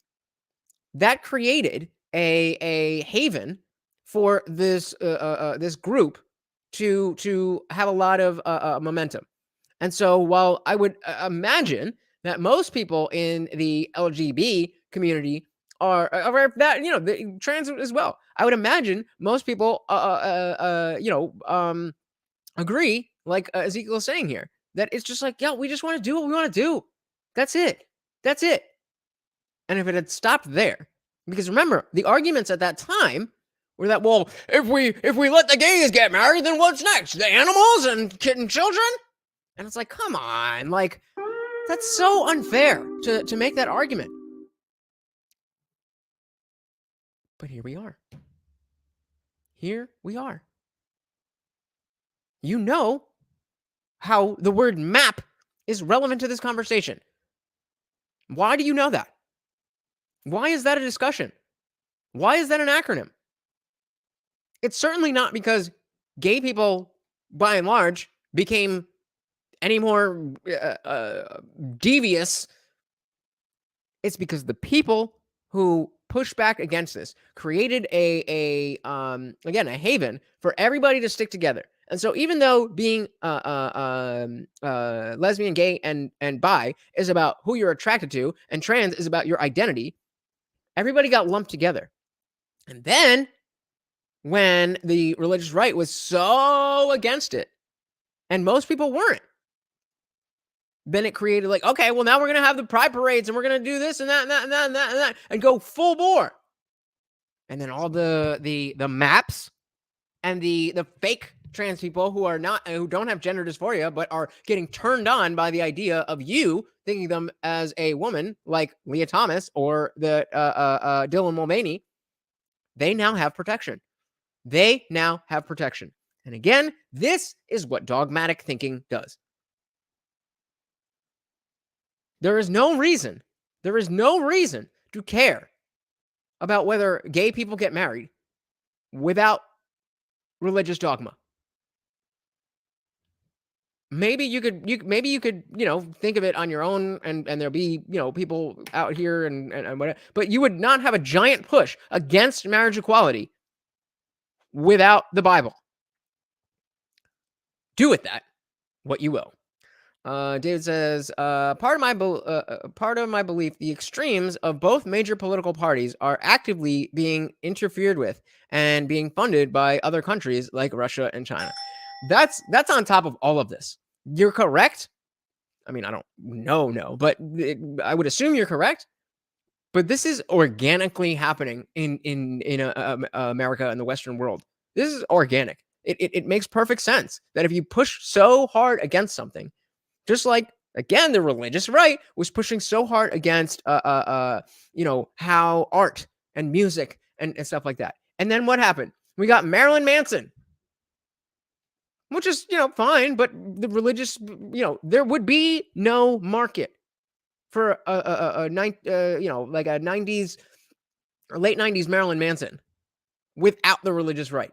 S1: that created a haven for this this group to have a lot of momentum. And so while I would imagine that most people in the LGBT community are aware of that, the trans as well, I would imagine most people, agree, like Ezekiel is saying here, that it's just like, yeah, we just want to do what we want to do. That's it. That's it. And if it had stopped there, because remember, the arguments at that time were that, well, if we let the gays get married, then what's next? The animals and children? And it's like, come on, like, that's so unfair to make that argument. But here we are. Here we are. You know how the word map is relevant to this conversation. Why do you know that? Why is that a discussion? Why is that an acronym? It's certainly not because gay people, by and large, became any more devious. It's because the people who pushed back against this created a haven for everybody to stick together. And so even though being lesbian, gay, and bi is about who you're attracted to, and trans is about your identity, everybody got lumped together. And then when the religious right was so against it, and most people weren't, then it created like, okay, well, now we're going to have the pride parades, and we're going to do this and that and that and that and that and that, and go full bore. And then all the maps and the fake trans people who don't have gender dysphoria, but are getting turned on by the idea of you thinking them as a woman, like Leah Thomas or the Dylan Mulvaney, they now have protection. They now have protection. And again, this is what dogmatic thinking does. There is no reason to care about whether gay people get married without religious dogma. maybe you could think of it on your own, and there'll be people out here and whatever, but you would not have a giant push against marriage equality without the Bible. Do with that what you will. David says, part of my belief, the extremes of both major political parties are actively being interfered with and being funded by other countries like Russia and China. That's on top of all of this. You're correct. I mean, I don't know, but I would assume you're correct. But this is organically happening in America and the Western world. This is organic. It makes perfect sense that if you push so hard against something, just like, again, the religious right was pushing so hard against, how art and music and stuff like that. And then what happened? We got Marilyn Manson, which is, fine, but the religious, there would be no market for like a 90s or late 90s Marilyn Manson without the religious right.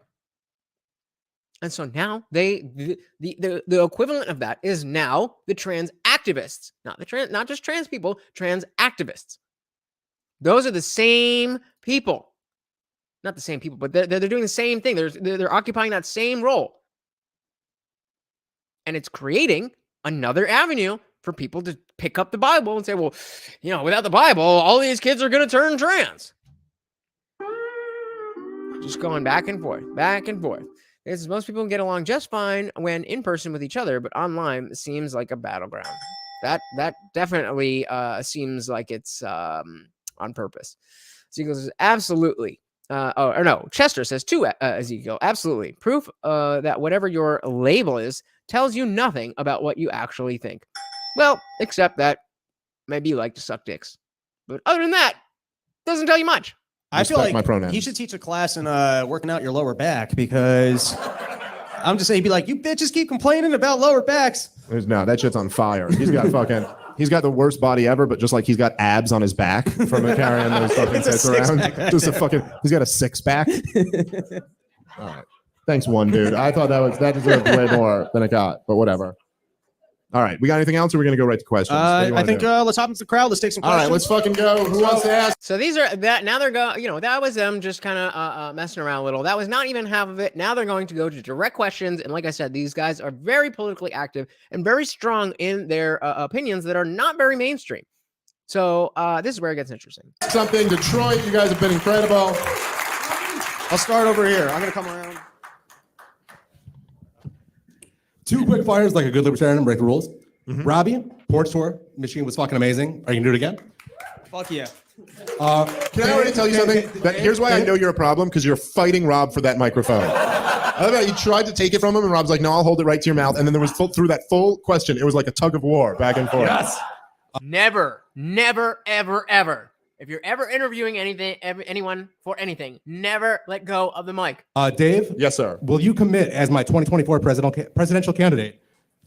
S1: And so now the equivalent of that is now the trans activists, not just trans people, trans activists. Those are the same people, not the same people, but they're doing the same thing. They're occupying that same role, and it's creating another avenue for people to pick up the Bible and say, well, without the Bible, all these kids are going to turn trans. Just going back and forth, back and forth. Most people get along just fine when in person with each other, but online seems like a battleground. That definitely seems like it's on purpose. Ezekiel says, absolutely. Chester says too, Ezekiel, absolutely. Proof that whatever your label is tells you nothing about what you actually think. Well, except that maybe you like to suck dicks. But other than that, doesn't tell you much.
S4: I feel like
S3: my pronouns.
S4: he should teach a class in working out your lower back, because I'm just saying, he'd be like, you bitches keep complaining about lower backs.
S3: No, that shit's on fire. He's got the worst body ever, but just like he's got abs on his back from carrying those fucking sets around. He's got a six pack. All right. Thanks, one dude. I thought that deserved way more than it got, but whatever. All right, we got anything else, or we're gonna go right to questions?
S4: I think let's hop into the crowd. Let's take some questions.
S3: All right, let's fucking go. Who wants to ask?
S1: So these are that now they're going. That was them just kind of messing around a little. That was not even half of it. Now they're going to go to direct questions, and like I said, these guys are very politically active and very strong in their opinions that are not very mainstream. So this is where it gets interesting.
S3: Something, Detroit. You guys have been incredible.
S4: I'll start over here. I'm gonna come around.
S18: 2 quick fires like a good libertarian and break the rules. Mm-hmm. Robbie, porch tour, Michigan was fucking amazing. Are you gonna do it again?
S4: Fuck yeah.
S3: Can I already tell you something? Here's why I know you're a problem, because you're fighting Rob for that microphone. I love how you tried to take it from him, and Rob's like, no, I'll hold it right to your mouth. And then there was through that full question, it was like a tug of war back and forth.
S1: Yes. Never, ever, ever. If you're ever interviewing anyone for anything, never let go of the mic.
S18: Dave?
S3: Yes, sir.
S18: Will you commit as my 2024 presidential candidate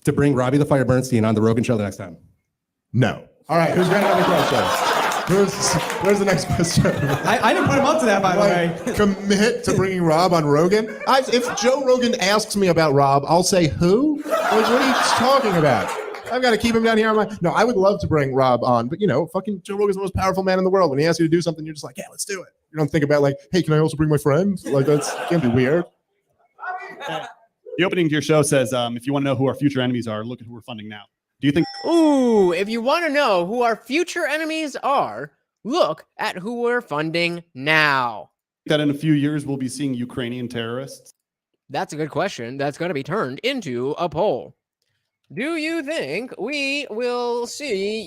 S18: to bring Robbie the Fire Burnstein on the Rogan show the next time?
S3: No. All right, who's got another question? Where's the next question?
S4: I didn't put him up to that, by the way.
S3: Commit to bringing Rob on Rogan? If Joe Rogan asks me about Rob, I'll say, who? What are you talking about? I've got to keep him down here. No, I would love to bring Rob on, but fucking Joe Rogan's the most powerful man in the world. When he asks you to do something, you're just like, yeah, let's do it. You don't think about like, hey, can I also bring my friends? Like, that's gonna be weird.
S19: The opening to your show says, if you want to know who our future enemies are, look at who we're funding now. Do you think?
S1: Ooh, if you want to know who our future enemies are, look at who we're funding now.
S19: That in a few years we'll be seeing Ukrainian terrorists?
S1: That's a good question. That's going to be turned into a poll. Do you think we will see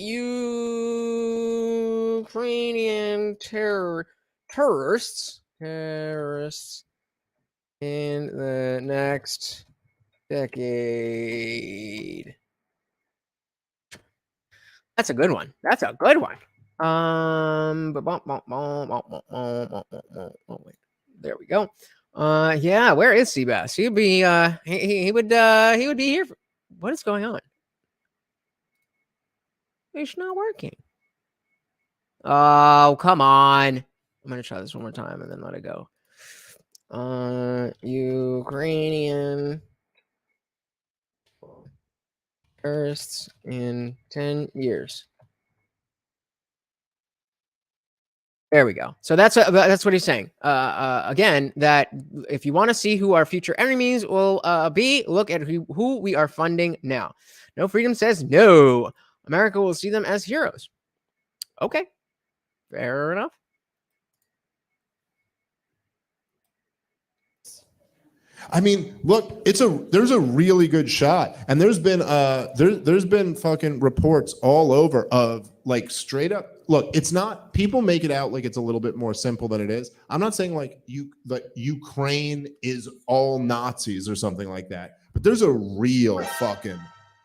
S1: Ukrainian terrorists in the next decade? That's a good one. There we go. Yeah, where is Seabass? He'd be he would be here. What is going on? It's not working. Oh, come on. I'm going to try this one more time and then let it go. Ukrainian terrorists in 10 years. There we go. So that's what he's saying. Again, that if you want to see who our future enemies will be, look at who we are funding now. No Freedom says no. America will see them as heroes. Okay, fair enough.
S3: I mean, look, there's a really good shot, and there's been fucking reports all over of like straight up. Look, it's not, people make it out like it's a little bit more simple than it is. I'm not saying like Ukraine is all Nazis or something like that, but there's a real fucking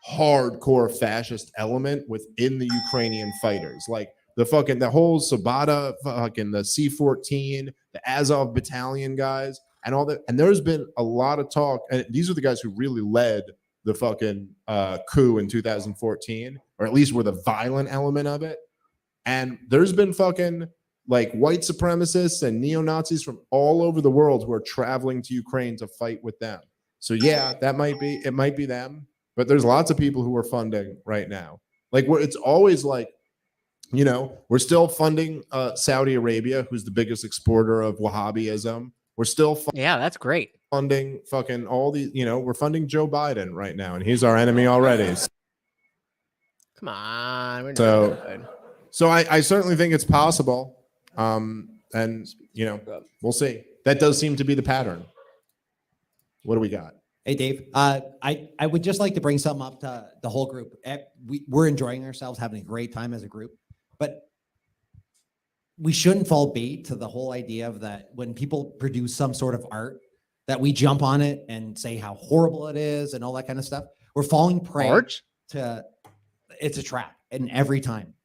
S3: hardcore fascist element within the Ukrainian fighters. Like the whole Sabata, fucking the C-14, the Azov battalion guys, and all that. And there's been a lot of talk, and these are the guys who really led the fucking coup in 2014, or at least were the violent element of it. And there's been fucking like white supremacists and neo-Nazis from all over the world who are traveling to Ukraine to fight with them. So yeah, it might be them, but there's lots of people who are funding right now. Like it's always like, you know, we're still funding Saudi Arabia, who's the biggest exporter of Wahhabism. We're still
S1: that's great.
S3: Funding fucking all these, you know, we're funding Joe Biden right now, and he's our enemy already.
S1: Come on. We're doing good.
S3: So I certainly think it's possible. And, you know, we'll see. That does seem to be the pattern. What do we got?
S20: Hey, Dave. I would just like to bring something up to the whole group. We're enjoying ourselves, having a great time as a group. But we shouldn't fall bait to the whole idea of that when people produce some sort of art, that we jump on it and say how horrible it is and all that kind of stuff. We're falling prey to, it's a trap, and every time.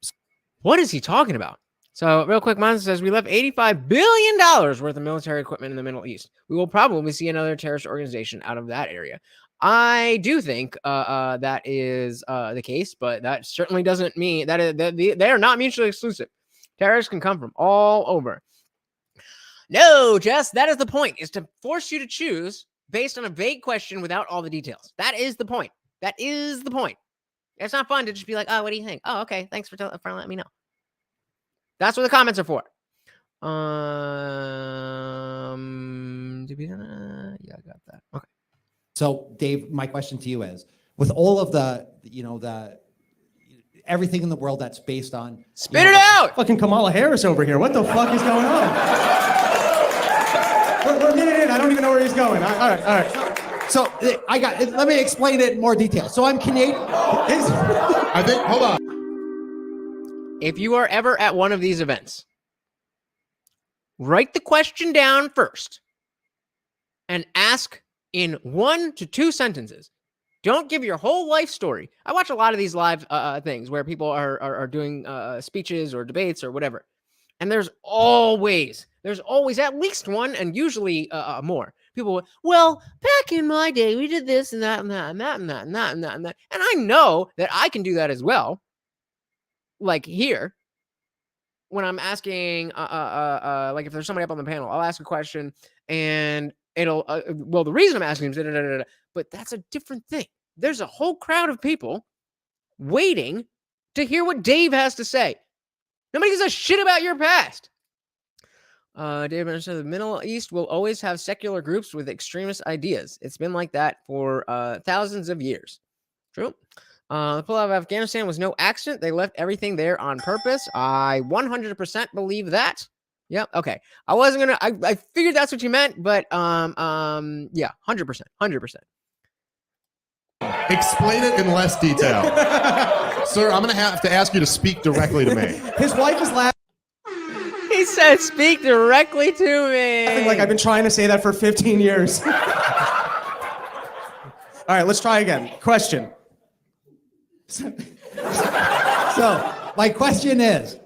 S1: What is he talking about? So real quick, Mises says we left $85 billion worth of military equipment in the Middle East. We will probably see another terrorist organization out of that area. I do think that is the case, but that certainly doesn't mean that they are not mutually exclusive. Terrorists can come from all over. No, Jess, that is the point, is to force you to choose based on a vague question without all the details. That is the point. That is the point. It's not fun to just be like, oh, what do you think? Oh, okay, thanks for letting me know. That's what the comments are for. Yeah, I got that. Okay.
S20: So, Dave, my question to you is, with all of the, you know, everything in the world that's based on...
S1: Spit it out!
S4: Fucking Kamala Harris over here. What the fuck is going on? We're a minute in. I don't even know where he's going. All right.
S20: So, let me explain it in more detail. So, I'm Canadian.
S3: I think, hold on.
S1: If you are ever at one of these events, write the question down first and ask in 1 to 2 sentences. Don't give your whole life story. I watch a lot of these live things where people are doing speeches or debates or whatever. And there's always at least one, and usually more. People, well, back in my day, we did this and that and that and that and that and that and that and that. And I know that I can do that as well. Like here, when I'm asking, like if there's somebody up on the panel, I'll ask a question and it'll, well, the reason I'm asking is, but that's a different thing. There's a whole crowd of people waiting to hear what Dave has to say. Nobody gives a shit about your past. David said the Middle East will always have secular groups with extremist ideas. It's been like that for thousands of years. True. The pull-out of Afghanistan was no accident. They left everything there on purpose. I 100% believe that. Yep. Okay. I wasn't gonna. I figured that's what you meant, but yeah, 100%.
S3: Explain it in less detail, sir. I'm gonna have to ask you to speak directly to me.
S4: His wife is laughing.
S1: He said, "Speak directly to me."
S4: Like I've been trying to say that for 15 years. All right, let's try again. Question.
S20: So, my question is,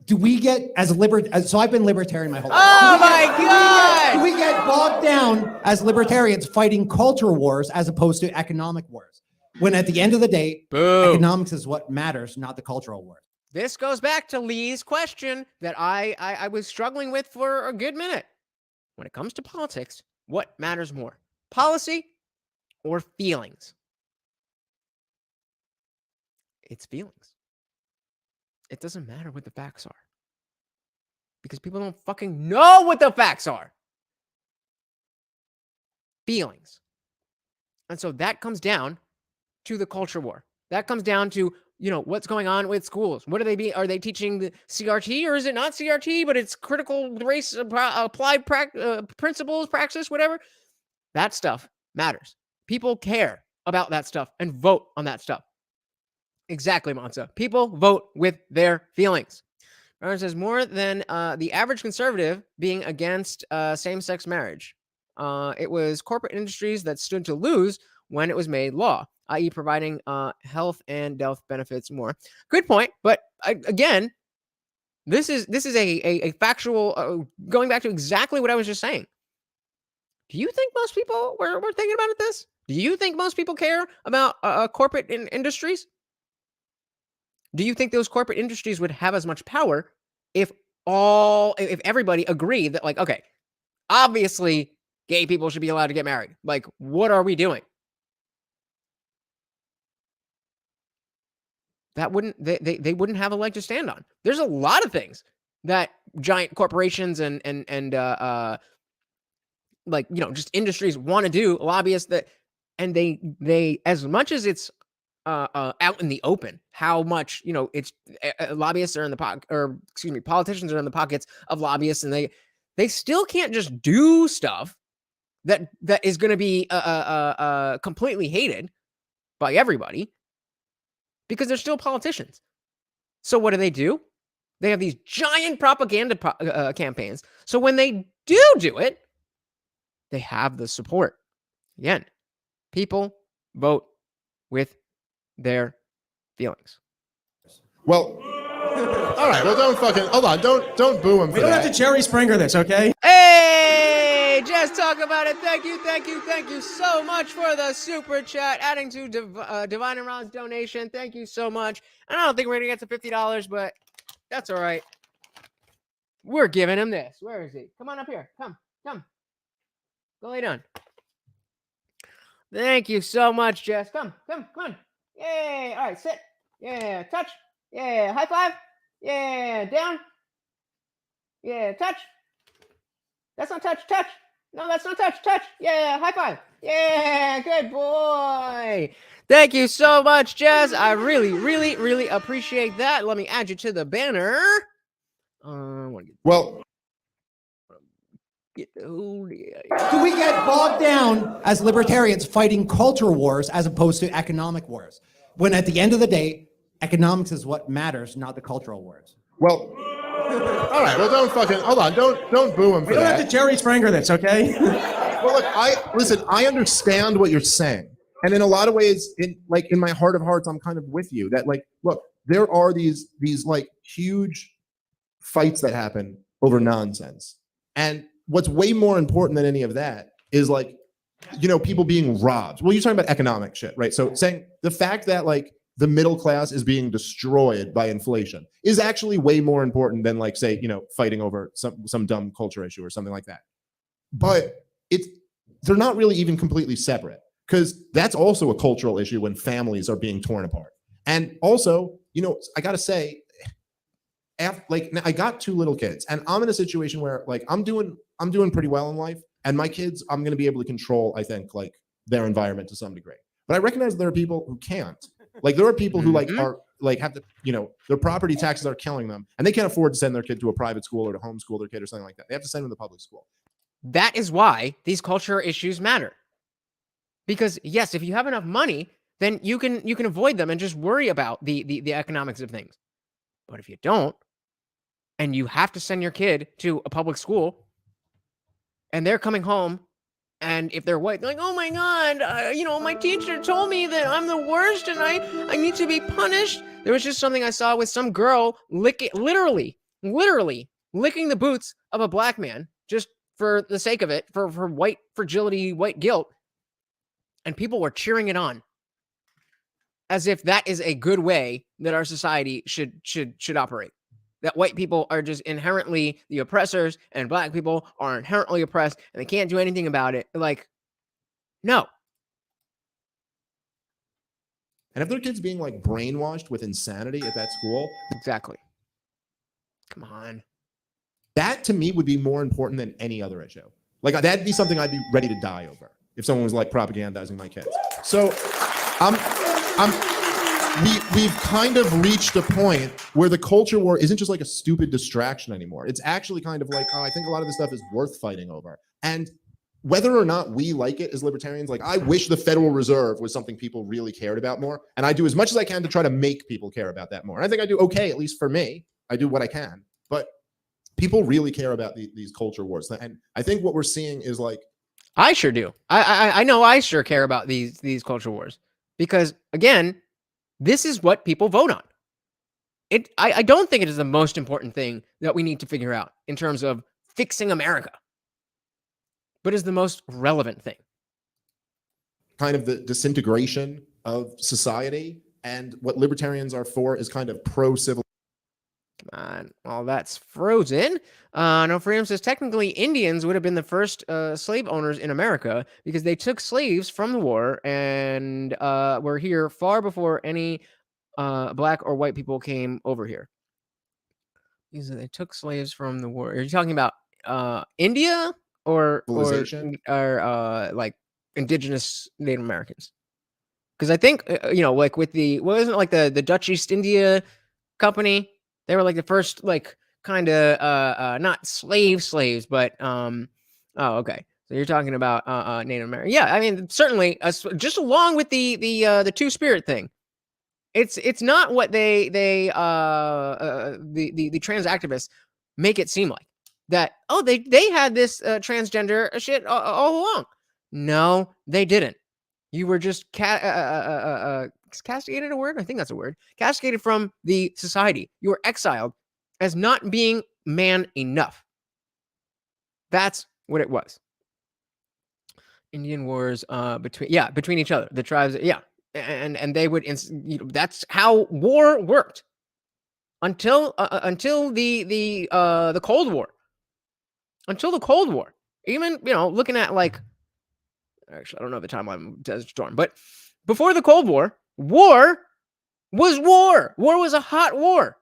S20: do we get so I've been libertarian my whole life.
S1: Oh my God!
S20: Do we get bogged down as libertarians fighting culture wars as opposed to economic wars? When at the end of the day, economics is what matters, not the cultural wars.
S1: This goes back to Lee's question that I was struggling with for a good minute. When it comes to politics, what matters more? Policy or feelings? It's feelings. It doesn't matter what the facts are. Because people don't fucking know what the facts are. Feelings. And so that comes down to the culture war. That comes down to, what's going on with schools. What are they teaching the CRT, or is it not CRT, but it's critical race applied principles, praxis, whatever? That stuff matters. People care about that stuff and vote on that stuff. Exactly, Monza. People vote with their feelings. Aaron says more than the average conservative being against same-sex marriage. It was corporate industries that stood to lose when it was made law, i.e. providing health and death benefits more. Good point. But again, this is a factual, going back to exactly what I was just saying. Do you think most people were thinking about this? Do you think most people care about corporate industries? Do you think those corporate industries would have as much power if everybody agreed that, like, okay, obviously gay people should be allowed to get married? Like, what are we doing? That wouldn't they wouldn't have a leg to stand on. There's a lot of things that giant corporations and just industries want to do, lobbyists and they as much as it's out in the open, how much it's lobbyists are in the politicians are in the pockets of lobbyists, and they still can't just do stuff that is going to be completely hated by everybody because they're still politicians. So what do? They have these giant propaganda campaigns. So when they do it, they have the support. Again, people vote with their feelings.
S3: Well, all right. Well, hold on. Don't boo him.
S4: We don't have to Jerry Springer this, okay?
S1: Hey, just talk about it. Thank you so much for the super chat, adding to Divine and Ron's donation. Thank you so much. And I don't think we're gonna get to $50, but that's all right. We're giving him this. Where is he? Come on up here. Come. Go lay down. Thank you so much, Jess. Come on. Yay. All right, sit. Yeah, touch. Yeah, high five. Yeah, down. Yeah, touch. That's not touch. Touch. No, that's not touch. Touch. Yeah, high five. Yeah, good boy. Thank you so much, Jess. I really appreciate that. Let me add you to the banner.
S3: Well,
S20: Do we get bogged down as libertarians fighting culture wars as opposed to economic wars? When at the end of the day, economics is what matters, not the cultural wars.
S3: Well, all right. Well, hold on. Don't boo him for that.
S4: We don't have to Jerry Springer this, okay?
S3: Well, look, I understand what you're saying. And in a lot of ways, in my heart of hearts, I'm kind of with you that, like, look, there are these like huge fights that happen over nonsense. And what's way more important than any of that is, like, people being robbed. Well, you're talking about economic shit, right? So saying the fact that, like, the middle class is being destroyed by inflation is actually way more important than, like, say, fighting over some dumb culture issue or something like that. But they're not really even completely separate, because that's also a cultural issue when families are being torn apart. And also, I gotta say, I got 2 little kids, and I'm in a situation where, like, I'm doing pretty well in life, and my kids, I'm going to be able to control, I think, like, their environment to some degree. But I recognize there are people who can't. Like, there are people who have to, their property taxes are killing them, and they can't afford to send their kid to a private school or to homeschool their kid or something like that. They have to send them to the public school.
S1: That is why these culture issues matter. Because yes, if you have enough money, then you can avoid them and just worry about the economics of things. But if you don't, and you have to send your kid to a public school, and they're coming home, and if they're white, they're like, oh my God, my teacher told me that I'm the worst and I need to be punished. There was just something I saw with some girl literally licking the boots of a black man just for the sake of it, for white fragility, white guilt. And people were cheering it on as if that is a good way that our society should operate. That white people are just inherently the oppressors and black people are inherently oppressed and they can't do anything about it. Like, no.
S3: And if their kids being like brainwashed with insanity at that school,
S1: exactly. Come on.
S3: That to me would be more important than any other issue. Like that'd be something I'd be ready to die over if someone was like propagandizing my kids. So we've kind of reached a point where the culture war isn't just like a stupid distraction anymore. It's actually kind of like, oh, I think a lot of this stuff is worth fighting over. And whether or not we like it as libertarians, like I wish the Federal Reserve was something people really cared about more. And I do as much as I can to try to make people care about that more. And I think I do okay, at least for me. I do what I can. But people really care about these culture wars. And I think what we're seeing is like,
S1: I sure do. I know I sure care about these culture wars because again, this is what people vote on. I don't think it is the most important thing that we need to figure out in terms of fixing America, but is the most relevant thing.
S3: Kind of the disintegration of society, and what libertarians are for is kind of pro-civil.
S1: Come on, well, that's frozen. No Freedom says technically Indians would have been the first slave owners in America because they took slaves from the war and were here far before any black or white people came over here. They took slaves from the war. Are you talking about India or like indigenous Native Americans? Because I think like with wasn't it like the Dutch East India Company? They were like the first like kind of not slaves, but oh, okay. So you're talking about Native American. Yeah, I mean certainly just along with the two-spirit thing. It's not what the trans activists make it seem like. That they had this transgender shit all along. No, they didn't. You were just castigated, a word? I think that's a word. Castigated from the society. You were exiled as not being man enough. That's what it was. Indian wars between each other, the tribes, and they would that's how war worked until the Cold War. Until the Cold War, even looking at like, actually I don't know the timeline, Desert Storm, but before the Cold War, war was war. War was a hot war.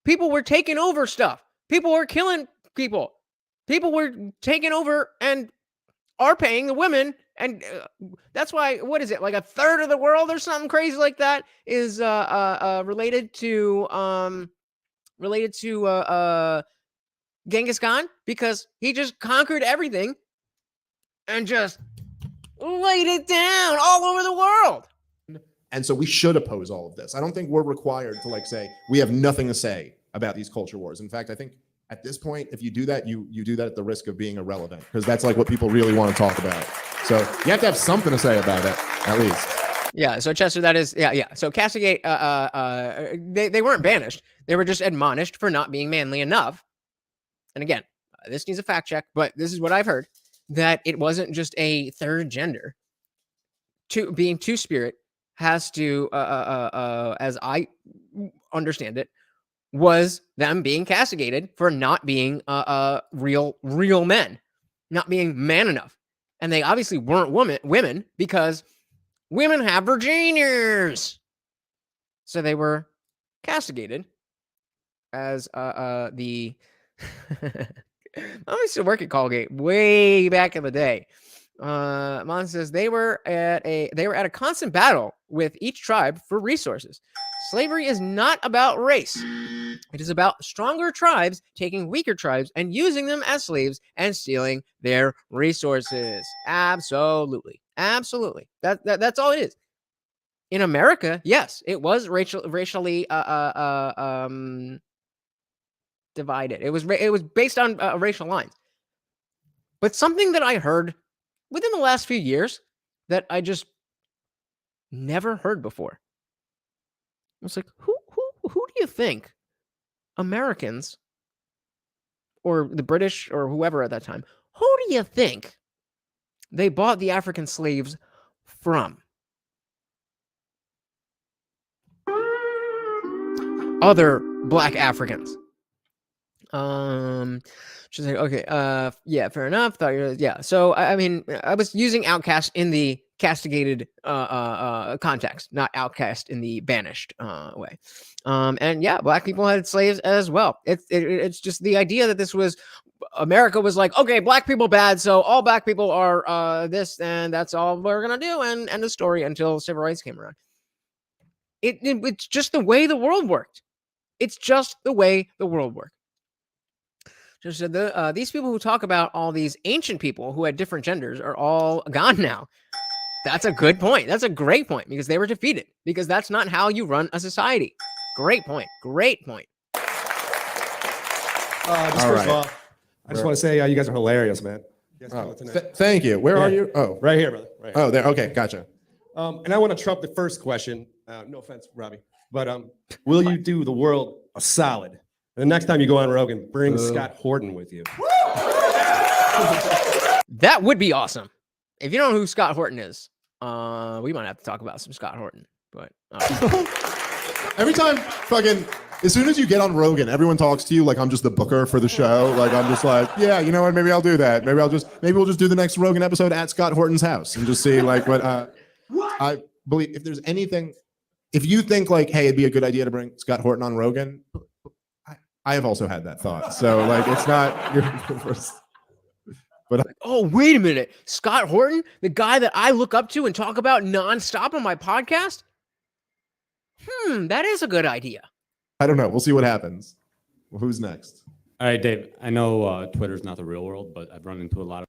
S1: People were taking over stuff. People were killing people. People were taking over and are paying the women, and that's why, what is it, like a third of the world or something crazy like that is related to Genghis Khan, because he just conquered everything and just laid it down all over the world.
S3: And so we should oppose all of this. I don't think we're required to like say we have nothing to say about these culture wars. In fact, I think at this point, if you do that, you do that at the risk of being irrelevant, because that's like what people really want to talk about. So you have to have something to say about it, at least.
S1: Yeah. So Chester, that is, yeah. So castigate, they weren't banished. They were just admonished for not being manly enough. And again, this needs a fact check, but this is what I've heard, that it wasn't just a third gender. Being two-spirit has to, as I understand it, was them being castigated for not being real men, not being man enough. And they obviously weren't women because women have Virginias. So they were castigated as the I used to work at Colgate way back in the day. Mon says they were at a constant battle with each tribe for resources. Slavery is not about race. It is about stronger tribes taking weaker tribes and using them as slaves and stealing their resources. Absolutely. That's all it is. In America, yes, it was racially divided. It was based on racial lines. But something that I heard within the last few years that I just never heard before. I was like, who do you think Americans or the British or whoever at that time, who do you think they bought the African slaves from? Other black Africans. She's like, okay, yeah, fair enough. Thought you were, yeah. So I mean, I was using outcast in the castigated context, not outcast in the banished way. And yeah, black people had slaves as well. It's just the idea that this was America was like, okay, black people bad, so all black people are this, and that's all we're gonna do, and end the story until civil rights came around. It's just the way the world worked. It's just the way the world worked. So these people who talk about all these ancient people who had different genders are all gone now. That's a good point. That's a great point, because they were defeated, because that's not how you run a society. Great point. Great point.
S18: First of all, I just want to say you guys are hilarious, man.
S3: Thank you. Where are you? Oh,
S18: right here, brother. Right here.
S3: Oh, there. Okay, gotcha.
S18: And I want to trump the first question. No offense, Robbie, but will you do the world a solid? The next time you go on Rogan, bring Scott Horton with you.
S1: That would be awesome. If you don't know who Scott Horton is, we might have to talk about some Scott Horton. But
S3: every time, as soon as you get on Rogan, everyone talks to you like I'm just the booker for the show. Like I'm just like, yeah, you know what? Maybe I'll do that. Maybe we'll just do the next Rogan episode at Scott Horton's house and just see like what. I believe if there's anything, if you think like, hey, it'd be a good idea to bring Scott Horton on Rogan. I have also had that thought. So like it's not your first. But
S1: oh, wait a minute. Scott Horton, the guy that I look up to and talk about nonstop on my podcast? That is a good idea.
S3: I don't know. We'll see what happens. Well, who's next?
S21: All right, Dave. I know Twitter's not the real world, but I've run into a lot of.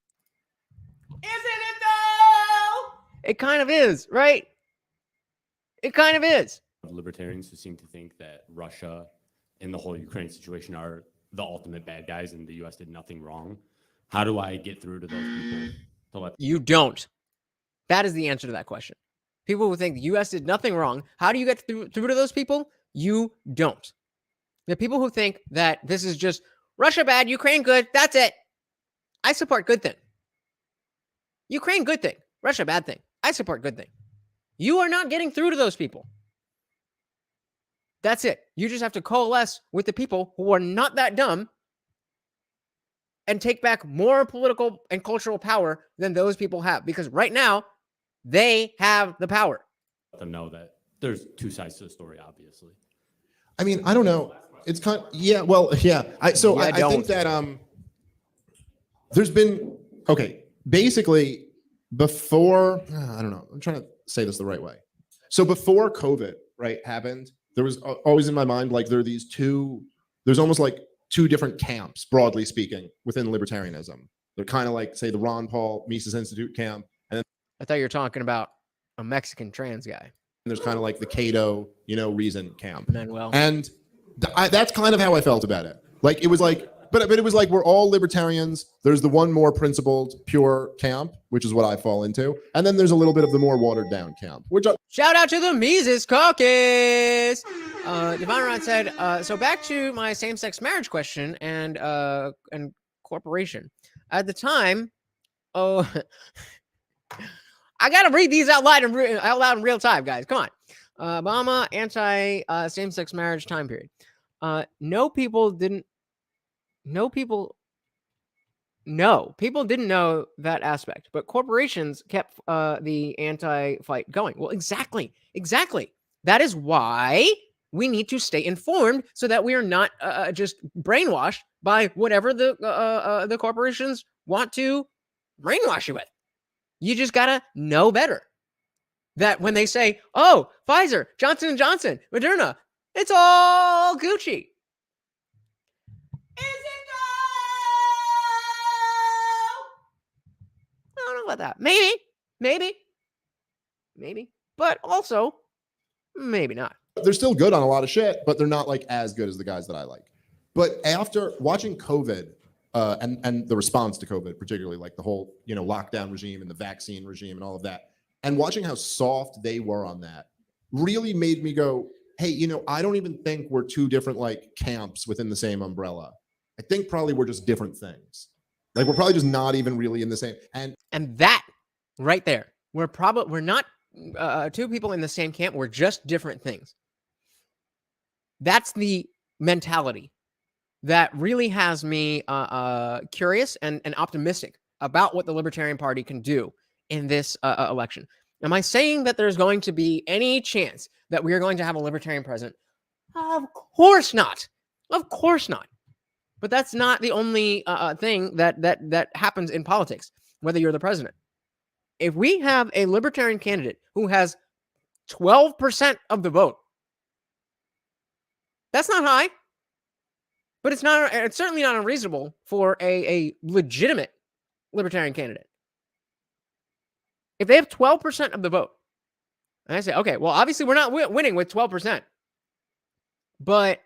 S1: Isn't it though? It kind of is, right? It kind of is.
S21: Libertarians who seem to think that Russia and the whole Ukraine situation are the ultimate bad guys and the U.S. did nothing wrong. How do I get through to those people to let
S1: you don't? That is the answer to that question. People who think the U.S. did nothing wrong, how do you get through to those people? You don't. The people who think that this is just Russia bad, Ukraine good, that's it. I support good thing. Ukraine good thing, Russia bad thing. I support good thing. You are not getting through to those people. That's it. You just have to coalesce with the people who are not that dumb and take back more political and cultural power than those people have. Because right now, they have the power.
S21: Let them know that there's two sides to the story, obviously.
S3: I mean, I don't know. It's kind of, yeah, well, yeah. I think that there's been, okay, basically before, I don't know. I'm trying to say this the right way. So before COVID, right, happened, there was always in my mind, like there's almost like two different camps, broadly speaking, within libertarianism. They're kind of like, say, the Ron Paul Mises Institute camp. And then
S1: I thought you were talking about a Mexican trans guy.
S3: There's kind of like the Cato, Reason camp.
S1: Manuel.
S3: And that's kind of how I felt about it. Like, it was like, but it was like, we're all libertarians. There's the one more principled, pure camp, which is what I fall into. And then there's a little bit of the more watered down camp,
S1: shout out to the Mises Caucus. Devon Rod said, so back to my same-sex marriage question and corporation. At the time, I got to read these out loud in real time, guys. Come on. Obama, anti same-sex marriage time period. People didn't know that aspect, but corporations kept the anti-fight going. Well, exactly. That is why we need to stay informed so that we are not just brainwashed by whatever the corporations want to brainwash you with. You just gotta know better. That when they say, "Oh, Pfizer, Johnson & Johnson, Moderna, it's all Gucci." I don't know about that. Maybe. But also, maybe not.
S3: They're still good on a lot of shit, but they're not like as good as the guys that I like. But after watching COVID and the response to COVID, particularly like the whole, lockdown regime and the vaccine regime and all of that, and watching how soft they were on that really made me go, hey, I don't even think we're two different like camps within the same umbrella. I think probably we're just different things. Like we're probably just not even really in the same. And
S1: that right there, we're not two people in the same camp. We're just different things. That's the mentality. that really has me curious and optimistic about what the Libertarian Party can do in this election. Am I saying that there's going to be any chance that we are going to have a Libertarian president? Of course not. Of course not. But that's not the only thing that happens in politics, whether you're the president. If we have a Libertarian candidate who has 12% of the vote, that's not high, but it's certainly not unreasonable for a legitimate Libertarian candidate. If they have 12% of the vote, and I say, okay, well, obviously we're not winning with 12%, but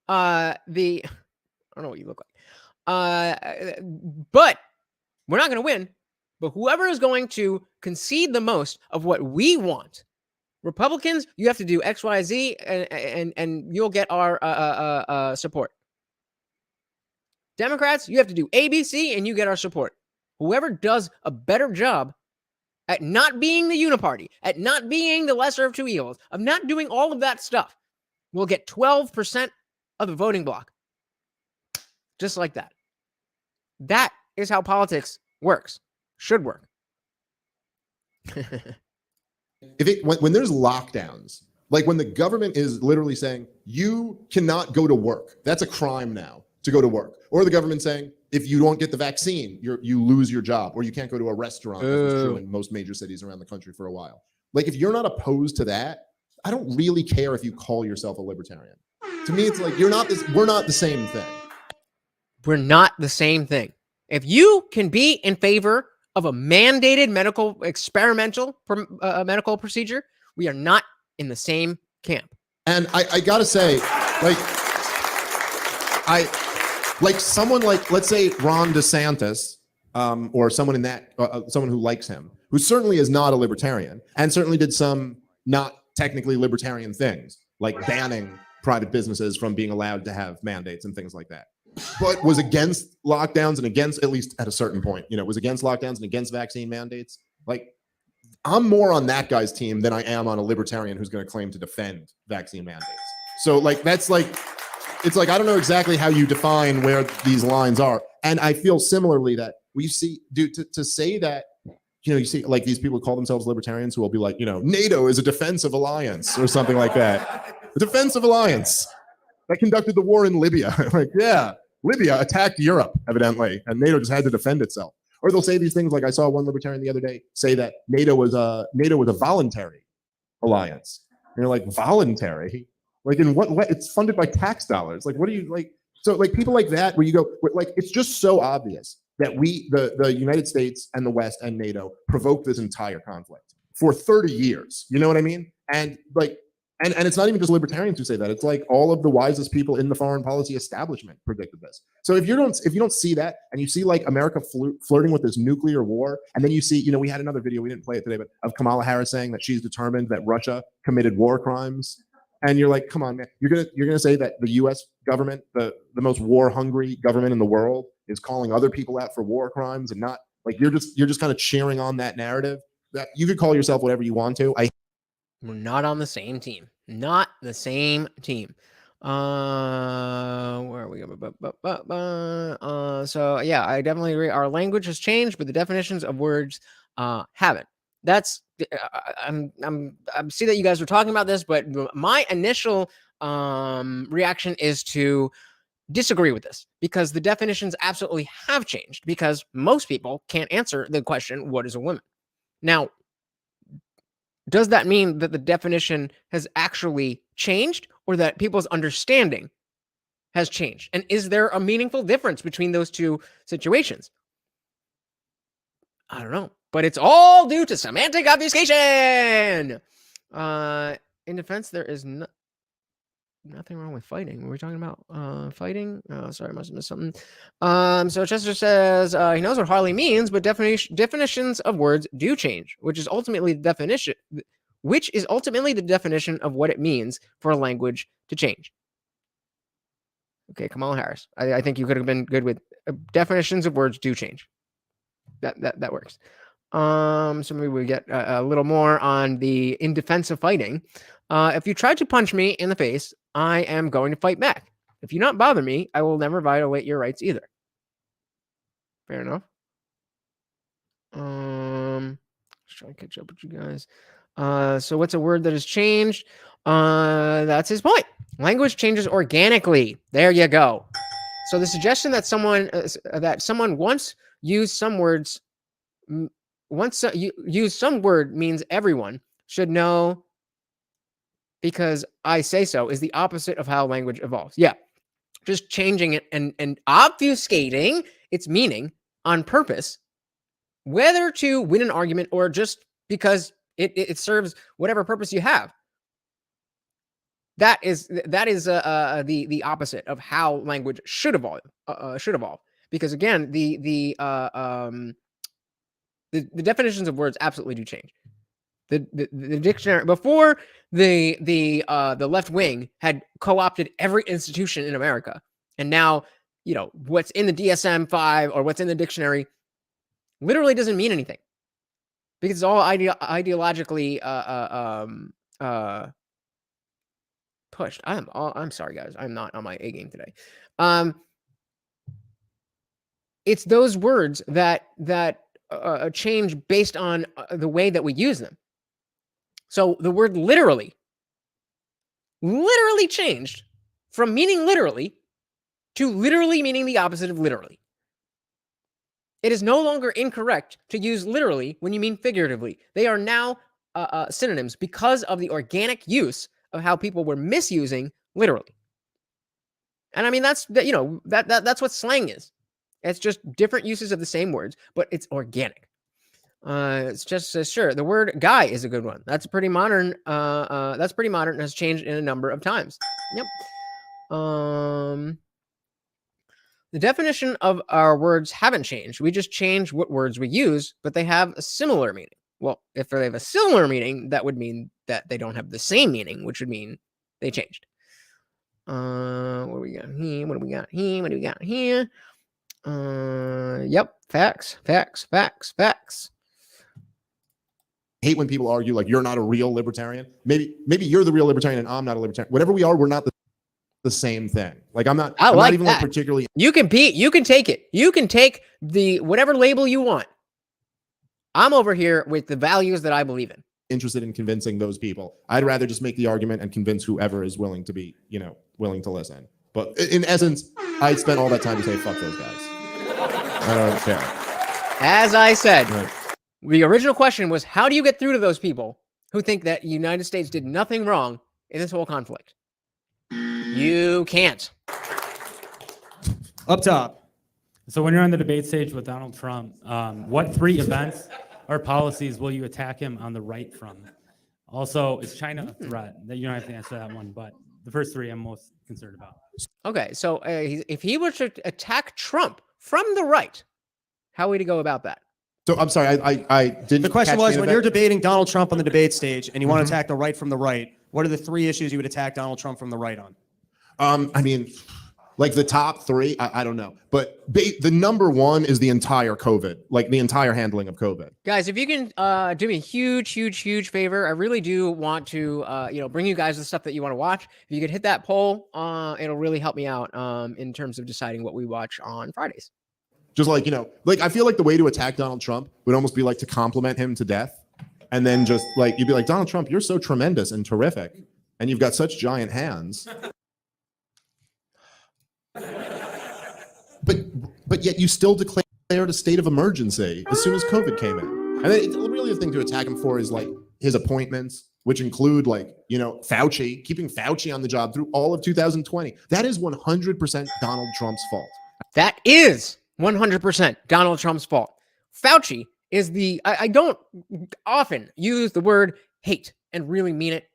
S1: I don't know what you look like, but we're not going to win. But whoever is going to concede the most of what we want, Republicans, you have to do X, Y, Z, and you'll get our support. Democrats, you have to do A, B, C, and you get our support. Whoever does a better job at not being the uniparty, at not being the lesser of two evils, of not doing all of that stuff, will get 12% of the voting block. Just like that. That is how politics works. Should work.
S3: When there's lockdowns, like when the government is literally saying you cannot go to work, that's a crime now to go to work, or the government saying if you don't get the vaccine, you lose your job, or you can't go to a restaurant. This was true in most major cities around the country for a while. Like if you're not opposed to that, I don't really care if you call yourself a libertarian. To me, it's like we're not the same thing.
S1: We're not the same thing. If you can be in favor of a mandated experimental medical procedure, we are not in the same camp.
S3: And I gotta say, someone like, let's say Ron DeSantis, or someone in that, someone who likes him, who certainly is not a libertarian, and certainly did some not technically libertarian things, like banning private businesses from being allowed to have mandates and things like that, but was against lockdowns and against, at least at a certain point, was against lockdowns and against vaccine mandates. Like, I'm more on that guy's team than I am on a libertarian who's going to claim to defend vaccine mandates. So it's like, I don't know exactly how you define where these lines are. And I feel similarly that we see, to say that, you see like these people who call themselves libertarians who will be like, NATO is a defensive alliance or something like that. A defensive alliance that conducted the war in Libya. Like, yeah, Libya attacked Europe, evidently, and NATO just had to defend itself. Or they'll say these things like I saw one libertarian the other day say that NATO was a voluntary alliance. And you're like, voluntary? Like in what way? It's funded by tax dollars. Like, what do you like? So like people like that, where you go, like, it's just so obvious that the United States and the West and NATO provoked this entire conflict for 30 years. You know what I mean? And like, and it's not even just libertarians who say that. It's like all of the wisest people in the foreign policy establishment predicted this. So if you don't see that, and you see like America flirting with this nuclear war, and then you see, we had another video, we didn't play it today, but of Kamala Harris saying that she's determined that Russia committed war crimes. And you're like, come on, man, you're gonna say that the U.S. government, the most war-hungry government in the world, is calling other people out for war crimes, and not like you're just kind of cheering on that narrative. That you could call yourself whatever you want to.
S1: We're not on the same team. Not the same team. Where are we going? So yeah, I definitely agree. Our language has changed, but the definitions of words haven't. That's I'm see that you guys were talking about this, but my initial reaction is to disagree with this, because the definitions absolutely have changed, because most people can't answer the question, what is a woman? Now, does that mean that the definition has actually changed, or that people's understanding has changed? And is there a meaningful difference between those two situations? I don't know, but it's all due to semantic obfuscation. In defense, there is nothing wrong with fighting. Were we talking about fighting? Oh, sorry, I must have missed something. So Chester says he knows what Harley means, but definitions of words do change, which is ultimately the definition of what it means for a language to change. Okay, Kamala Harris. I think you could have been good with definitions of words do change. That works. So maybe we get a little more on the in defense of fighting. If you try to punch me in the face, I am going to fight back. If you not bother me, I will never violate your rights either. Fair enough. Just trying to catch up with you guys. So what's a word that has changed? That's his point. Language changes organically. There you go. So the suggestion that someone once used some words, use some word means everyone should know because I say so is the opposite of how language evolves. Yeah, just changing it and obfuscating its meaning on purpose, whether to win an argument or just because it serves whatever purpose you have. That is the opposite of how language should evolve. Because again, the definitions of words absolutely do change. The dictionary before the left wing had co-opted every institution in America, and now what's in the DSM-5 or what's in the dictionary literally doesn't mean anything because it's all ideologically pushed. I'm sorry, guys. I'm not on my A game today. It's those words that change based on the way that we use them. So the word literally changed from meaning literally to literally meaning the opposite of literally. It is no longer incorrect to use literally when you mean figuratively. They are now synonyms because of the organic use of how people were misusing literally. And I mean, that's what slang is. It's just different uses of the same words, but it's organic. It's just sure. The word guy is a good one. That's pretty modern. That's pretty modern and has changed in a number of times. Yep. The definition of our words haven't changed. We just change what words we use, but they have a similar meaning. Well, if they have a similar meaning, that would mean that they don't have the same meaning, which would mean they changed. What do we got here? What do we got here? What do we got here? Yep. Facts.
S3: I hate when people argue like you're not a real libertarian. Maybe you're the real libertarian and I'm not a libertarian. Whatever we are, we're not the same thing. Like I'm not even like particularly.
S1: You can take it. You can take the whatever label you want. I'm over here with the values that I believe in.
S3: Interested in convincing those people. I'd rather just make the argument and convince whoever is willing to be, willing to listen. But in essence, I spent all that time to say, fuck those guys. I don't care.
S1: As I said, the original question was, how do you get through to those people who think that the United States did nothing wrong in this whole conflict? You can't.
S4: Up top.
S6: So when you're on the debate stage with Donald Trump, what 3 events or policies will you attack him on the right from? Also, is China a threat? That you don't have to answer that one, but the first 3 I'm most concerned about.
S1: Okay, so if he were to attack Trump from the right, how would he go about that?
S3: So I'm sorry, I didn't.
S4: The question was, when you're debating Donald Trump on the debate stage and you want to attack the right from the right, what are the 3 issues you would attack Donald Trump from the right on?
S3: I mean, like the top 3, I don't know. But the number 1 is the entire COVID, like the entire handling of COVID.
S1: Guys, if you can do me a huge favor, I really do want to, bring you guys the stuff that you want to watch. If you could hit that poll, it'll really help me out in terms of deciding what we watch on Fridays.
S3: Just like, I feel like the way to attack Donald Trump would almost be like to compliment him to death. And then just like, you'd be like, Donald Trump, you're so tremendous and terrific. And you've got such giant hands. But yet you still declared a state of emergency as soon as COVID came in. And then really the thing to attack him for is like his appointments, which include like, Fauci, keeping Fauci on the job through all of 2020. That is 100% Donald Trump's fault.
S1: That is 100% Donald Trump's fault. Fauci is I don't often use the word hate and really mean it.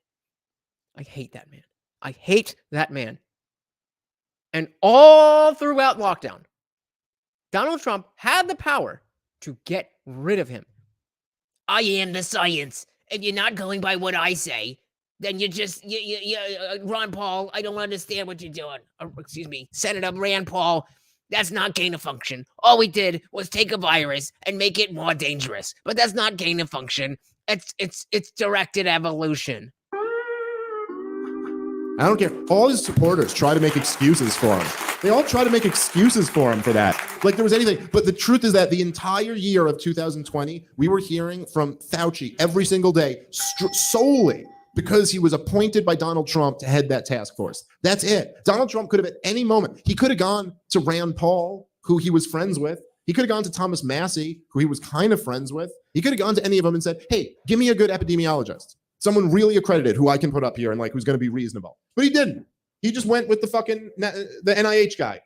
S1: I hate that man. I hate that man. And all throughout lockdown, Donald Trump had the power to get rid of him.
S11: I am the science. If you're not going by what I say, then you just, Ron Paul, I don't understand what you're doing. Excuse me, Senator Rand Paul, that's not gain of function. All we did was take a virus and make it more dangerous. But that's not gain of function. It's directed evolution.
S3: I don't care. All his supporters try to make excuses for him. They all try to make excuses for him for that. Like there was anything. But the truth is that the entire year of 2020, we were hearing from Fauci every single day solely because he was appointed by Donald Trump to head that task force. That's it. Donald Trump could have at any moment, he could have gone to Rand Paul, who he was friends with. He could have gone to Thomas Massey, who he was kind of friends with. He could have gone to any of them and said, hey, give me a good epidemiologist. Someone really accredited who I can put up here and like who's going to be reasonable. But he didn't. He just went with the NIH guy.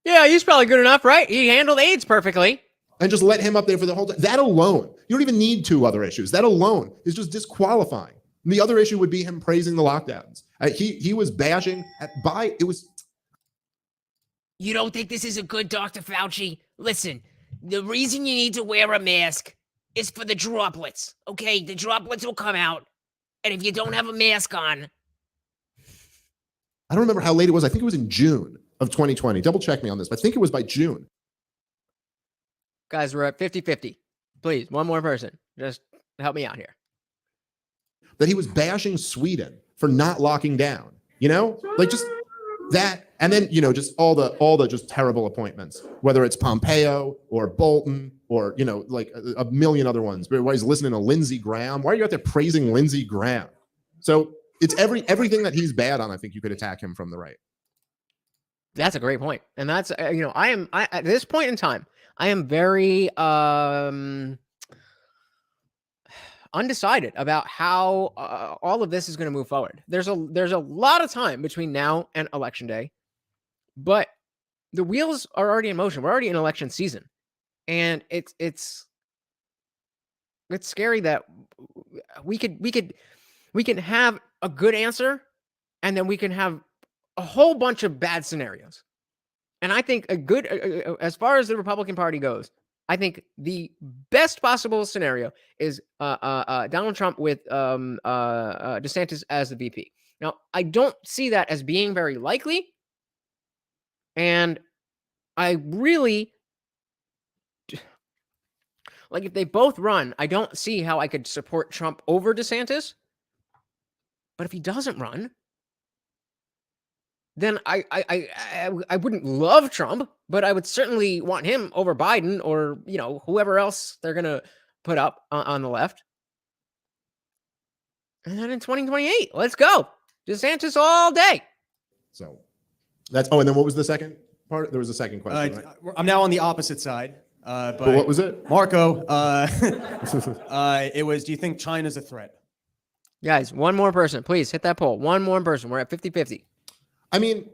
S1: Yeah, he's probably good enough, right? He handled AIDS perfectly.
S3: And just let him up there for the whole time. That alone, you don't even need two other issues. That alone is just disqualifying. And the other issue would be him praising the lockdowns. He was bashing it was.
S11: You don't think this is a good Dr. Fauci? Listen, the reason you need to wear a mask is for the droplets, okay? The droplets will come out, and if you don't have a mask on...
S3: I don't remember how late it was. I think it was in June of 2020. Double check me on this, but I think it was by June.
S1: Guys, we're at 50-50. Please, one more person. Just help me out here.
S3: That he was bashing Sweden for not locking down, you know? Like just that, and then, you know, just all the just terrible appointments, whether it's Pompeo or Bolton or, you know, like a million other ones. But why he's listening to Lindsey Graham? Why are you out there praising Lindsey Graham? So it's everything that he's bad on. I think you could attack him from the right.
S1: That's a great point. And that's, you know, I at this point in time, I am very undecided about how all of this is going to move forward. There's a lot of time between now and election day, but the wheels are already in motion. We're already in election season, and it's scary that we can have a good answer, and then we can have a whole bunch of bad scenarios. And I think a good, as far as the Republican Party goes, I think the best possible scenario is Donald Trump with Desantis as the VP. Now, I don't see that as being very likely. And I really, like, if they both run, I don't see how I could support Trump over DeSantis. But if he doesn't run, then I wouldn't love Trump, but I would certainly want him over Biden or, you know, whoever else they're going to put up on the left. And then in 2028, let's go. DeSantis all day.
S3: So that's, and then what was the second part? There was a second question, right?
S4: I'm now on the opposite side. But
S3: what was it?
S4: Marco, it was, do you think China's a threat?
S1: Guys, one more person. Please hit that poll. One more person. We're at 50-50.
S3: I mean,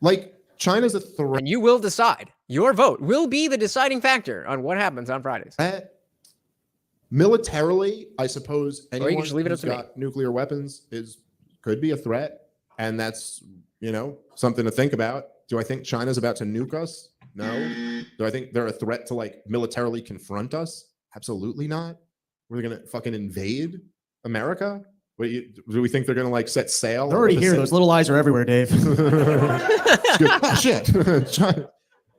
S3: like, China's a threat.
S1: And you will decide. Your vote will be the deciding factor on what happens on Fridays.
S3: Militarily, I suppose anyone
S1: just leave it up
S3: who's
S1: to me.
S3: got nuclear weapons could be a threat. And that's, you know, something to think about. Do I think China's about to nuke us? No. Do I think they're a threat to, like, militarily confront us? Absolutely not. We're going to fucking invade America? Do we think they're going to, like, set sail?
S4: They're already here. Those little eyes are everywhere, Dave.
S3: Oh, shit. China.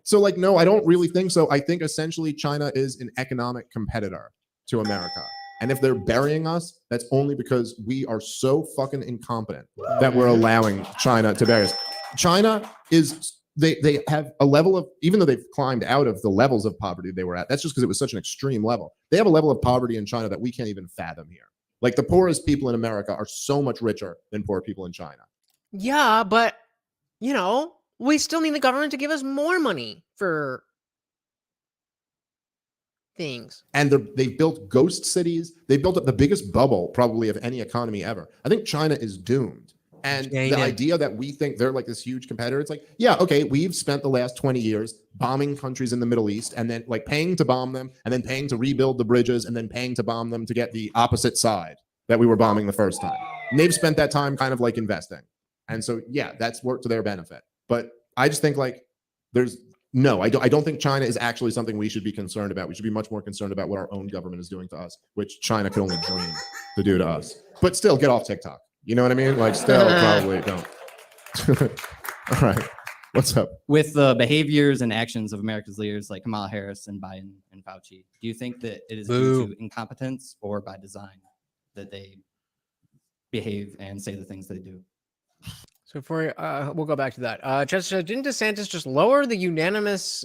S3: So, like, no, I don't really think so. I think essentially China is an economic competitor to America. And if they're burying us, that's only because we are so fucking incompetent that we're allowing China to bury us. China is, they have a level of, even though they've climbed out of the levels of poverty they were at, that's just because it was such an extreme level. They have a level of poverty in China that we can't even fathom here. Like, the poorest people in America are so much richer than poor people in China.
S1: Yeah, but, you know, we still need the government to give us more money for things.
S3: And they've built ghost cities. They built up the biggest bubble probably of any economy ever. I think China is doomed. And the idea that we think they're like this huge competitor, it's like, yeah, okay, we've spent the last 20 years bombing countries in the Middle East and then, like, paying to bomb them and then paying to rebuild the bridges and then paying to bomb them to get the opposite side that we were bombing the first time. And they've spent that time kind of like investing. And so, yeah, that's worked to their benefit. But I just think, like, I don't think China is actually something we should be concerned about. We should be much more concerned about what our own government is doing to us, which China could only dream to do to us. But still, get off TikTok. You know what I mean? Like, still, probably don't. All right. What's up?
S7: With the behaviors and actions of America's leaders like Kamala Harris and Biden and Fauci, do you think that it is due to incompetence or by design that they behave and say the things they do?
S1: So for we'll go back to that. Didn't DeSantis just lower the unanimous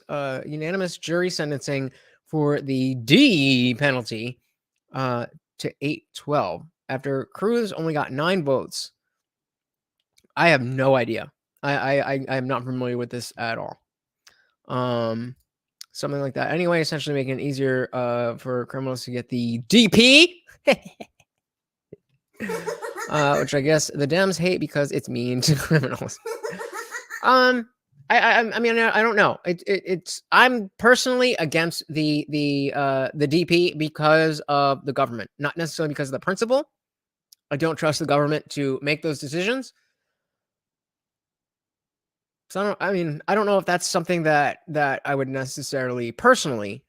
S1: jury sentencing for the D penalty to 8-12 after Cruz only got 9 votes? I have no idea. I am not familiar with this at all. Something like that. Anyway, essentially making it easier for criminals to get the DP. Which I guess the Dems hate because it's mean to criminals. I mean, I don't know. It's I'm personally against the DP because of the government, not necessarily because of the principle. I don't trust the government to make those decisions. So I don't know if that's something that I would necessarily personally,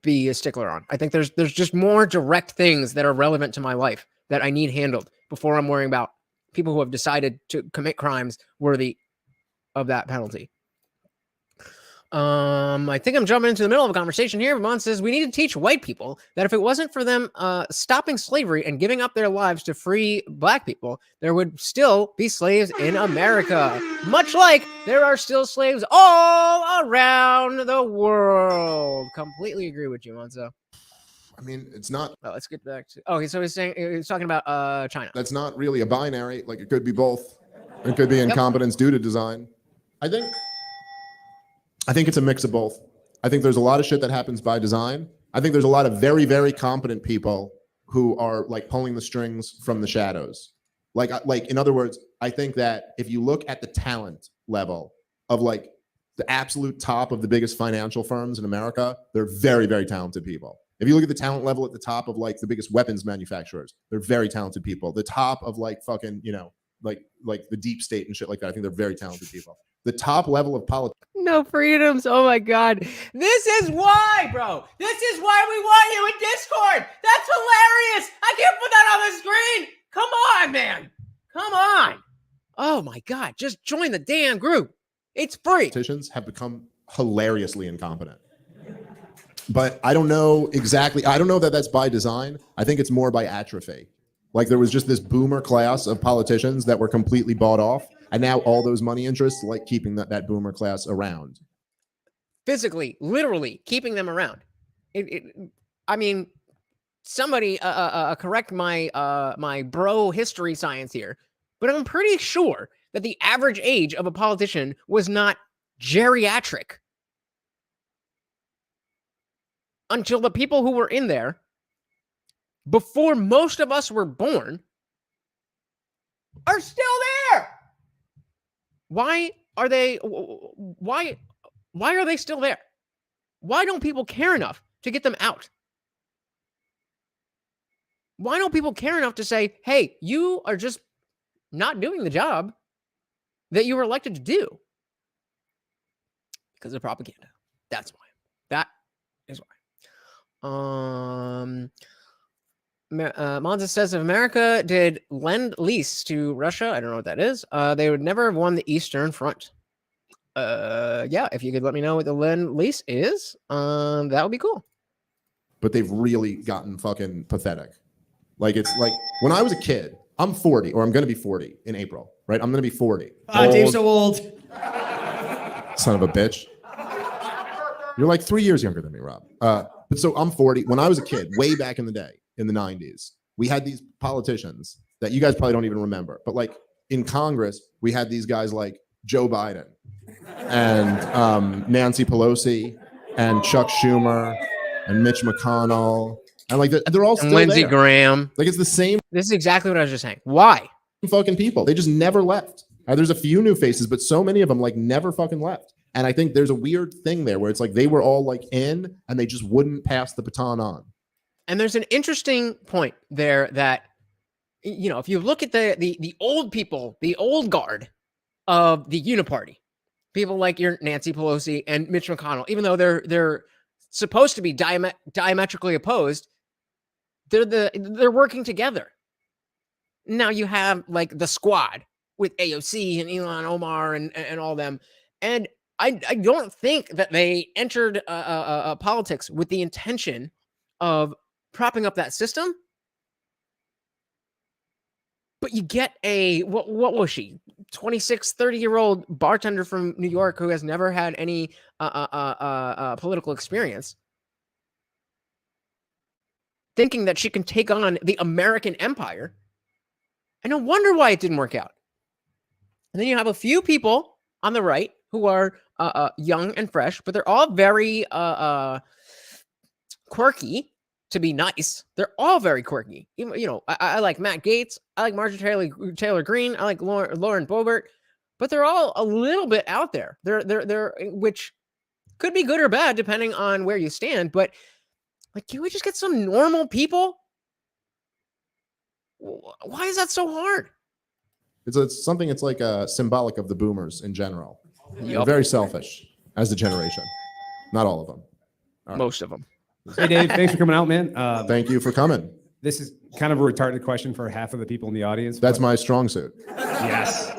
S1: be a stickler on. I think there's just more direct things that are relevant to my life that I need handled before I'm worrying about people who have decided to commit crimes worthy of that penalty. I think I'm jumping into the middle of a conversation here. Ramon says we need to teach white people that if it wasn't for them stopping slavery and giving up their lives to free black people, there would still be slaves in America. Much like there are still slaves all around the world. Completely agree with you, Monzo.
S3: I mean, it's not.
S1: Let's get back to. Okay, so he's talking about China.
S3: That's not really a binary. Like, it could be both. It could be incompetence due to design. I think it's a mix of both. I think there's a lot of shit that happens by design. I think there's a lot of very, very competent people who are like pulling the strings from the shadows. Like in other words, I think that if you look at the talent level of like the absolute top of the biggest financial firms in America, they're very, very talented people. If you look at the talent level at the top of like the biggest weapons manufacturers, they're very talented people. The top of like fucking, like the deep state and shit like that, I think they're very talented people. The top level of politics.
S1: No freedoms. Oh my God. This is why, bro. This is why we want you in Discord. That's hilarious. I can't put that on the screen. Come on, man. Come on. Oh my God. Just join the damn group. It's free.
S3: Politicians have become hilariously incompetent. But I don't know exactly. I don't know that that's by design. I think it's more by atrophy. Like there was just this boomer class of politicians that were completely bought off. And now all those money interests like keeping that boomer class around.
S1: Physically, literally keeping them around. I mean, somebody correct my bro history science here, but I'm pretty sure that the average age of a politician was not geriatric until the people who were in there before most of us were born are still there. Why are they still there? Why don't people care enough to get them out? Why don't people care enough to say, hey, you are just not doing the job that you were elected to do? Because of propaganda. That's why. That is why. Monza says if America did lend lease to Russia, I don't know what that is, they would never have won the Eastern Front. Yeah, if you could let me know what the lend lease is, that would be cool.
S3: But they've really gotten fucking pathetic. Like it's like when I was a kid, I'm 40, or I'm going to be 40 in April, right? I'm going to be 40.
S4: Dave's so old.
S3: Son of a bitch. You're like 3 years younger than me, Rob. But so I'm 40. When I was a kid, way back in the day, in the 90s, we had these politicians that you guys probably don't even remember, but like in Congress, we had these guys like Joe Biden and Nancy Pelosi and Chuck Schumer and Mitch McConnell. And like they're all still
S1: Lindsey
S3: there.
S1: Graham.
S3: Like it's the same.
S1: This is exactly what I was just saying. Why?
S3: Fucking people. They just never left. There's a few new faces, but so many of them like never fucking left. And I think there's a weird thing there where it's like they were all like in and they just wouldn't pass the baton on.
S1: And there's an interesting point there that, if you look at the old people, the old guard of the Uniparty, people like your Nancy Pelosi and Mitch McConnell, even though they're supposed to be diametrically opposed, they're working together. Now you have like the squad with AOC and Ilhan Omar and all them. And I don't think that they entered politics with the intention of propping up that system. But you get a, what was she? 26, 30-year-old bartender from New York who has never had any political experience, thinking that she can take on the American empire. And no wonder why it didn't work out. And then you have a few people on the right who are young and fresh, but they're all very quirky, to be nice. They're all very quirky. Even, I like Matt Gaetz. I like Marjorie Taylor Greene. I like Lauren Boebert. But they're all a little bit out there. They're which could be good or bad depending on where you stand. But like, can we just get some normal people? Why is that so hard?
S3: It's something. It's like symbolic of the boomers in general. They're
S1: Yup.
S3: very selfish as a generation. Not all of them. All right.
S1: Most of them.
S9: Hey, Dave, thanks for coming out, man.
S3: Thank you for coming.
S9: This is kind of a retarded question for half of the people in the audience.
S3: That's my strong suit.
S9: Yes.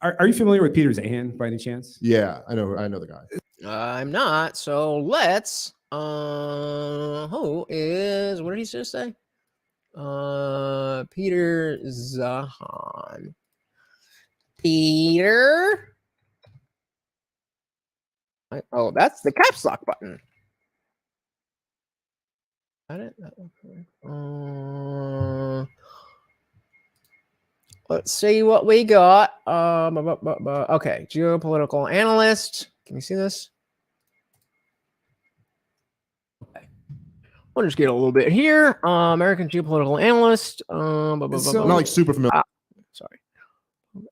S9: Are you familiar with Peter Zahan by any chance?
S3: Yeah, I know the guy.
S1: I'm not. So let's. Who is? What did he just say? Peter Zahan. Peter. Oh, that's the caps lock button. Got it? Let's see what we got. Okay, geopolitical analyst. Can you see this? Okay. We'll just get a little bit here. American geopolitical analyst.
S3: I'm not like super familiar.
S1: Sorry.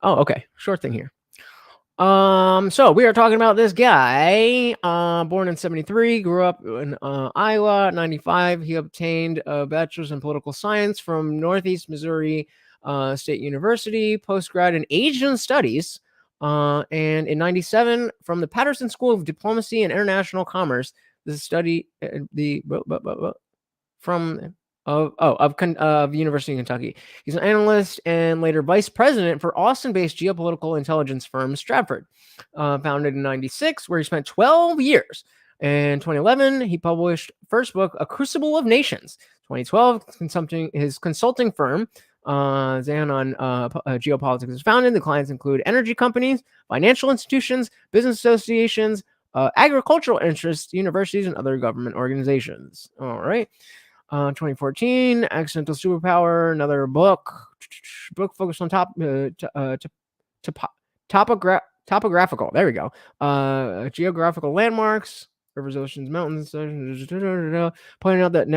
S1: Oh, okay. Short thing here. So we are talking about this guy, born in 1973, grew up in Iowa. 1995, he obtained a bachelor's in political science from Northeast Missouri State University, postgrad in Asian Studies, and in 1997 from the Patterson School of Diplomacy and International Commerce. This study of University of Kentucky. He's an analyst and later vice president for Austin-based geopolitical intelligence firm Stratford, founded in 1996, where he spent 12 years. In 2011, he published first book, A Crucible of Nations. 2012, his consulting firm, Zahan on Geopolitics, is founded. The clients include energy companies, financial institutions, business associations, agricultural interests, universities, and other government organizations. All right. 2014, Accidental Superpower, another book focused on topographical. There we go. Geographical landmarks, rivers, oceans, mountains, pointing out that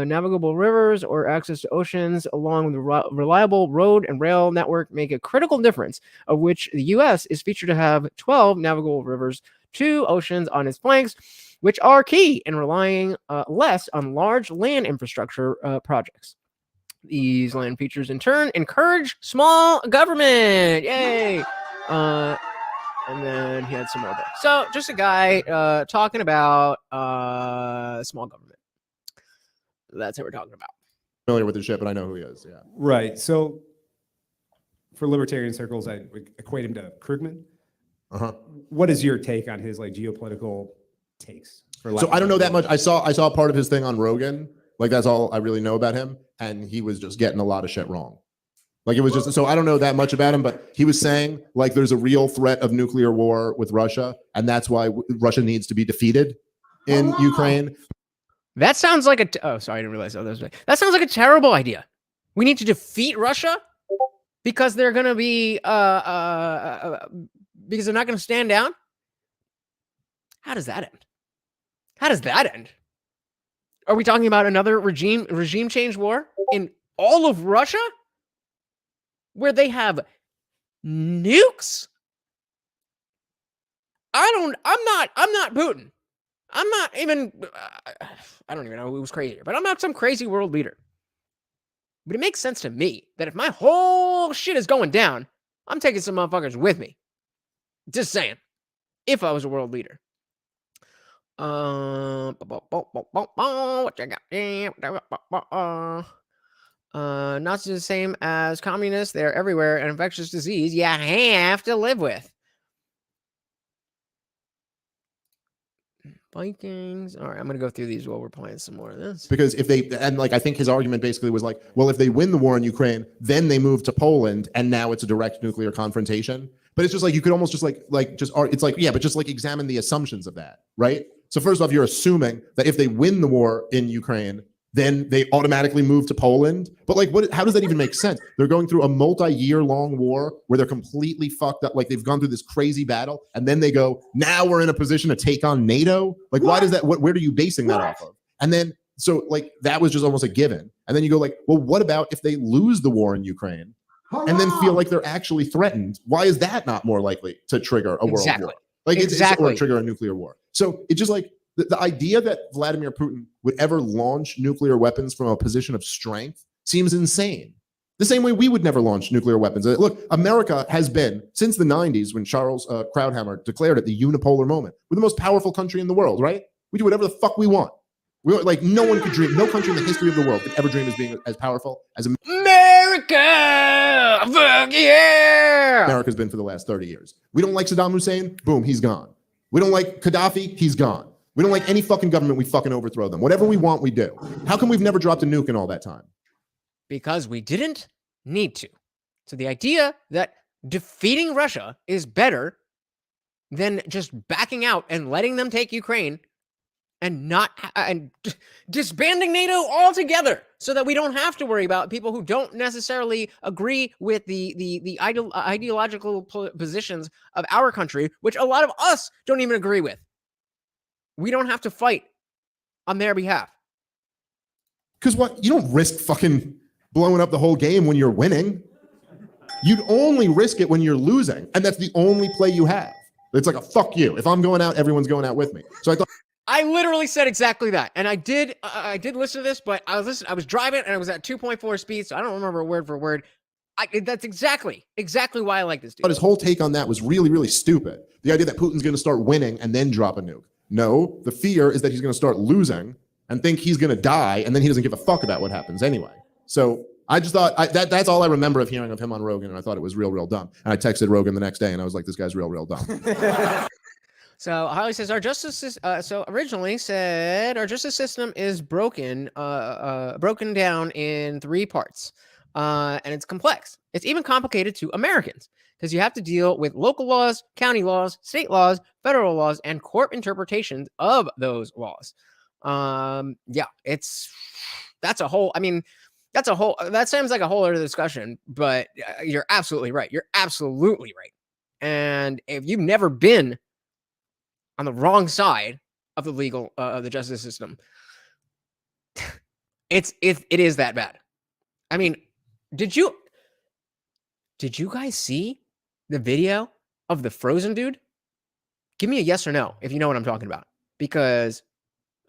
S1: navigable rivers or access to oceans along with a reliable road and rail network make a critical difference, of which the U.S. is featured to have 12 navigable rivers, 2 oceans on its flanks, which are key in relying less on large land infrastructure projects. These land features, in turn, encourage small government. Yay! And then he had some more books. So just a guy talking about small government. That's what we're talking about.
S3: Familiar with the shit, but I know who he is. Yeah.
S9: Right. So for libertarian circles, I would equate him to Krugman.
S3: Uh-huh.
S9: What is your take on his like geopolitical takes?
S3: So I don't know that much. I saw part of his thing on Rogan. Like that's all I really know about him, and he was just getting a lot of shit wrong. Like it was just, so I don't know that much about him, but he was saying like there's a real threat of nuclear war with Russia, and that's why Russia needs to be defeated in Ukraine.
S1: That sounds like sorry, I didn't realize that sounds like a terrible idea. We need to defeat Russia because they're going to be because they're not going to stand down. How does that end? How does that end? Are we talking about another regime change war in all of Russia where they have nukes? I'm not Putin. I'm not even, I don't even know who was crazier, but I'm not some crazy world leader. But it makes sense to me that if my whole shit is going down, I'm taking some motherfuckers with me. Just saying. If I was a world leader. What you got? Nazis are the same as communists. They're everywhere. An infectious disease you have to live with. Vikings. All right, I'm gonna go through these while we're playing some more of this.
S3: Because if they, and like I think his argument basically was like, well, if they win the war in Ukraine, then they move to Poland, and now it's a direct nuclear confrontation. But it's just like you could almost just it's like, yeah, but just like examine the assumptions of that, right? So first off, you're assuming that if they win the war in Ukraine, then they automatically move to Poland. But like, how does that even make sense? They're going through a multi-year long war where they're completely fucked up. Like they've gone through this crazy battle, and then they go, now we're in a position to take on NATO. Like, why does that? Where are you basing that off of? And then, so like that was just almost a given. And then you go like, well, what about if they lose the war in Ukraine and then feel like they're actually threatened? Why is that not more likely to trigger a world war? Like or trigger a nuclear war. So it's just like the idea that Vladimir Putin would ever launch nuclear weapons from a position of strength seems insane. The same way we would never launch nuclear weapons. Look, America has been, since the 90s, when Charles Krauthammer declared it the unipolar moment, we're the most powerful country in the world, right? We do whatever the fuck we want. We're like, no one could dream, no country in the history of the world could ever dream as being as powerful as
S1: America! Fuck yeah!
S3: America's been for the last 30 years. We don't like Saddam Hussein, boom, he's gone. We don't like Gaddafi, he's gone. We don't like any fucking government, we fucking overthrow them. Whatever we want, we do. How come we've never dropped a nuke in all that time?
S1: Because we didn't need to. So the idea that defeating Russia is better than just backing out and letting them take Ukraine and disbanding NATO altogether so that we don't have to worry about people who don't necessarily agree with the ideological positions of our country, which a lot of us don't even agree with. We don't have to fight on their behalf.
S3: Because what? You don't risk fucking blowing up the whole game when you're winning. You'd only risk it when you're losing. And that's the only play you have. It's like a fuck you. If I'm going out, everyone's going out with me. So I thought
S1: I literally said exactly that. And I did listen to this, but I was driving and I was at 2.4 speed, so I don't remember word for word. That's exactly why I like this dude.
S3: But his whole take on that was really, really stupid. The idea that Putin's going to start winning and then drop a nuke. No, the fear is that he's going to start losing and think he's going to die, and then he doesn't give a fuck about what happens anyway. So I just thought that's all I remember of hearing of him on Rogan, and I thought it was real, real dumb. And I texted Rogan the next day, and I was like, this guy's real, real dumb.
S1: So Holly says our justice so originally said our justice system is broken down in 3 parts, and it's complex. It's even complicated to Americans because you have to deal with local laws, county laws, state laws, federal laws, and court interpretations of those laws. Yeah, that's a whole. I mean, that seems like a whole other discussion. But you're absolutely right. You're absolutely right. And if you've never been on the wrong side of the legal of the justice system, it is that bad. I mean, did you guys see the video of the frozen dude? Give me a yes or no if you know what I'm talking about, because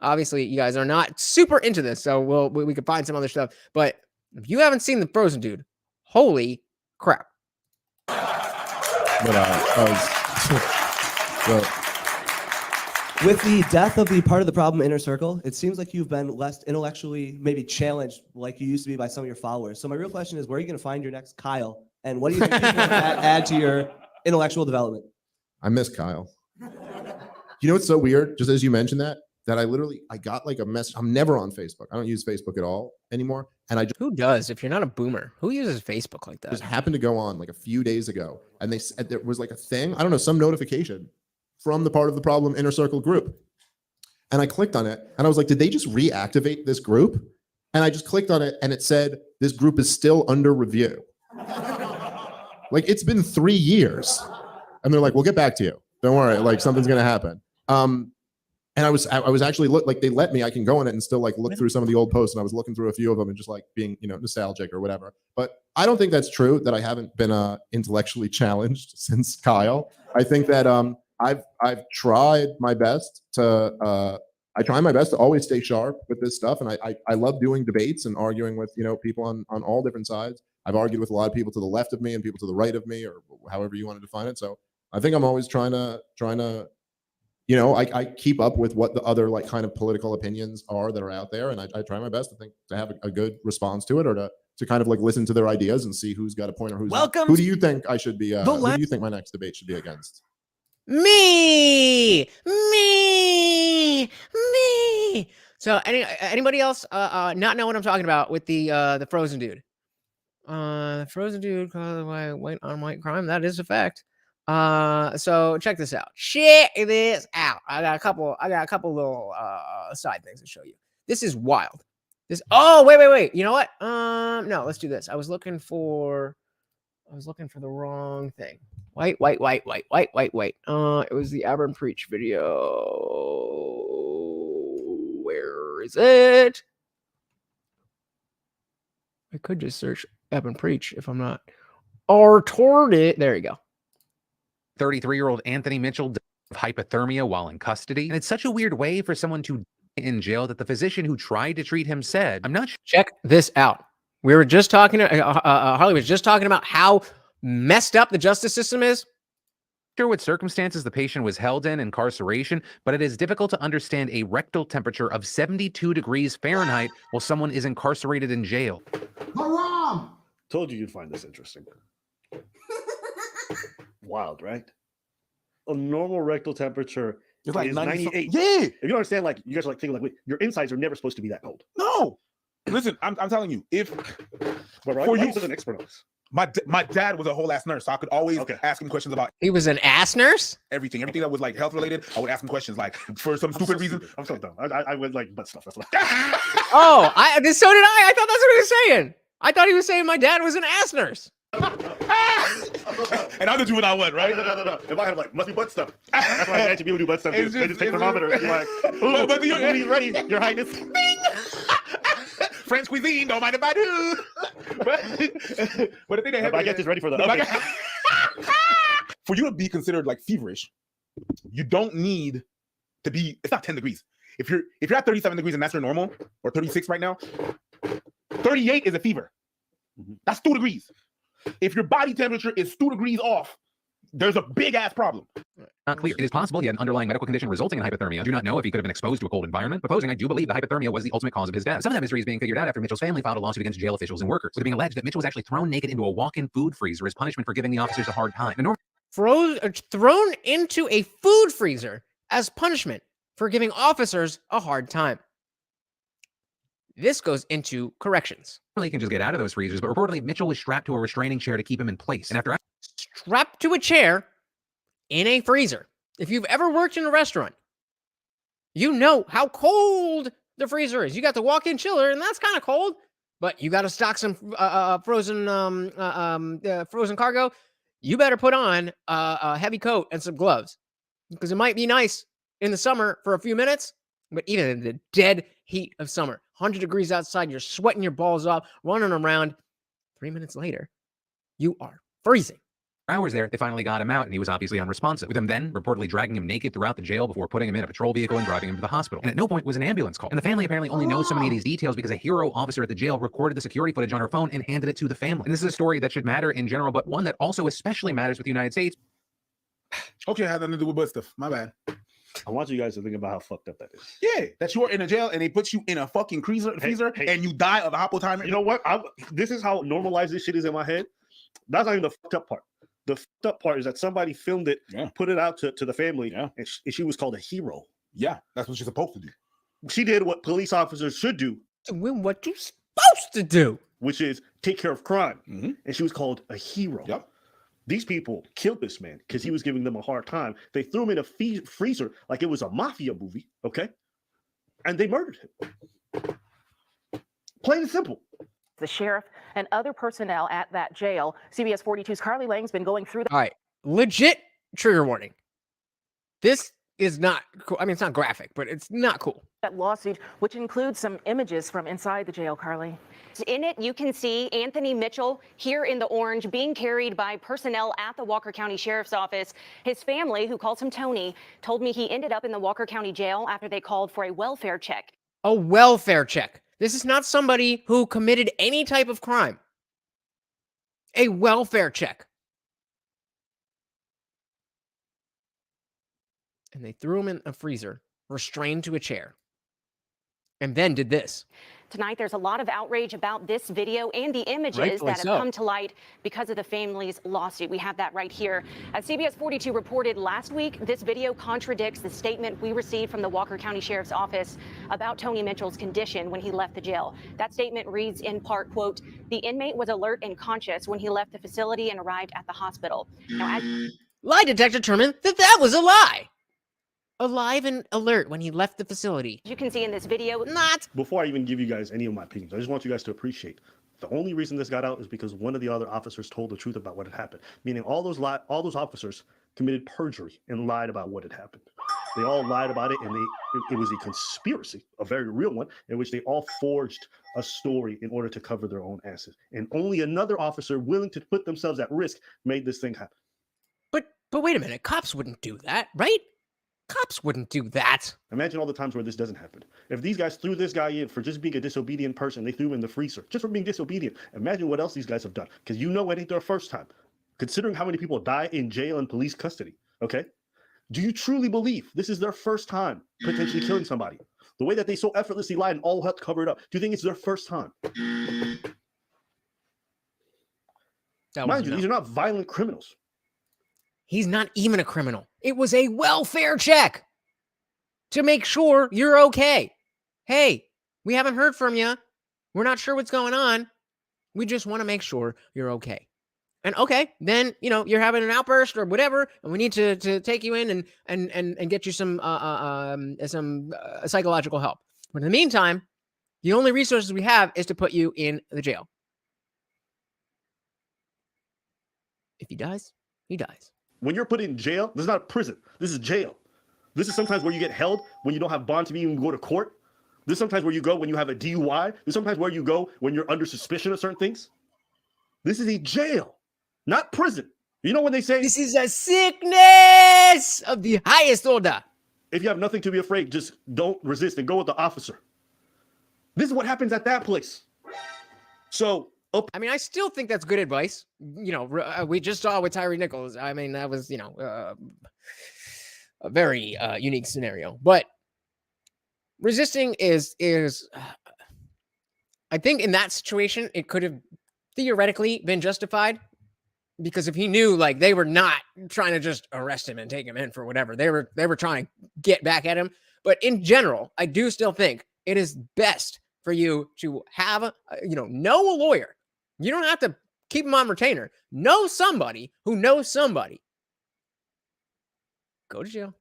S1: obviously you guys are not super into this, so we could find some other stuff. But if you haven't seen the frozen dude, holy crap!
S8: With the death of the part of the problem inner circle, it seems like you've been less intellectually maybe challenged like you used to be by some of your followers. So my real question is, where are you going to find your next Kyle? And what do you think people add to your intellectual development?
S3: I miss Kyle. You know what's so weird? Just as you mentioned that I got like a message. I'm never on Facebook. I don't use Facebook at all anymore. And
S1: who does? If you're not a boomer, who uses Facebook like that?
S3: Just happened to go on like a few days ago, and they said there was like a thing. I don't know, some notification from the part of the problem inner circle group. And I clicked on it and I was like, did they just reactivate this group? And I just clicked on it and it said, this group is still under review. Like, it's been 3 years. And they're like, we'll get back to you. Don't worry, like something's gonna happen. And I was actually like, they let me, I can go on it and still like look through some of the old posts, and I was looking through a few of them and just like being, nostalgic or whatever. But I don't think that's true, that I haven't been intellectually challenged since Kyle. I think that I've tried my best to always stay sharp with this stuff, and I love doing debates and arguing with people on all different sides. I've argued with a lot of people to the left of me and people to the right of me, or however you want to define it. So I think I'm always trying to I keep up with what the other like kind of political opinions are that are out there, and I try my best to have a good response to it, or to kind of like listen to their ideas and see who's got a point or who's not. Who do you think I should be? Who do you think my next debate should be against?
S1: Me. So anybody else not know what I'm talking about with the frozen dude? Frozen dude caused by white on white crime. That is a fact. So check this out. Check this out. I got a couple little side things to show you. This is wild. Oh, wait. You know what? No, let's do this. I was looking for the wrong thing. Wait. It was the Abram Preach video. Where is it? I could just search Abram Preach if I'm not retarded. There you go.
S13: 33-year-old Anthony Mitchell died of hypothermia while in custody. And it's such a weird way for someone to die in jail that the physician who tried to treat him said, I'm not sure.
S1: Check this out. We were just talking, Harley was just talking about how messed up the justice system is.
S13: Sure what circumstances the patient was held in incarceration, but it is difficult to understand a rectal temperature of 72 degrees Fahrenheit while someone is incarcerated in jail.
S22: Haram! Told you you'd find this interesting. Wild, right? A normal rectal temperature
S23: It's like
S22: is
S23: 98.
S22: 98.
S23: Yeah.
S22: If you don't understand, like you guys are like thinking, like, wait, your insides are never supposed to be that cold.
S23: No. Listen, I'm telling you, if
S22: But right,
S23: for you,
S22: Mike's an expert on this.
S23: my dad was a whole ass nurse, so I could always ask him questions about
S1: He was an ass nurse?
S23: everything that was like health related. I would ask him questions like for some stupid reason.
S22: I'm so dumb. I would like butt stuff. That's what.
S1: Oh, so did I. I thought that's what he was saying. I thought he was saying my dad was an ass nurse.
S23: And I'm the juvenile one, right?
S22: No. If I have like must be butt stuff. That's why I actually people do butt stuff. They just take thermometer. And you're like, ooh,
S23: but you're
S22: ready, Your Highness.
S23: French cuisine, don't mind if I do. But the thing that
S22: If I get this ready for the
S23: If I
S22: oven.
S23: get- for you to be considered like feverish, you don't need to be. It's not 10 degrees. If you're at 37 degrees and that's your normal, or 36 right now, 38 is a fever. That's 2 degrees. If your body temperature is 2 degrees off, there's a big ass problem.
S13: Not clear. It is possible he had an underlying medical condition resulting in hypothermia. I do not know if he could have been exposed to a cold environment. Proposing, I do believe that hypothermia was the ultimate cause of his death. Some of that mystery is being figured out after Mitchell's family filed a lawsuit against jail officials and workers, with it being alleged that Mitchell was actually thrown naked into a walk-in food freezer as punishment for giving the officers a hard time.
S1: Thrown into a food freezer as punishment for giving officers a hard time. This goes into corrections.
S13: He can just get out of those freezers, but reportedly Mitchell was strapped to a restraining chair to keep him in place. And after
S1: Strapped to a chair in a freezer. If you've ever worked in a restaurant, you know how cold the freezer is. You got the walk-in chiller, and that's kind of cold, but you got to stock some frozen cargo. You better put on a heavy coat and some gloves, because it might be nice in the summer for a few minutes, but even in the dead heat of summer, 100 degrees outside, you're sweating your balls off, running around. 3 minutes later, you are freezing.
S13: hours there, they finally got him out, and he was obviously unresponsive, with them then reportedly dragging him naked throughout the jail before putting him in a patrol vehicle and driving him to the hospital. And at no point was an ambulance called. And the family apparently only knows so many of these details because a hero officer at the jail recorded the security footage on her phone and handed it to the family. And this is a story that should matter in general, but one that also especially matters with the United States.
S23: Okay, I had nothing to do with butt stuff. My bad.
S22: I want you guys to think about how fucked up that is.
S23: Yeah, that you are in a jail and they put you in a fucking freezer and you die of hypothermia.
S22: You know what? This is how normalized this shit is in my head. That's not even the fucked up part. The fucked up part is that somebody filmed it, put it out to the family, and she was called a hero.
S23: Yeah, that's what she's supposed to do.
S22: She did what police officers should do.
S1: What you're supposed to do.
S22: Which is take care of crime. And she was called a hero.
S23: Yep.
S22: These people killed this man because he was giving them a hard time. They threw him in a freezer like it was a mafia movie, okay? And they murdered him. Plain and simple.
S24: The sheriff and other personnel at that jail. CBS 42's Carly Lang's been going through
S1: All right, legit trigger warning. This is not cool. I mean, it's not graphic, but it's not cool.
S24: that lawsuit, which includes some images from inside the jail, Carly.
S25: In it, you can see Anthony Mitchell here in the orange being carried by personnel at the Walker County Sheriff's Office. His family, who calls him Tony, told me he ended up in the Walker County Jail after they called for a welfare check.
S1: A welfare check. This is not somebody who committed any type of crime. A welfare check. And they threw him in a freezer, restrained to a chair, and then did this.
S25: Tonight, there's a lot of outrage about this video and the images
S1: Rightfully
S25: that have
S1: so.
S25: come to light because of the family's lawsuit. We have that right here. As CBS 42 reported last week, this video contradicts the statement we received from the Walker County Sheriff's Office about Tony Mitchell's condition when he left the jail. That statement reads in part, quote, "The inmate was alert and conscious when he left the facility and arrived at the hospital." Now, as
S1: Lie detector determined that that was a lie. Alive and alert when he left the facility.
S25: you can see in this video,
S1: Not.
S22: Before I even give you guys any of my opinions, I just want you guys to appreciate the only reason this got out is because one of the other officers told the truth about what had happened. Meaning all those officers committed perjury and lied about what had happened. They all lied about it, and it was a conspiracy, a very real one, in which they all forged a story in order to cover their own asses. And only another officer willing to put themselves at risk made this thing happen.
S1: But wait a minute, cops wouldn't do that, right? Cops wouldn't do that.
S22: Imagine all the times where this doesn't happen. If these guys threw this guy in for just being a disobedient person, they threw him in the freezer just for being disobedient. Imagine what else these guys have done. Because you know it ain't their first time. Considering how many people die in jail and police custody, okay? Do you truly believe this is their first time potentially killing somebody? The way that they so effortlessly lied and all helped cover it up. Do you think it's their first time? Mind you, these are not violent criminals.
S1: He's not even a criminal. It was a welfare check to make sure you're okay. Hey, we haven't heard from you. We're not sure what's going on. We just want to make sure you're okay. And okay, then, you know, you're having an outburst or whatever, and we need to take you in and get you some psychological help. But in the meantime, the only resources we have is to put you in the jail. If he dies, he dies.
S22: When you're put in jail, this is not prison. This is jail. This is sometimes where you get held when you don't have bond to even go to court. This is sometimes where you go when you have a DUI. This is sometimes where you go when you're under suspicion of certain things. This is a jail, not prison. You know when they say,
S1: this is a sickness of the highest order.
S22: If you have nothing to be afraid, just don't resist and go with the officer. This is what happens at that place. So,
S1: I mean, I still think that's good advice. You know, we just saw with Tyree Nichols. I mean, that was, you know, a very unique scenario. But resisting is I think in that situation, it could have theoretically been justified. Because if he knew, like, they were not trying to just arrest him and take him in for whatever, they were trying to get back at him. But in general, I do still think it is best for you to have, know a lawyer. You don't have to keep him on retainer. Know somebody who knows somebody. Go to jail.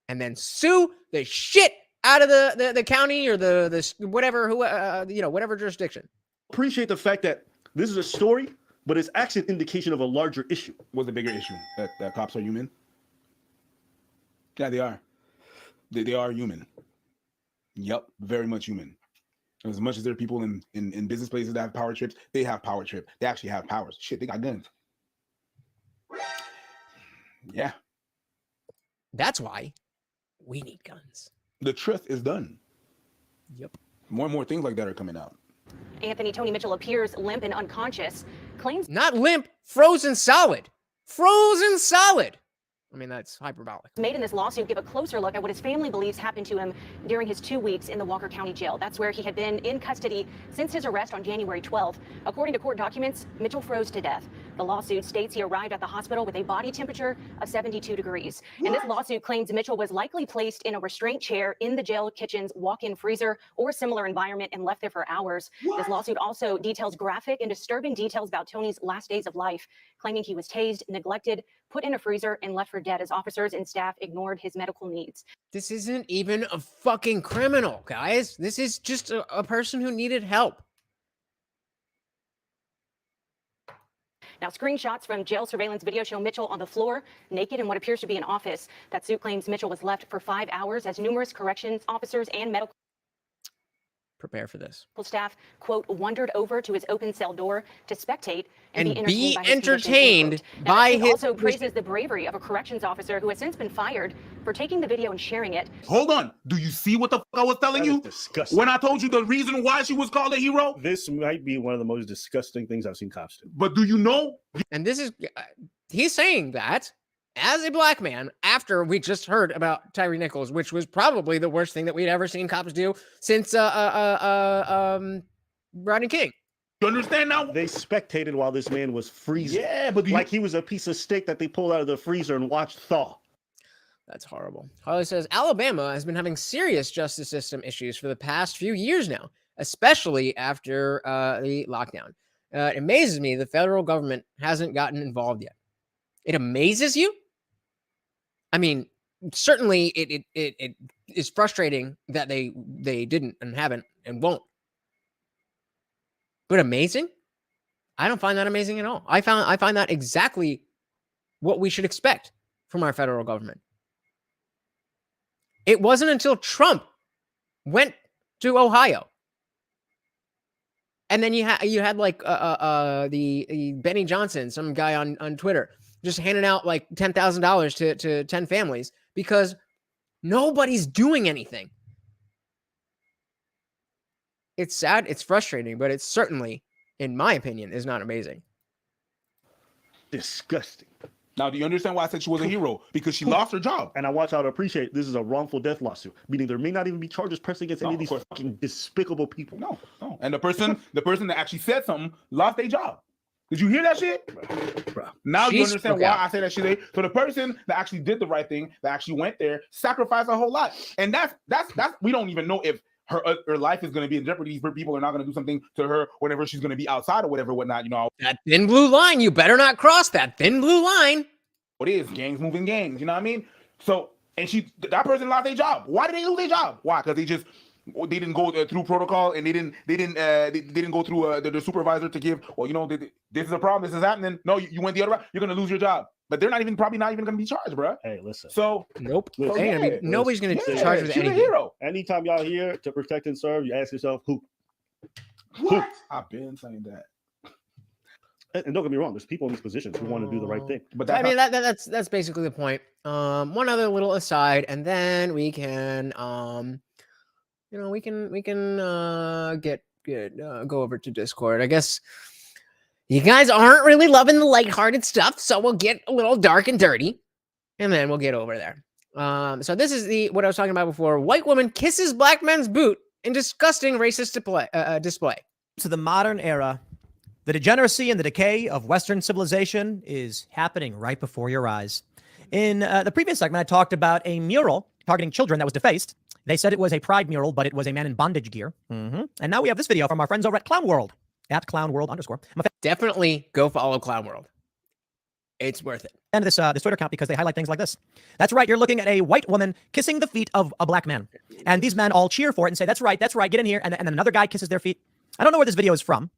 S1: And then sue the shit out of the county or the whatever, whatever jurisdiction.
S22: Appreciate the fact that this is a story, but it's actually an indication of a larger issue.
S23: What's the bigger issue? That cops are human? Yeah, they are. They are human. Yep, very much human. As much as there are people in business places that have power trips, they have power trip. They actually have powers. Shit, they got guns. Yeah.
S1: That's why we need guns.
S23: The truth is done.
S1: Yep.
S23: More and more things like that are coming out.
S25: Anthony Tony Mitchell appears limp and unconscious, claims
S1: not limp, frozen solid. Frozen solid. I mean, that's hyperbolic.
S25: Made in this lawsuit give a closer look at what his family believes happened to him during his 2 weeks in the Walker County Jail. That's where he had been in custody since his arrest on January 12th. According to court documents, Mitchell froze to death. The lawsuit states he arrived at the hospital with a body temperature of 72 degrees. And this lawsuit claims Mitchell was likely placed in a restraint chair in the jail kitchen's walk-in freezer or similar environment and left there for hours. This lawsuit also details graphic and disturbing details about Tony's last days of life, claiming he was tased, neglected, put in a freezer, and left for dead as officers and staff ignored his medical needs.
S1: This isn't even a fucking criminal, guys. This is just a person who needed help.
S25: Now, screenshots from jail surveillance video show Mitchell on the floor, naked in what appears to be an office. That suit claims Mitchell was left for 5 hours as numerous corrections officers and medical
S1: Prepare for this.
S25: staff, quote, wandered over to his open cell door to spectate
S1: And be
S25: by his condition,
S1: entertained
S25: end quote. Now,
S1: by
S25: it
S1: his
S25: also praises the bravery of a corrections officer who has since been fired for taking the video and sharing it.
S23: Hold on. Do you see what the fuck I was telling you?
S22: Disgusting.
S23: When I told you the reason why she was called a hero?
S22: This might be one of the most disgusting things I've seen cops do.
S23: But do you know?
S1: And this is, he's saying that, as a black man, after we just heard about Tyree Nichols, which was probably the worst thing that we'd ever seen cops do since Rodney King.
S22: You understand now? They spectated while this man was freezing.
S23: Yeah, but
S22: like he was a piece of steak that they pulled out of the freezer and watched thaw.
S1: That's horrible. Harley says, Alabama has been having serious justice system issues for the past few years now, especially after the lockdown. It amazes me the federal government hasn't gotten involved yet. It amazes you? I mean, certainly it is frustrating that they didn't and haven't and won't. But amazing? I don't find that amazing at all. I find that exactly what we should expect from our federal government. It wasn't until Trump went to Ohio, and then you had like the Benny Johnson, some guy on Twitter, just handing out like $10,000 to 10 families because nobody's doing anything. It's sad, it's frustrating, but it's certainly, in my opinion, is not amazing.
S22: Disgusting.
S23: Now, do you understand why I said she was a hero? Because she lost her job.
S22: And I want y'all to appreciate this is a wrongful death lawsuit, meaning there may not even be charges pressed against any of these fucking despicable people.
S23: No. And the person that actually said something lost their job. Did you hear that shit?
S22: Bruh.
S23: Now you understand why I say that shit. So the person that actually did the right thing, that actually went there, sacrificed a whole lot. And that's we don't even know if her life is going to be in jeopardy. These people are not going to do something to her whenever she's going to be outside or whatever, whatnot. You know
S1: that thin blue line. You better not cross that thin blue line.
S23: What is gangs moving gangs? You know what I mean? So and that person lost their job. Why did they lose their job? Why? Because they didn't go through protocol and they didn't go through the supervisor to give. Well, you know, this is a problem. This is happening. No, you went the other route. You're going to lose your job. But they're probably not even going to be charged, bro.
S22: Hey, listen.
S23: So
S1: nope.
S22: Listen,
S1: nobody's going to be charged with
S22: she's
S1: anything.
S22: a hero. Anytime y'all here to protect and serve, you ask yourself who.
S23: What? I've been saying that.
S22: And don't get me wrong, there's people in these positions who want to do the right thing.
S23: But
S1: I mean, that's basically the point. One other little aside, and then we can we can go over to Discord. I guess you guys aren't really loving the lighthearted stuff, so we'll get a little dark and dirty, and then we'll get over there. So this is what I was talking about before. White woman kisses black man's boot in disgusting racist display.
S2: To the modern era, the degeneracy and the decay of Western civilization is happening right before your eyes. In the previous segment, I talked about a mural targeting children that was defaced. They said it was a pride mural, but it was a man in bondage gear. And now we have this video from our friends over at Clown World, at @clownworld_.
S1: Definitely go follow Clown World. It's worth it.
S2: And this Twitter account because they highlight things like this. That's right. You're looking at a white woman kissing the feet of a black man. And these men all cheer for it and say, that's right, get in here. And then another guy kisses their feet. I don't know where this video is from.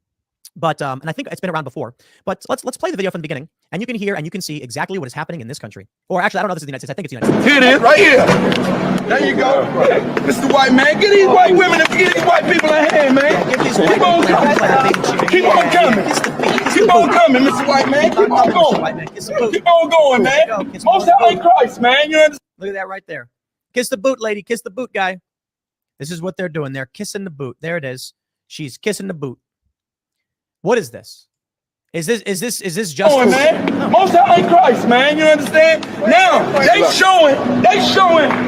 S2: But and I think it's been around before. But let's play the video from the beginning, and you can hear and you can see exactly what is happening in this country. Or actually, I don't know if this is the United States. I think it's the United States.
S5: Here it is, right here. There you go. Mr. White Man, get these white women and get these white people a hand, man. Keep on coming. Keep on coming. Keep on coming, Mr. White Man. Keep on going. Keep on going, man. Most high in Christ, man. You understand?
S2: Look at that right there. Kiss the boot, lady. Kiss the boot, guy. This is what they're doing. They're kissing the boot. There it is. She's kissing the boot. What is this? Is this just
S5: man? Most high in Christ, man. You understand? Now they showing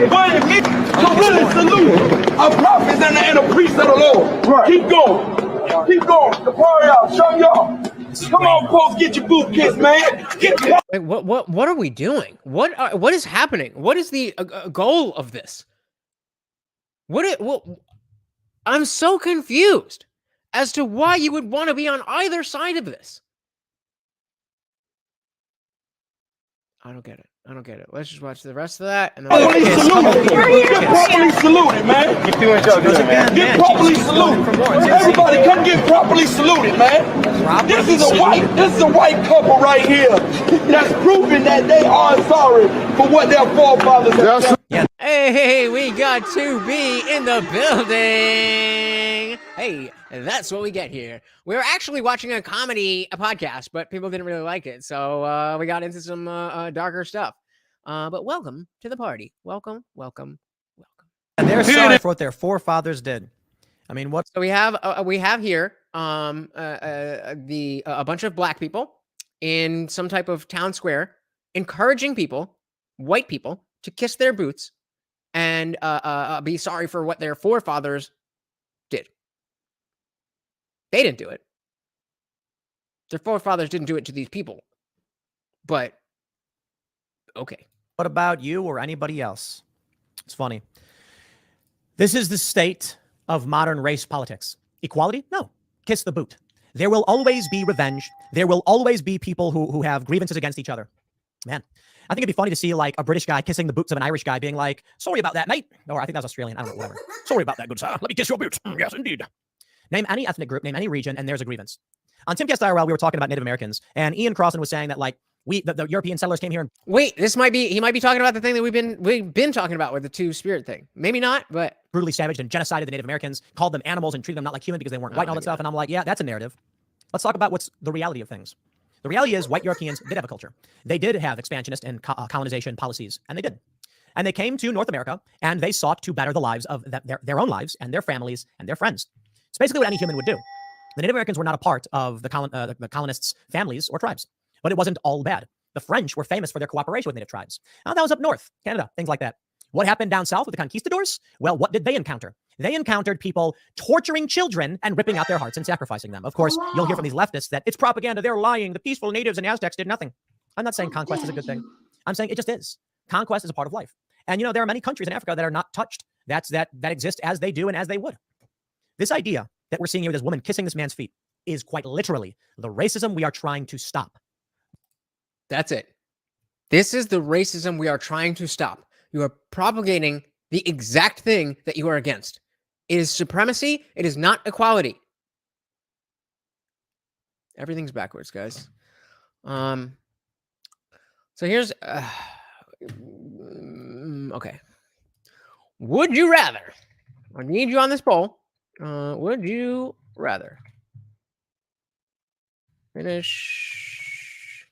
S5: what it means to really salute a prophet and a priest of the Lord. Right. Keep going. The party out. Show y'all. Come on, folks, get your boot kissed, man.
S1: Wait, what are we doing? What is happening? What is the goal of this? I'm so confused as to why you would want to be on either side of this. I don't get it. Let's just watch the rest of that. And then
S5: Get properly saluted, man. Get properly saluted. Everybody come get properly saluted, man. This is a white couple right here that's proving that they are sorry for what their forefathers have done.
S1: Hey, we got 2B in the building. Hey, that's what we get here. We were actually watching a podcast, but people didn't really like it. So we got into some darker stuff. But welcome to the party. Welcome.
S2: And they're sorry for what their forefathers did. I mean, what?
S1: So we have here a bunch of black people in some type of town square encouraging people, white people, to kiss their boots and be sorry for what their forefathers did. They didn't do it. Their forefathers didn't do it to these people. But, okay.
S2: What about you or anybody else? It's funny. This is the state of modern race politics. Equality? No. Kiss the boot. There will always be revenge. There will always be people who have grievances against each other. Man, I think it'd be funny to see like a British guy kissing the boots of an Irish guy being like, sorry about that, mate. Or I think that was Australian. I don't know, whatever. Sorry about that, good sir. Let me kiss your boots. Yes, indeed. Name any ethnic group, name any region, and there's a grievance. On Timcast IRL, we were talking about Native Americans, and Ian Crossan was saying that like the European settlers came here and
S1: wait, he might be talking about the thing that we've been talking about with the two-spirit thing. Maybe not, but
S2: brutally savaged and genocided the Native Americans, called them animals and treated them not like human because they weren't white and all that stuff. And I'm like, yeah, that's a narrative. Let's talk about what's the reality of things. The reality is white Europeans did have a culture. They did have expansionist and colonization policies, and they did. And they came to North America, and they sought to better the lives of their own lives and their families and their friends. It's basically what any human would do. The Native Americans were not a part of the colonists' families or tribes, but it wasn't all bad. The French were famous for their cooperation with Native tribes. That was up north, Canada, things like that. What happened down south with the conquistadors? Well, what did they encounter? They encountered people torturing children and ripping out their hearts and sacrificing them. Of course, you'll hear from these leftists that it's propaganda, they're lying, the peaceful natives and Aztecs did nothing. I'm not saying conquest is a good thing. I'm saying it just is. Conquest is a part of life. And there are many countries in Africa that are not touched. That exist as they do and as they would. This idea that we're seeing here with this woman kissing this man's feet is quite literally the racism we are trying to stop.
S1: that's it. This is the racism we are trying to stop. You are propagating the exact thing that you are against. It is supremacy. It is not equality. Everything's backwards, guys. So here's okay. Would you rather? I need you on this poll. Would you rather finish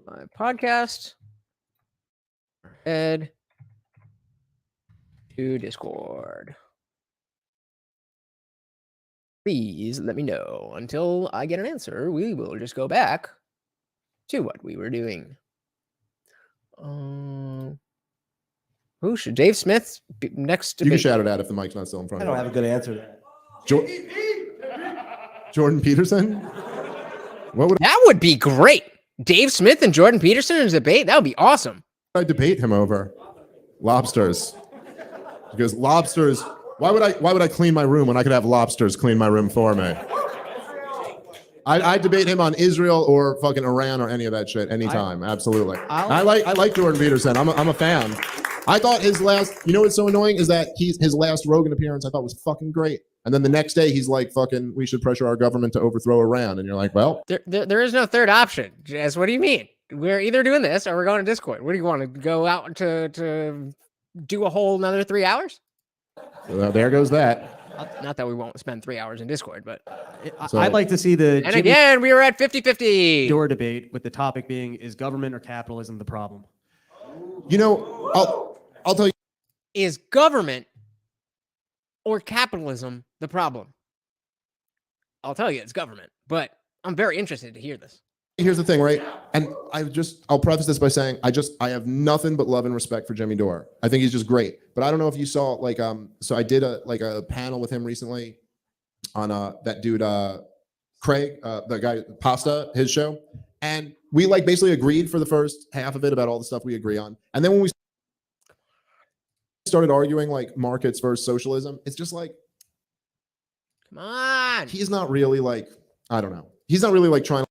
S1: my podcast, head to Discord? Please let me know. Until I get an answer, we will just go back to what we were doing. Who should Dave Smith be next to?
S3: You can shout it out if the mic's not still in front
S8: I
S3: of you.
S8: don't have a good answer to that.
S3: Jordan Peterson? What would
S1: That would be great. Dave Smith and Jordan Peterson in a debate. That would be awesome.
S3: I debate him over? Lobsters. Because lobsters, why would I clean my room when I could have lobsters clean my room for me? I debate him on Israel or fucking Iran or any of that shit anytime. Absolutely. I like Jordan Peterson. I'm a fan. I thought his last, what's so annoying is that his last Rogan appearance I thought was fucking great. And then the next day he's like, fucking, we should pressure our government to overthrow Iran. And you're like, well.
S1: There is no third option. Jess, what do you mean? We're either doing this or we're going to Discord. What do you want to go out to do a whole another 3 hours?
S3: Well, there goes that.
S1: Not that we won't spend 3 hours in Discord, but
S4: I'd like to see the
S1: and again we were at 50-50
S4: door debate with the topic being, is government or capitalism the problem?
S3: I'll tell you.
S1: Is government or capitalism the problem? I'll tell you it's government, but I'm very interested to hear this.
S3: Here's the thing, right? And I'll preface this by saying I have nothing but love and respect for Jimmy Dore. I think he's just great. But I don't know if you saw so I did a panel with him recently on that dude Craig, the guy Pasta, his show. And we basically agreed for the first half of it about all the stuff we agree on. And then when we started arguing markets versus socialism, it's just
S1: come on.
S3: He's not really I don't know. He's not really trying to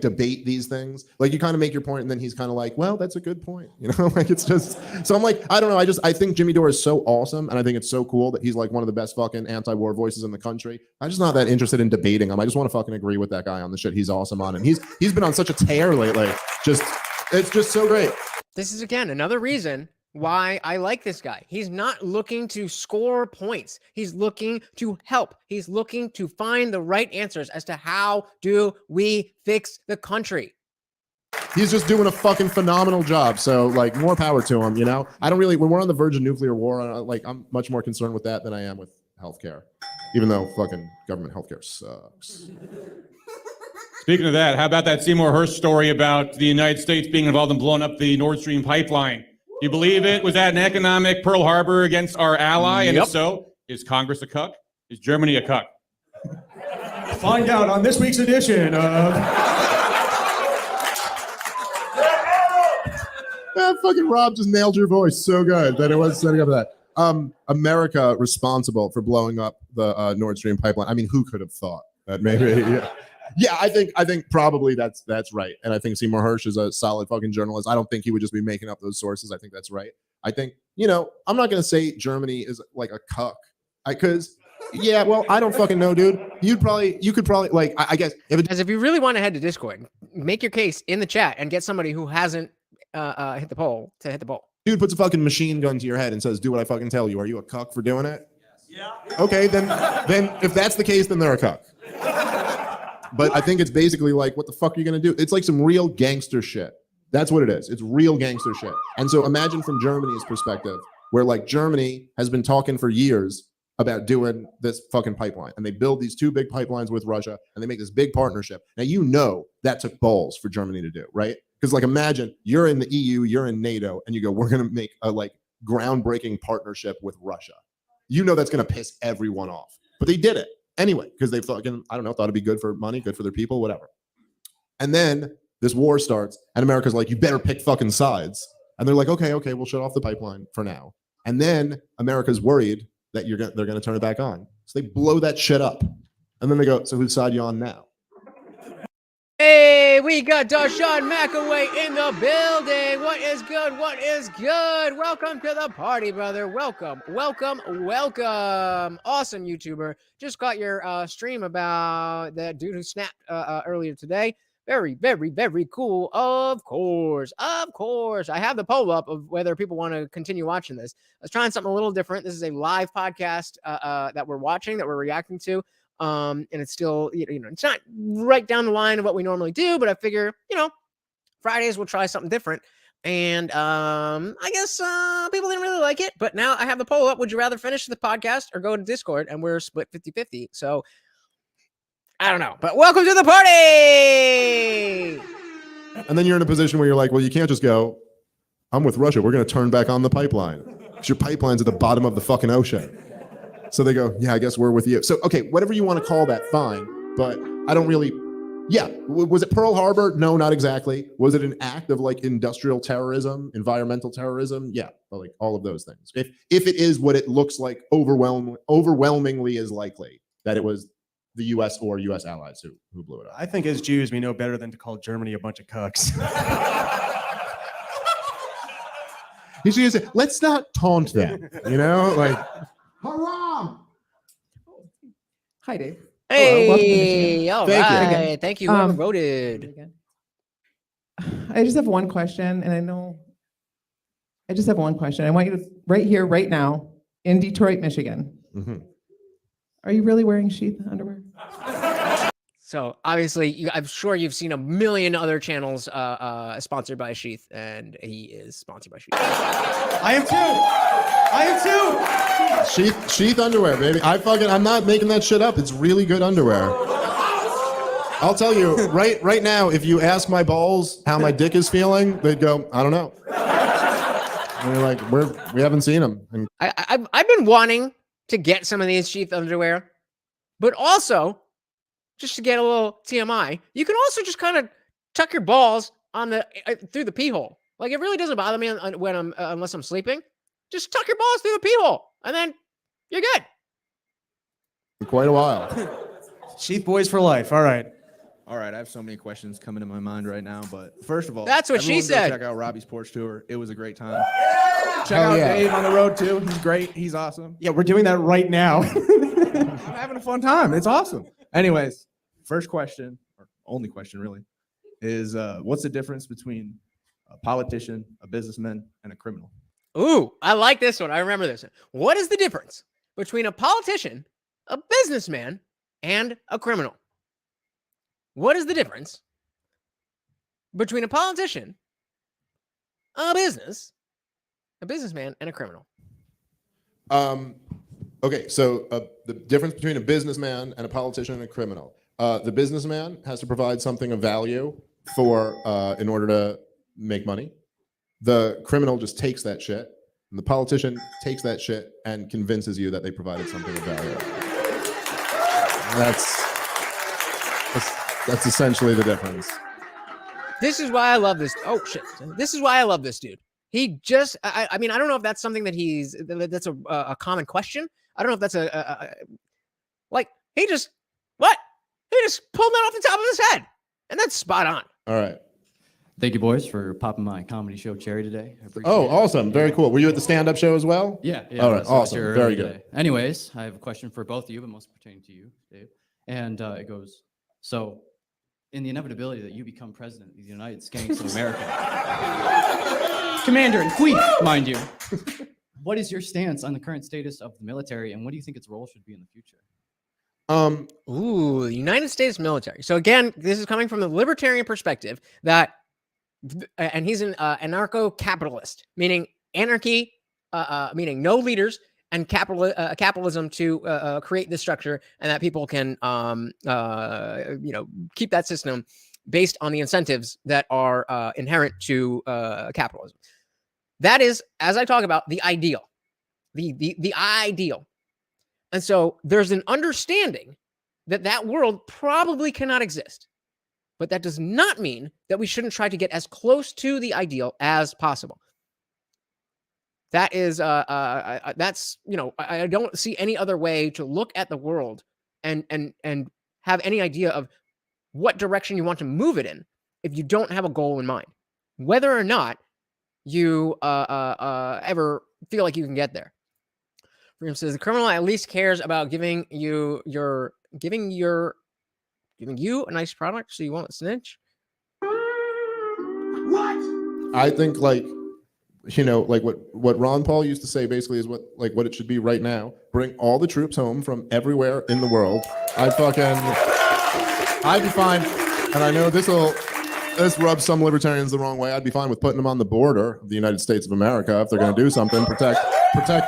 S3: debate these things. You kind of make your point and then he's kind of well, that's a good point. It's just, so I'm I don't know. I think Jimmy Dore is so awesome. And I think it's so cool that he's one of the best fucking anti-war voices in the country. I'm just not that interested in debating him. I just want to fucking agree with that guy on the shit he's awesome on. And he's been on such a tear lately. It's just so great.
S1: This is again another reason why I like this guy. He's not looking to score points. He's looking to help. He's looking to find the right answers as to how do we fix the country.
S3: He's just doing a fucking phenomenal job. So more power to him, I don't really, when we're on the verge of nuclear war, I'm much more concerned with that than I am with healthcare, even though fucking government healthcare sucks.
S19: Speaking of that, how about that Seymour Hersh story about the United States being involved in blowing up the Nord Stream pipeline? Do you believe it? Was that an economic Pearl Harbor against our ally? And if so, is Congress a cuck? Is Germany a cuck?
S4: Find out on this week's edition of.
S3: Fucking Rob just nailed your voice so good that it was setting up that. America responsible for blowing up the Nord Stream pipeline. I mean, who could have thought that maybe? Yeah, I think probably that's right. And I think Seymour Hersh is a solid fucking journalist. I don't think he would just be making up those sources. I think that's right. I think, I'm not gonna say Germany is like a cuck. Well, I don't fucking know, dude. You could probably like, I guess
S1: if you really want to head to Discord, make your case in the chat and get somebody who hasn't hit the poll to hit the poll.
S3: Dude puts a fucking machine gun to your head and says, "Do what I fucking tell you." Are you a cuck for doing it? Yeah. Okay, then if that's the case, then they're a cuck. But I think it's basically like, what the fuck are you gonna do? It's like some real gangster shit. That's what it is. It's real gangster shit. And so imagine from Germany's perspective, where like Germany has been talking for years about doing this fucking pipeline, and they build these two big pipelines with Russia, and they make this big partnership. Now that took balls for Germany to do, right? Because like imagine you're in the EU, you're in NATO, and you go, we're gonna make a like groundbreaking partnership with Russia. That's gonna piss everyone off. But they did it anyway, because they thought it'd be good for money, good for their people, whatever. And then this war starts, and America's like, you better pick fucking sides. And they're like, okay, we'll shut off the pipeline for now. And then America's worried that they're gonna turn it back on. So they blow that shit up. And then they go, so whose side you on now?
S1: Hey, we got Darshan McAway in the building. What is good? What is good? Welcome to the party, brother. Welcome. Awesome YouTuber. Just got your stream about that dude who snapped earlier today. Very, very, very cool. Of course. I have the poll up of whether people want to continue watching this. I was trying something a little different. This is a live podcast that we're watching, that we're reacting to. And it's still, it's not right down the line of what we normally do, but I figure, Fridays we'll try something different. And I guess people didn't really like it, but now I have the poll up. Would you rather finish the podcast or go to Discord? And we're split 50-50. So I don't know, but welcome to the party.
S3: And then you're in a position where you're like, well, you can't just go, I'm with Russia. We're going to turn back on the pipeline. Because your pipeline's at the bottom of the fucking ocean. So they go, yeah, I guess we're with you. So, okay, whatever you want to call that, fine. But I don't really, was it Pearl Harbor? No, not exactly. Was it an act of like industrial terrorism, environmental terrorism? Yeah, like all of those things. If it is what it looks like, overwhelmingly is likely that it was the U.S. or U.S. allies who blew it up.
S4: I think as Jews, we know better than to call Germany a bunch of cucks.
S3: You should say, let's not taunt them, like... Haram!
S10: Hi, Dave.
S1: Hey,
S10: Hello,
S1: all right. Thank you. Whoever voted.
S10: I just have one question, and I just have one question. I want you to, right here, right now, in Detroit, Michigan.
S3: Mm-hmm.
S10: Are you really wearing sheath underwear?
S1: So obviously, I'm sure you've seen a million other channels sponsored by Sheath, and he is sponsored by Sheath.
S4: I am too.
S3: Sheath underwear, baby. I'm not making that shit up. It's really good underwear. I'll tell you right now, if you ask my balls how my dick is feeling, they'd go, I don't know. And we're like, we haven't seen them. And
S1: I've been wanting to get some of these Sheath underwear, but also, just to get a little TMI, you can also just kind of tuck your balls on through the pee hole. Like, it really doesn't bother me when unless I'm sleeping. Just tuck your balls through the pee hole, and then you're good.
S3: Quite a while.
S4: Sheath boys for life. All right.
S14: I have so many questions coming to my mind right now, but first of all,
S1: that's what she said.
S14: Check out Robbie's porch tour. It was a great time. Check out Dave on the road too. He's great. He's awesome.
S4: Yeah, we're doing that right now.
S14: I'm having a fun time. It's awesome. Anyways, first question, or only question really, is what's the difference between a politician, a businessman, and a criminal?
S1: Ooh, I like this one. I remember this one. What is the difference between a politician, a businessman, and a criminal? What is the difference between a politician, a businessman, and a criminal?
S3: Okay, so the difference between a businessman and a politician and a criminal. The businessman has to provide something of value for in order to make money. The criminal just takes that shit, and the politician takes that shit and convinces you that they provided something of value. That's essentially the difference.
S1: This is why I love this. Oh shit! This is why I love this dude. He just, I mean, I don't know if that's something that's a common question. I don't know if that's like he just pulled that off the top of his head, and that's spot on.
S3: All right.
S7: Thank you, boys, for popping my comedy show cherry today. I appreciate
S3: Oh,
S7: it.
S3: awesome! Very cool. Were you at the stand-up show as well?
S7: Yeah.
S3: All right.
S7: I saw
S3: Awesome.
S7: you
S3: Very
S7: earlier
S3: good.
S7: today. Anyways, I have a question for both of you, but most pertaining to you, Dave. And it goes, so in the inevitability that you become president of the United States of America, commander in chief, mind you, what is your stance on the current status of the military, and what do you think its role should be in the future?
S1: Ooh, the United States military. So again, this is coming from the libertarian perspective that, and he's an anarcho-capitalist, meaning anarchy, meaning no leaders, and capitalism to create this structure, and that people can, keep that system based on the incentives that are inherent to capitalism. That is, as I talk about, the ideal, the ideal. And so there's an understanding that that world probably cannot exist. But that does not mean that we shouldn't try to get as close to the ideal as possible. That is, that's, I don't see any other way to look at the world and have any idea of what direction you want to move it in if you don't have a goal in mind, whether or not you ever feel like you can get there. Freedom says the criminal at least cares about giving you a nice product so you won't snitch.
S3: I think like what Ron Paul used to say basically is what it should be right now. Bring all the troops home from everywhere in the world. I'd be fine. And I know this rubs some libertarians the wrong way. I'd be fine with putting them on the border of the United States of America if they're going to do something, protect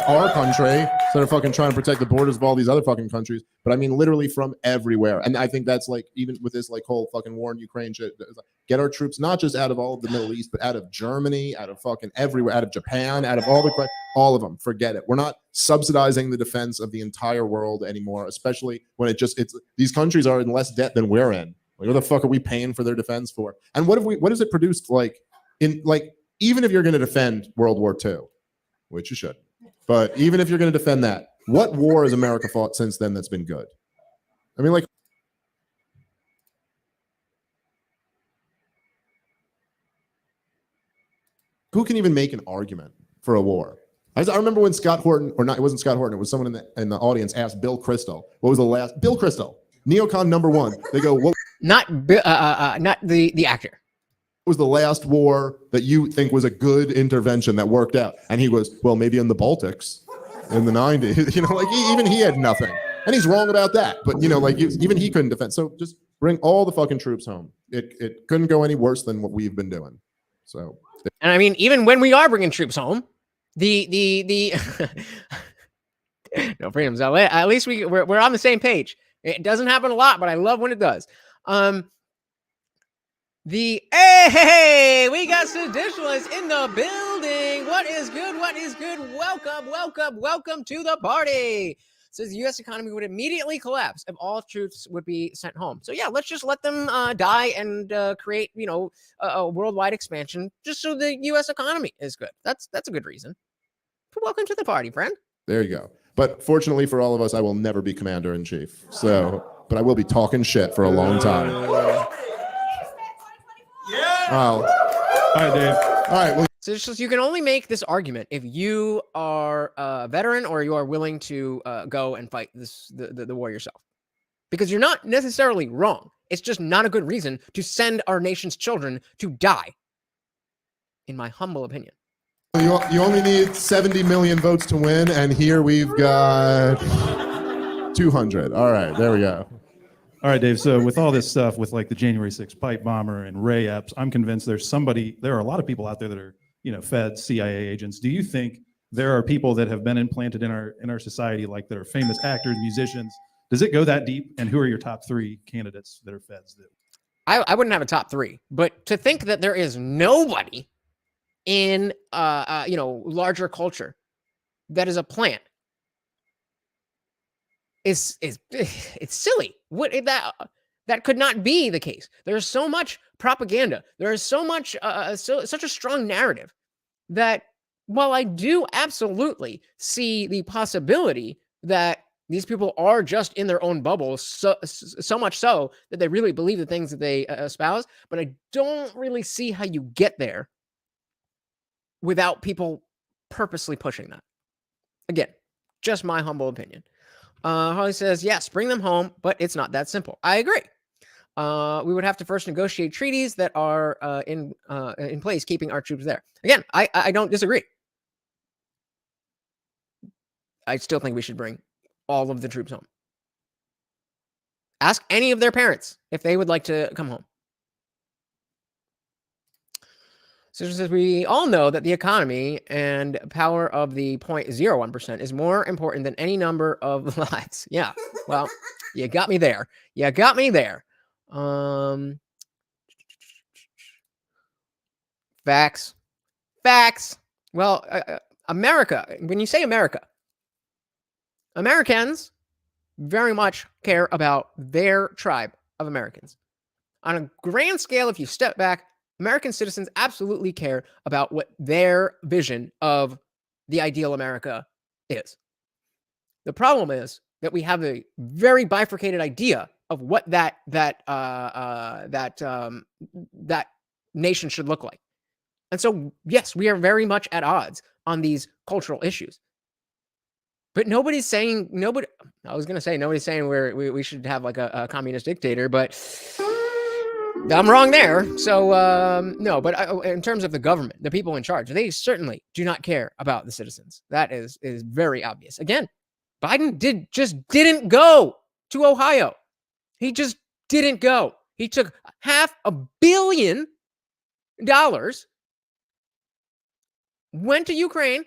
S3: our country instead of fucking trying to protect the borders of all these other fucking countries. But I mean, literally from everywhere. And I think that's like, even with this whole fucking war in Ukraine shit, get our troops not just out of all of the Middle East, but out of Germany, out of fucking everywhere, out of Japan, out of all of them. Forget it. We're not subsidizing the defense of the entire world anymore, especially when these countries are in less debt than we're in. What the fuck are we paying for their defense for? And what has it produced even if you're going to defend World War II, which you should, but even if you're going to defend that, what war has America fought since then that's been good? I mean, who can even make an argument for a war? I remember when Scott Horton, or not, it wasn't Scott Horton, it was someone in the audience asked Bill Kristol, what was the last, Bill Kristol, neocon #1. They go, what?
S1: Not the actor.
S3: Was the last war that you think was a good intervention that worked out? And he was, well, maybe in the Baltics in the 90s. Even he had nothing. And he's wrong about that. But, even he couldn't defend. So just bring all the fucking troops home. It couldn't go any worse than what we've been doing. So.
S1: And I mean, even when we are bringing troops home, the no freedoms. At least we're on the same page. It doesn't happen a lot, but I love when it does. Hey, we got seditionists in the building. What is good? What is good? Welcome to the party. Says the U.S. economy would immediately collapse if all troops would be sent home. So yeah, let's just let them die and create, a worldwide expansion just so the U.S. economy is good. That's a good reason. Welcome to the party, friend.
S3: There you go. But fortunately for all of us, I will never be commander in chief. But I will be talking shit for a long time.
S19: All right, Dave.
S3: All right. Well,
S1: so it's just, you can only make this argument if you are a veteran or you are willing to go and fight the war yourself, because you're not necessarily wrong. It's just not a good reason to send our nation's children to die, in my humble opinion.
S3: You only need 70 million votes to win, and here we've got 200. All right, there we go.
S12: All right, Dave. So with all this stuff, with like the January 6th pipe bomber and Ray Epps, I'm convinced there are a lot of people out there that are, Feds, CIA agents. Do you think there are people that have been implanted in our society, like that are famous actors, musicians, Does it go that deep? And who are your top 3 candidates that are feds? That
S1: I wouldn't have a top 3, but to think that there is nobody in larger culture that is a plant is it's silly. What that could not be the case. There's so much propaganda. There is so much such a strong narrative that while I do absolutely see the possibility that these people are just in their own bubbles, so much so that they really believe the things that they espouse, but I don't really see how you get there without people purposely pushing that. Again, just my humble opinion. Harley says, yes, bring them home, but it's not that simple. I agree. We would have to first negotiate treaties that are in place, keeping our troops there. Again, I don't disagree. I still think we should bring all of the troops home. Ask any of their parents if they would like to come home. Sister says, we all know that the economy and power of the 0.01% is more important than any number of lives. Yeah, well, you got me there. You got me there. Facts. Well, America, when you say America, Americans very much care about their tribe of Americans. On a grand scale, if you step back, American citizens absolutely care about what their vision of the ideal America is. The problem is that we have a very bifurcated idea of what that nation should look like. And so, yes, we are very much at odds on these cultural issues. But nobody's saying nobody's saying we should have like a communist dictator, but I'm wrong there. So no, but in terms of the government, the people in charge, they certainly do not care about the citizens. That is very obvious. Again, Biden didn't go to Ohio. He just didn't go. He took $500 million, went to Ukraine,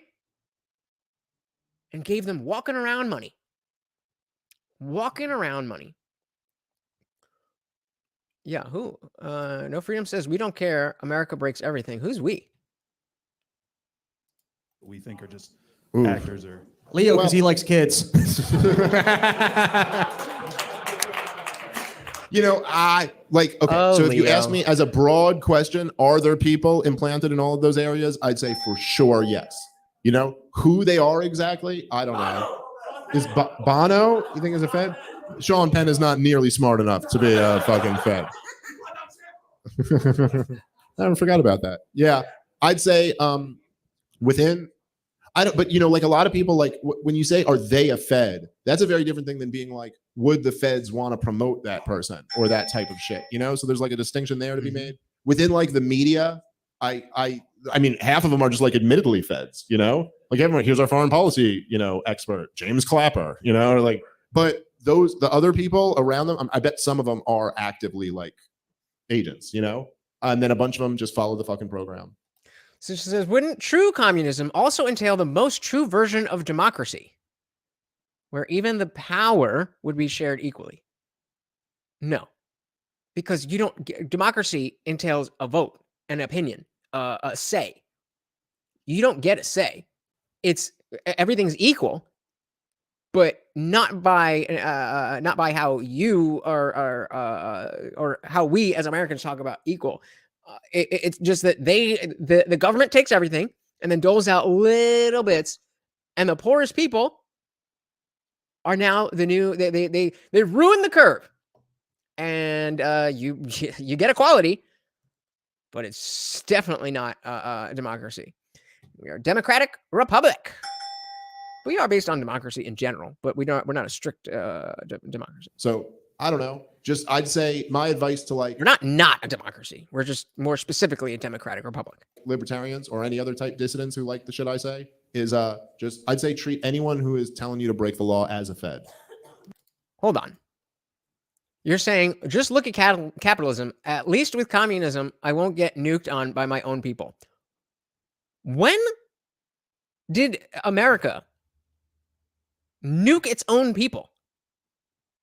S1: and gave them walking around money. Yeah, who? No Freedom says, we don't care. America breaks everything. Who's we?
S12: we think are just
S3: Ooh.
S12: actors or
S4: Leo, because he likes kids.
S3: You know, I like, okay,
S1: Oh,
S3: so if you
S1: Leo.
S3: ask me as a broad question, are there people implanted in all of those areas? I'd say for sure, yes. You know, who they are exactly, I don't know. Is Bono, you think is a Fed? Sean Penn is not nearly smart enough to be a fucking Fed. I forgot about that. Yeah, I'd say within, but you know, like a lot of people, like when you say, are they a Fed? That's a very different thing than being like, would the Feds want to promote that person or that type of shit? You know, so there's like a distinction there to be made within like the media. I mean, half of them are just like admittedly Feds, you know, like everyone, here's our foreign policy, you know, expert, James Clapper, you know, or like, but the other people around them, I bet some of them are actively like agents, you know, and then a bunch of them just follow the fucking program.
S1: So she says, wouldn't true communism also entail the most true version of democracy, where even the power would be shared equally? No, because democracy entails a vote, an opinion, a say. You don't get a say. It's everything's equal, but not by how you are or how we as Americans talk about equal. It's just that the government takes everything and then doles out little bits, and the poorest people are now the new. They ruin the curve, and you get equality, but it's definitely not a democracy. We are a democratic republic. We are based on democracy in general, but we're not a strict democracy.
S3: So I don't know. Just I'd say my advice to like
S1: You're not a democracy. We're just more specifically a democratic republic.
S3: libertarians or any other type dissidents who like the shit I say is just I'd say treat anyone who is telling you to break the law as a Fed.
S1: Hold on. You're saying just look at capitalism. At least with communism, I won't get nuked on by my own people. When did America nuke its own people?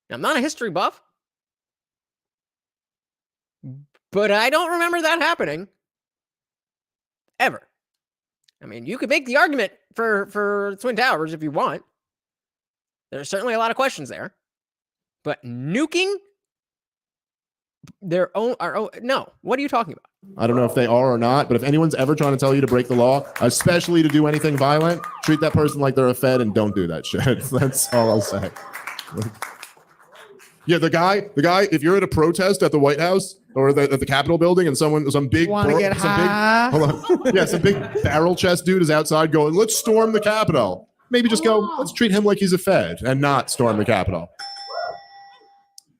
S1: Now, I'm not a history buff, but I don't remember that happening ever. I mean, you could make the argument for Twin Towers if you want. There's certainly a lot of questions there, but nuking our own, no. What are you talking about?
S3: I don't know if they are or not, but if anyone's ever trying to tell you to break the law, especially to do anything violent, treat that person like they're a Fed and don't do that shit. That's all I'll say. Yeah, the guy, if you're at a protest at the White House or at the Capitol building and some big barrel chest dude is outside going, let's storm the Capitol. Maybe just go, let's treat him like he's a Fed and not storm the Capitol.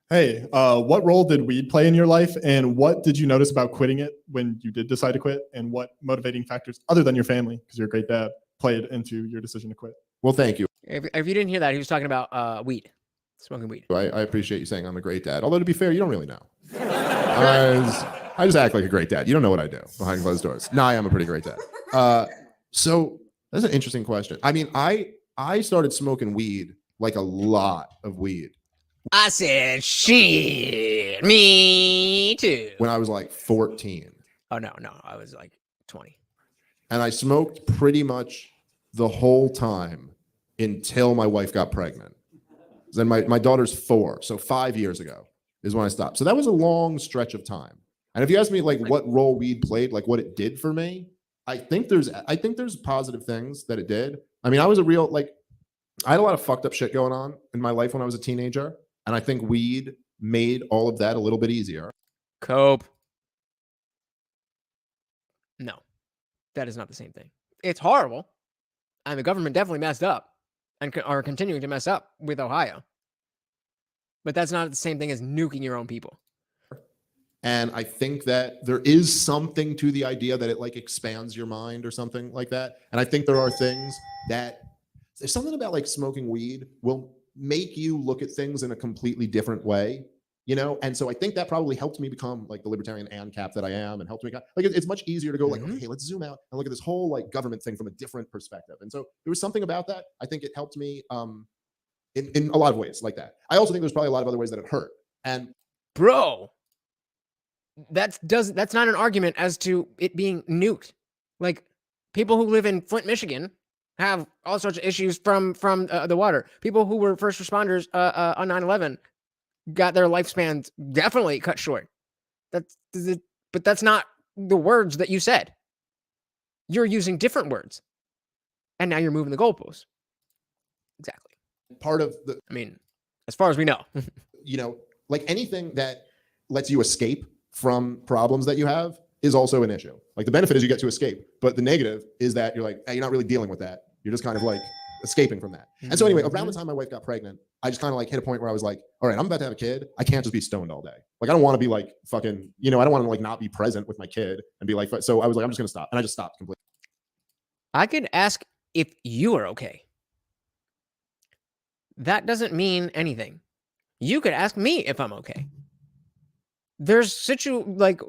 S15: Hey, what role did weed play in your life, and what did you notice about quitting it when you did decide to quit, and what motivating factors, other than your family, because you're a great dad, played into your decision to quit?
S3: Well, thank you.
S1: If you didn't hear that, he was talking about weed, smoking weed.
S3: I appreciate you saying I'm a great dad. Although, to be fair, you don't really know. I just act like a great dad. You don't know what I do behind closed doors. No, I am a pretty great dad. So that's an interesting question. I mean, I started smoking weed, like a lot of weed.
S11: I said, shit, me too.
S3: When I was like 14.
S1: Oh, no, I was like 20.
S3: And I smoked pretty much the whole time until my wife got pregnant. Then my daughter's 4, so 5 years ago is when I stopped. So that was a long stretch of time. And if you ask me like what role weed played, like what it did for me, I think there's positive things that it did. I mean, I was I had a lot of fucked up shit going on in my life when I was a teenager. And I think weed made all of that a little bit easier.
S1: Cope. No, that is not the same thing. It's horrible. And the government definitely messed up and are continuing to mess up with Ohio. But that's not the same thing as nuking your own people.
S3: And I think that there is something to the idea that it like expands your mind or something like that. And I think there are things that there's something about like smoking weed will make you look at things in a completely different way, you know? And so I think that probably helped me become like the libertarian ANCAP that I am, and helped me, like, it's much easier to go like, okay, let's zoom out and look at this whole like government thing from a different perspective. And so there was something about that. I think it helped me in a lot of ways like that. I also think there's probably a lot of other ways that it hurt. And
S1: bro, that's not an argument as to it being nuked. Like people who live in Flint, Michigan have all sorts of issues from the water. People who were first responders on 9/11 got their lifespans definitely cut short. But that's not the words that you said. You're using different words, and now you're moving the goalposts. Exactly.
S3: Part of the,
S1: I mean, as far as we know,
S3: you know, like anything that lets you escape from problems that you have is also an issue. Like the benefit is you get to escape, but the negative is that you're like, hey, you're not really dealing with that. You're just kind of like escaping from that. And so anyway, around the time my wife got pregnant, I just kind of like hit a point where I was like, all right, I'm about to have a kid. I can't just be stoned all day. Like, I don't want to be like fucking, you know, I don't want to like not be present with my kid and be like, so I was like, I'm just going to stop. And I just stopped completely.
S1: I could ask if you are okay. That doesn't mean anything. You could ask me if I'm okay. There's like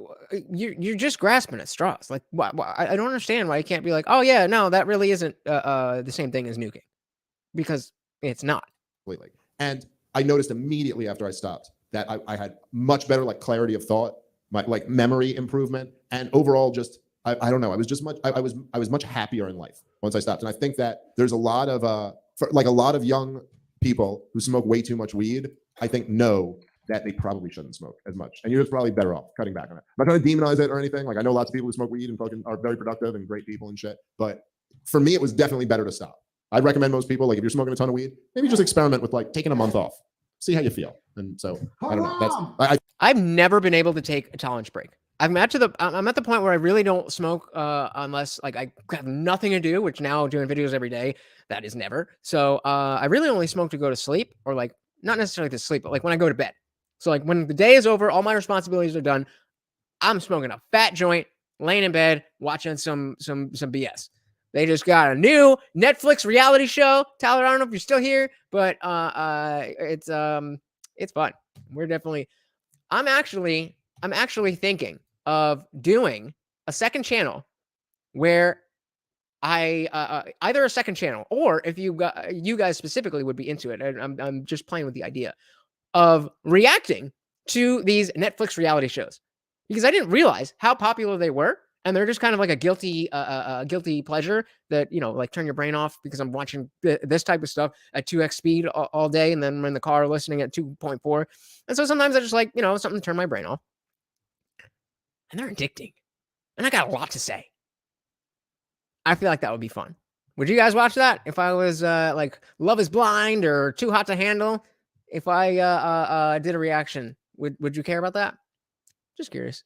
S1: you're just grasping at straws. Like, I don't understand why you can't be like, oh yeah, no, that really isn't the same thing as nuking, because it's not.
S3: Completely. And I noticed immediately after I stopped that I had much better like clarity of thought, my like memory improvement, and overall just I don't know. I was much happier in life once I stopped. And I think that there's a lot of for like a lot of young people who smoke way too much weed, I think know that they probably shouldn't smoke as much. And you're just probably better off cutting back on it. I'm not trying to demonize it or anything. Like I know lots of people who smoke weed and fucking are very productive and great people and shit. But for me, it was definitely better to stop. I'd recommend most people, like if you're smoking a ton of weed, maybe just experiment with like taking a month off. See how you feel. And so I don't know.
S1: I've never been able to take a tolerance break. I'm at the point where I really don't smoke unless like I have nothing to do, which now doing videos every day, that is never. So I really only smoke to go to sleep, or like not necessarily to sleep, but like when I go to bed. So like when the day is over, all my responsibilities are done, I'm smoking a fat joint, laying in bed, watching some BS. They just got a new Netflix reality show. Tyler, I don't know if you're still here, but it's fun. We're definitely. I'm actually thinking of doing a second channel where I either a second channel, or if you guys specifically would be into it, and I'm just playing with the idea, of reacting to these Netflix reality shows because I didn't realize how popular they were. And they're just kind of like a guilty pleasure that, you know, like turn your brain off because I'm watching this type of stuff at 2x speed all day. And then I'm in the car listening at 2.4. And so sometimes I just like, you know, something to turn my brain off. And they're addicting. And I got a lot to say. I feel like that would be fun. Would you guys watch that? If I was like Love is Blind or Too Hot to Handle, if I did a reaction, would you care about that? Just curious.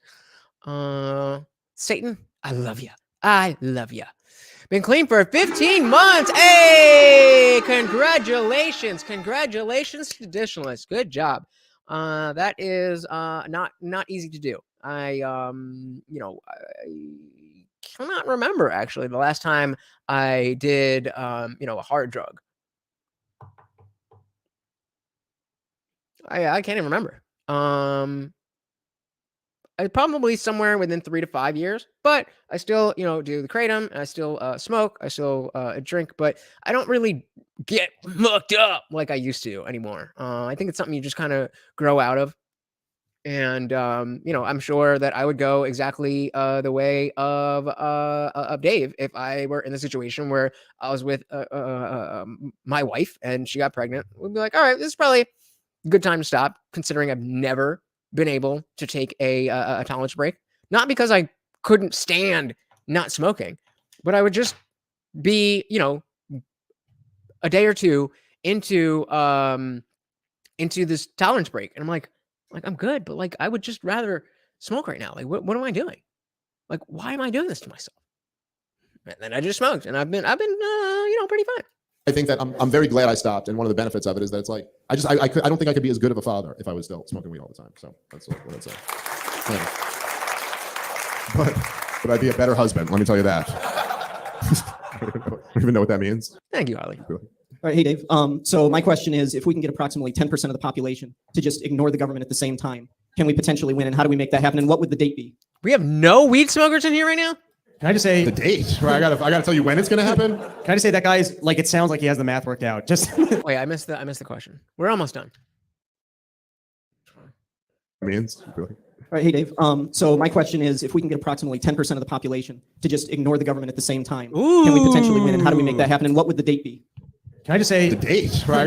S1: Satan, I love you. I love you. Been clean for 15 months. Hey, congratulations. Congratulations, traditionalists. Good job. That is not easy to do. I cannot remember actually the last time I did a hard drug. I can't even remember. Probably somewhere within 3 to 5 years, but I still, do the kratom. I still smoke. I still drink, but I don't really get mucked up like I used to anymore. I think it's something you just kind of grow out of. And, I'm sure that I would go exactly the way of Dave if I were in the situation where I was with my wife and she got pregnant. We'd be like, all right, this is probably a good time to stop, considering I've never been able to take a tolerance break. Not because I couldn't stand not smoking, but I would just be, a day or two into this tolerance break. And I'm like, I'm good, but like, I would just rather smoke right now. Like, what am I doing? Like, why am I doing this to myself? And then I just smoked, and I've been pretty fine.
S3: I think that I'm very glad I stopped, and one of the benefits of it is that it's like I don't think I could be as good of a father if I was still smoking weed all the time. So that's what I'd say. But I'd be a better husband. Let me tell you that. I don't even know what that means.
S1: Thank you, Ollie.
S2: All right, hey Dave. So my question is, if we can get approximately 10% of the population to just ignore the government at the same time, can we potentially win? And how do we make that happen? And what would the date be?
S1: We have no weed smokers in here right now.
S9: Can I just say
S3: the date? Right, I gotta tell you when it's gonna happen.
S9: Can I just say that guy's like, it sounds like he has the math worked out. Just
S1: wait, I missed the question. We're almost done.
S3: Means.
S2: All right, hey Dave. So my question is, if we can get approximately 10% of the population to just ignore the government at the same time, can we potentially win? And how do we make that happen? And what would the date be?
S9: Can I just say
S3: the date? Right,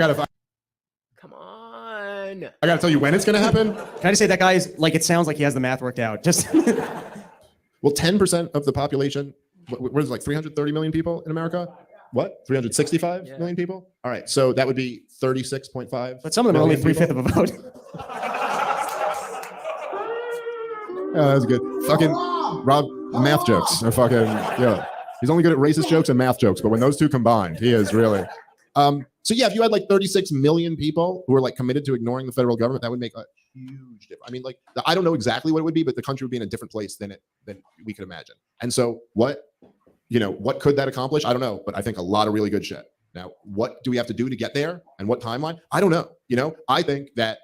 S1: Come on.
S3: I gotta tell you when it's gonna happen.
S9: Can I just say that guy's like, it sounds like he has the math worked out. Just
S3: well, 10% of the population. What is it, like 330 million people in America? What? 365 million people? All right, so that would be 36.5.
S9: But some of them are only 3/5 of a vote.
S3: Oh, that's good. Fucking Rob, math jokes are fucking, he's only good at racist jokes and math jokes, but when those two combined, he is really. So yeah, if you had like 36 million people who are like committed to ignoring the federal government, that would make a huge difference. I mean, like, I don't know exactly what it would be, but the country would be in a different place than we could imagine. And so what could that accomplish? I don't know, but I think a lot of really good shit. Now, what do we have to do to get there and what timeline? I don't know. I think that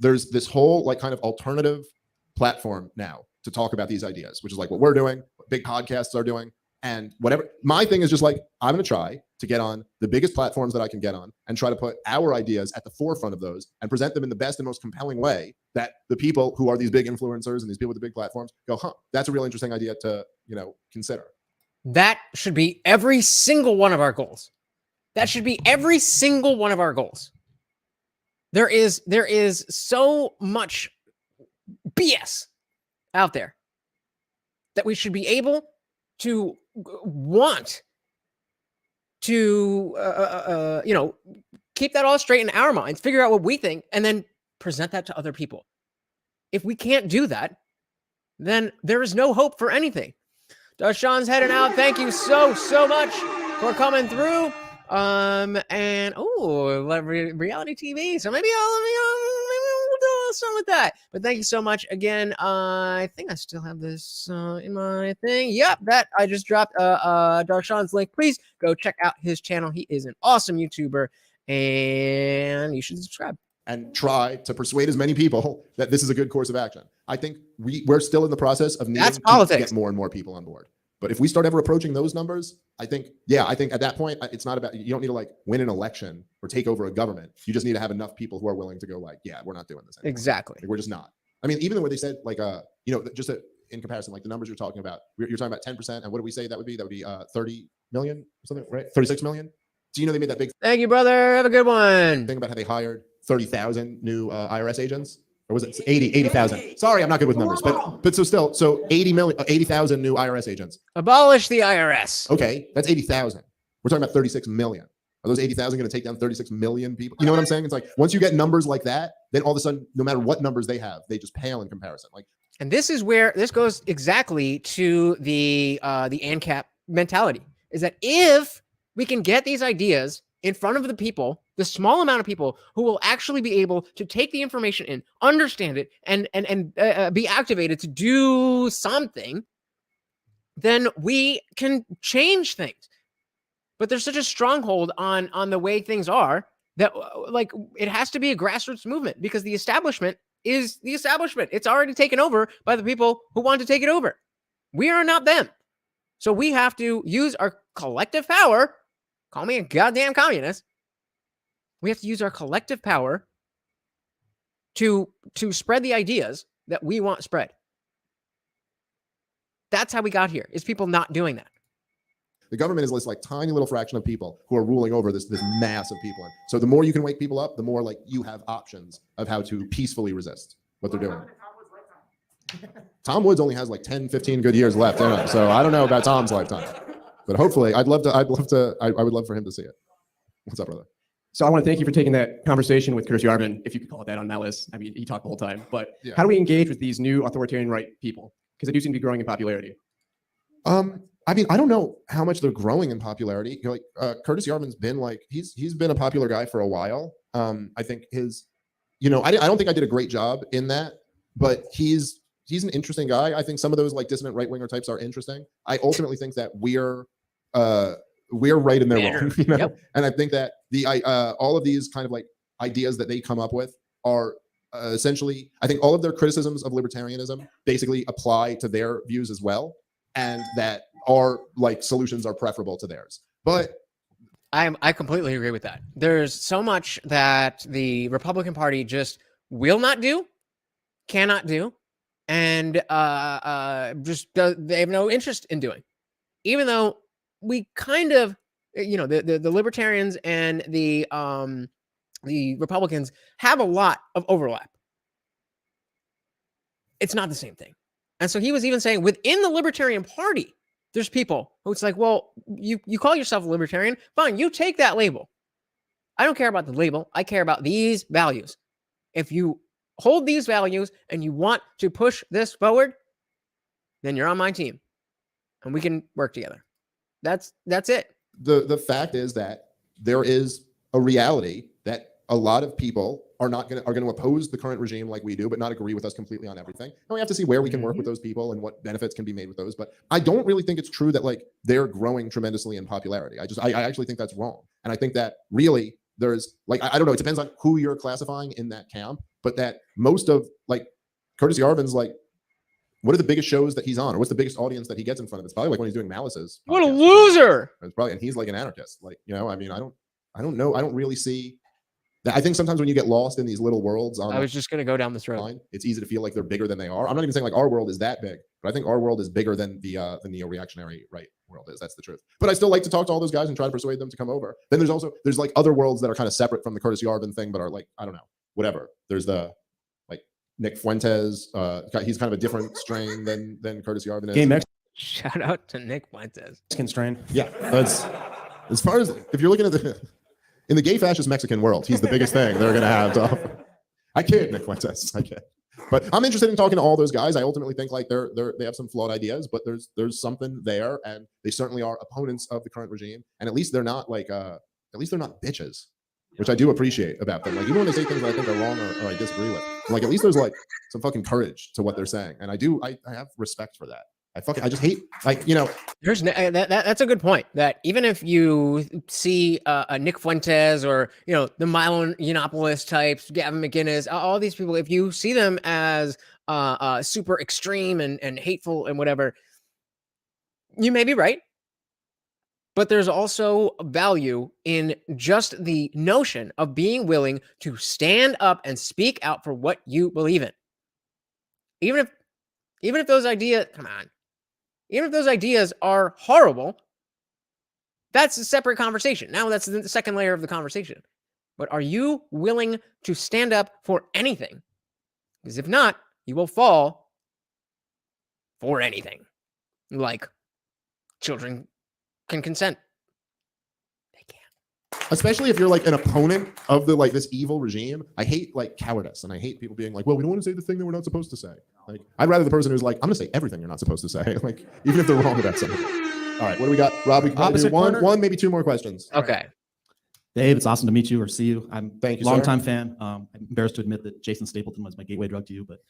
S3: there's this whole like kind of alternative platform now to talk about these ideas, which is like what we're doing, what big podcasts are doing, and whatever. My thing is just like, I'm going to try to get on the biggest platforms that I can get on and try to put our ideas at the forefront of those and present them in the best and most compelling way that the people who are these big influencers and these people with the big platforms go, that's a real interesting idea to, consider.
S1: That should be every single one of our goals. That should be every single one of our goals. There is so much BS out there that we should be able to want to, keep that all straight in our minds, figure out what we think, and then present that to other people. If we can't do that, then there is no hope for anything. Sean's heading out. Thank you so much for coming through. And reality TV. So maybe we'll do something with that. But thank you so much again. I think I still have this in my thing. Yep, that I just dropped Darshan's link. Please go check out his channel. He is an awesome YouTuber, and you should subscribe.
S3: And try to persuade as many people that this is a good course of action. I think we're still in the process of needing to get more and more people on board. But if we start ever approaching those numbers, I think at that point, it's not about, you don't need to like win an election or take over a government. You just need to have enough people who are willing to go like, yeah, we're not doing this anymore.
S1: Exactly.
S3: Like, we're just not. I mean, even the way they said like, you know, just in comparison, like the numbers you're talking about, you're talking about 10%. And what do we say that would be? That would be 30 million or something, right? 36 million. So, you know, they made that big
S1: Thank you, brother. Have a good one.
S3: thing about how they hired 30,000 new IRS agents. Or was it 80,000? Sorry, I'm not good with numbers, but so 80,000 new IRS agents.
S1: Abolish the IRS.
S3: Okay, that's 80,000. We're talking about 36 million. Are those 80,000 going to take down 36 million people? You know what I'm saying? It's like once you get numbers like that, then all of a sudden, no matter what numbers they have, they just pale in comparison. Like,
S1: and this is where this goes exactly to the ANCAP mentality. Is that if we can get these ideas in front of the people, the small amount of people who will actually be able to take the information in, understand it, and be activated to do something, then we can change things. But there's such a stronghold on the way things are that like it has to be a grassroots movement because the establishment is the establishment. It's already taken over by the people who want to take it over. We are not them. So we have to use our collective power. Call me a goddamn communist. We have to use our collective power to spread the ideas that we want spread. That's how we got here, is people not doing that.
S3: the government is this like tiny little fraction of people who are ruling over this mass of people. So the more you can wake people up, the more like you have options of how to peacefully resist what they're doing. Tom Woods only has like 10, 15 good years left. So I don't know about Tom's lifetime, but hopefully I would love for him to see it. What's up, brother?
S16: So I want to thank you for taking that conversation with Curtis Yarvin, if you could call it that on Malice. I mean, he talked the whole time. But
S3: Yeah.
S16: how do we engage with these new authoritarian right people? Because they do seem to be growing in popularity.
S3: I mean, I don't know how much they're growing in popularity. You know, like Curtis Yarvin's been like he's been a popular guy for a while. I think his, I don't think I did a great job in that, but he's an interesting guy. I think some of those like dissonant right winger types are interesting. I ultimately think that we're right and they're wrong, Yep. And I think that the all of these kind of like ideas that they come up with are essentially, I think all of their criticisms of libertarianism basically apply to their views as well, and that our like solutions are preferable to theirs. But
S1: I completely agree with that. There's so much that the Republican Party just will not do, cannot do, and they have no interest in doing. Even though we kind of, the libertarians and the Republicans have a lot of overlap. It's not the same thing. And so he was even saying within the Libertarian Party, there's people who it's like, well, you call yourself a libertarian, fine, you take that label. I don't care about the label. I care about these values. If you hold these values and you want to push this forward, then you're on my team and we can work together. That's it.
S3: The fact is that there is a reality that a lot of people are going to oppose the current regime like we do, but not agree with us completely on everything. And we have to see where we can work with those people and what benefits can be made with those. But I don't really think it's true that like they're growing tremendously in popularity. I actually think that's wrong. And I think that really there's like, I don't know, it depends on who you're classifying in that camp, but that most of like Curtis Yarvin's like, what are the biggest shows that he's on, or what's the biggest audience that he gets in front of? It's probably like when he's doing Malice's.
S1: What a loser!
S3: It's probably, and he's like an anarchist. Like, I mean, I don't know. I don't really see that. I think sometimes when you get lost in these little worlds,
S1: I was just going to go down this road.
S3: Line, it's easy to feel like they're bigger than they are. I'm not even saying like our world is that big, but I think our world is bigger than the neo-reactionary right world is. That's the truth. But I still like to talk to all those guys and try to persuade them to come over. Then there's like other worlds that are kind of separate from the Curtis Yarvin thing, but are like, I don't know, whatever. There's the Nick Fuentes, he's kind of a different strain than Curtis Yarvin is.
S16: Game X.
S1: Shout out to Nick Fuentes.
S16: Mexican strain.
S3: Yeah, that's as far as if you're looking at in the gay fascist Mexican world, he's the biggest thing they're gonna have to offer. I kid, Nick Fuentes. I kid. But I'm interested in talking to all those guys. I ultimately think like they have some flawed ideas, but there's something there, and they certainly are opponents of the current regime. And at least they're not like they're not bitches, which I do appreciate about them. Like even when they say things that I think are wrong or I disagree with, like at least there's like some fucking courage to what they're saying, and I have respect for that. I just hate
S1: There's that's a good point. That even if you see a Nick Fuentes or the Milo Yiannopoulos types, Gavin McInnes, all these people, if you see them as super extreme and hateful and whatever, You may be right, but there's also value in just the notion of being willing to stand up and speak out for what you believe in. Even if those ideas, come on, even if those ideas are horrible, that's a separate conversation. Now that's the second layer of the conversation. But are you willing to stand up for anything? Because if not, you will fall for anything. Like children can consent.
S3: Especially if you're like an opponent of the like this evil regime. I hate like cowardice, and I hate people being like, well, we don't want to say the thing that we're not supposed to say. Like, I'd rather the person who's like, I'm gonna say everything you're not supposed to say, like, even if they're wrong about something. All right, what do we got? Rob, we can do one, maybe two more questions.
S1: Okay.
S2: Dave, it's awesome to meet you or see you. I'm
S3: Thank you,
S2: a longtime
S3: sir.
S2: fan. I'm embarrassed to admit that Jason Stapleton was my gateway drug to you, but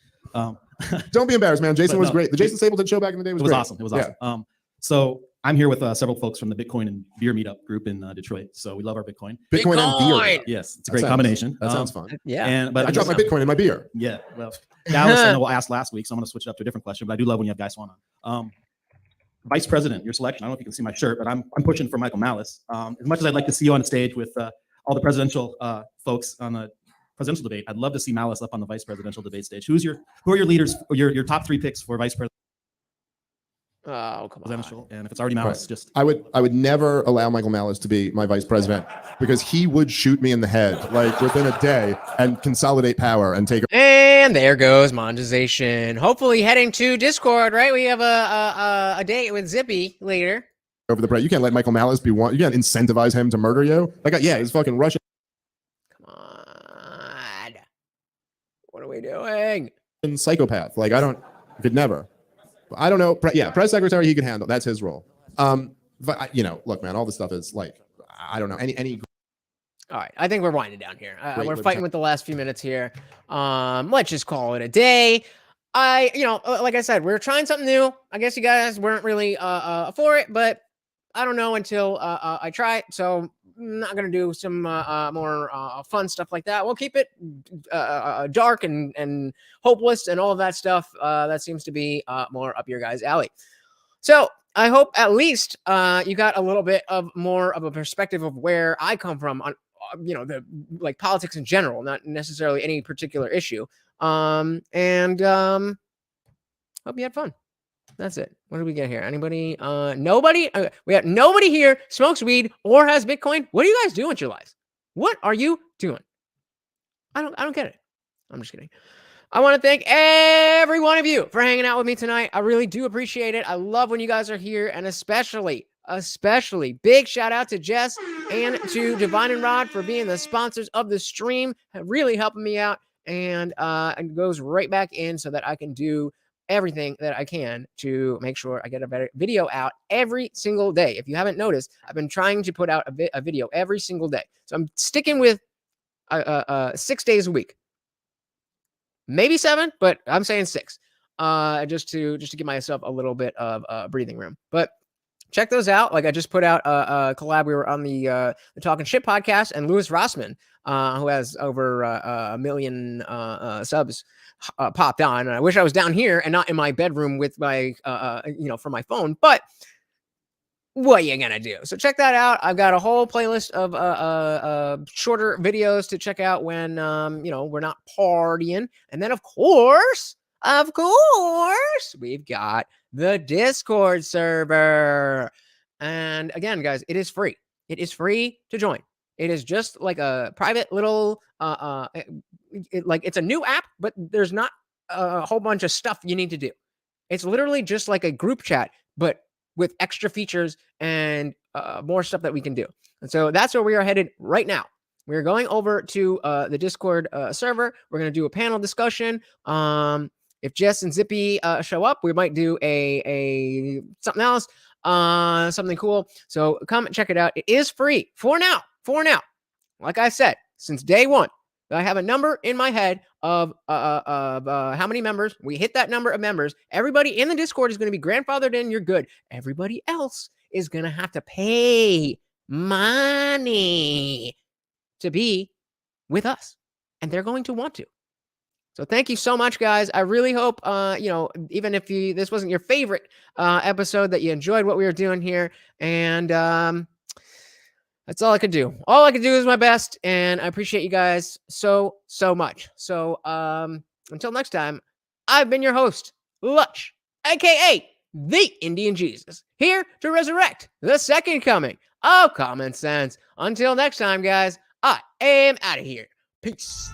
S3: Don't be embarrassed, man. Jason
S2: but
S3: was
S2: no,
S3: great. The Jason Stapleton show back in the day was great.
S2: awesome. It was awesome. So I'm here with several folks from the Bitcoin and beer meetup group in Detroit. So we love our Bitcoin.
S3: Bitcoin and beer.
S2: Yes, it's a
S3: That
S2: great
S3: sounds-
S2: combination.
S3: that sounds fun.
S1: Yeah.
S2: But
S3: I dropped my Bitcoin in my beer.
S2: Yeah. Well, Dallas, I know asked last week, so I'm going to switch it up to a different question. But I do love when you have guys on. Vice President, your selection. I don't know if you can see my shirt, but I'm pushing for Michael Malice. As much as I'd like to see you on stage with all the presidential folks on the presidential debate, I'd love to see Malice up on the vice presidential debate stage. Who are your leaders? Or your top three picks for vice president?
S1: Oh, come on.
S2: And if it's already Malice,
S3: Right.
S2: just
S3: I would never allow Michael Malice to be my vice president because he would shoot me in the head like within a day and consolidate power and take.
S1: And there goes monetization. Hopefully heading to Discord, right? We have a date with Zippy later.
S3: Over the break. You can't let Michael Malice be one. You can't incentivize him to murder you. Like, yeah, he's fucking Russian.
S1: What are we doing?
S3: Psychopath. Like, I could never. I don't know. Press secretary, he could handle. That's his role. But look, man, all this stuff is like, I don't know. Any.
S1: All right, I think we're winding down here.
S3: Great
S1: We're fighting with the last few minutes here. Let's just call it a day. Like I said, we're trying something new. I guess you guys weren't really for it, but I don't know until I try it. So I'm not gonna do some more fun stuff like that. We'll keep it dark and hopeless and all of that stuff. That seems to be more up your guys' alley. So I hope at least you got a little bit of more of a perspective of where I come from on the like politics in general, not necessarily any particular issue. Hope you had fun. That's it. What did we get here? Anybody? Nobody? We have nobody here smokes weed or has Bitcoin. What are you guys doing with your lives? What are you doing? I don't get it. I'm just kidding. I want to thank every one of you for hanging out with me tonight. I really do appreciate it. I love when you guys are here, and especially big shout out to Jess and to Divine and Rod for being the sponsors of the stream, really helping me out, and it goes right back in so that I can do everything that I can to make sure I get a better video out every single day. If you haven't noticed, I've been trying to put out a video every single day. So I'm sticking with 6 days a week. Maybe 7, but I'm saying 6. Just to give myself a little bit of breathing room. But check those out. Like I just put out a collab. We were on the Talking Shit podcast, and Louis Rossman, who has over 1 million subs, popped on. And I wish I was down here and not in my bedroom with my for my phone. But what are you gonna do? So check that out. I've got a whole playlist of shorter videos to check out when we're not partying. And then of course, we've got the Discord server. And again, guys, it is free. It is free to join. It is just like a private little it's a new app, but there's not a whole bunch of stuff you need to do. It's literally just like a group chat, but with extra features and more stuff that we can do. And so that's where we are headed right now. We're going over to the Discord server. We're going to do a panel discussion. If Jess and Zippy show up, we might do a something else, something cool. So come and check it out. It is free for now. Like I said, since day one, I have a number in my head of how many members. We hit that number of members. Everybody in the Discord is going to be grandfathered in. You're good. Everybody else is going to have to pay money to be with us, and they're going to want to. So thank you so much, guys. I really hope, even if this wasn't your favorite episode, that you enjoyed what we were doing here. And that's all I could do. All I could do is my best, and I appreciate you guys so much. So until next time, I've been your host, Lutch, aka the Indian Jesus, here to resurrect the second coming of common sense. Until next time, guys, I am out of here. Peace.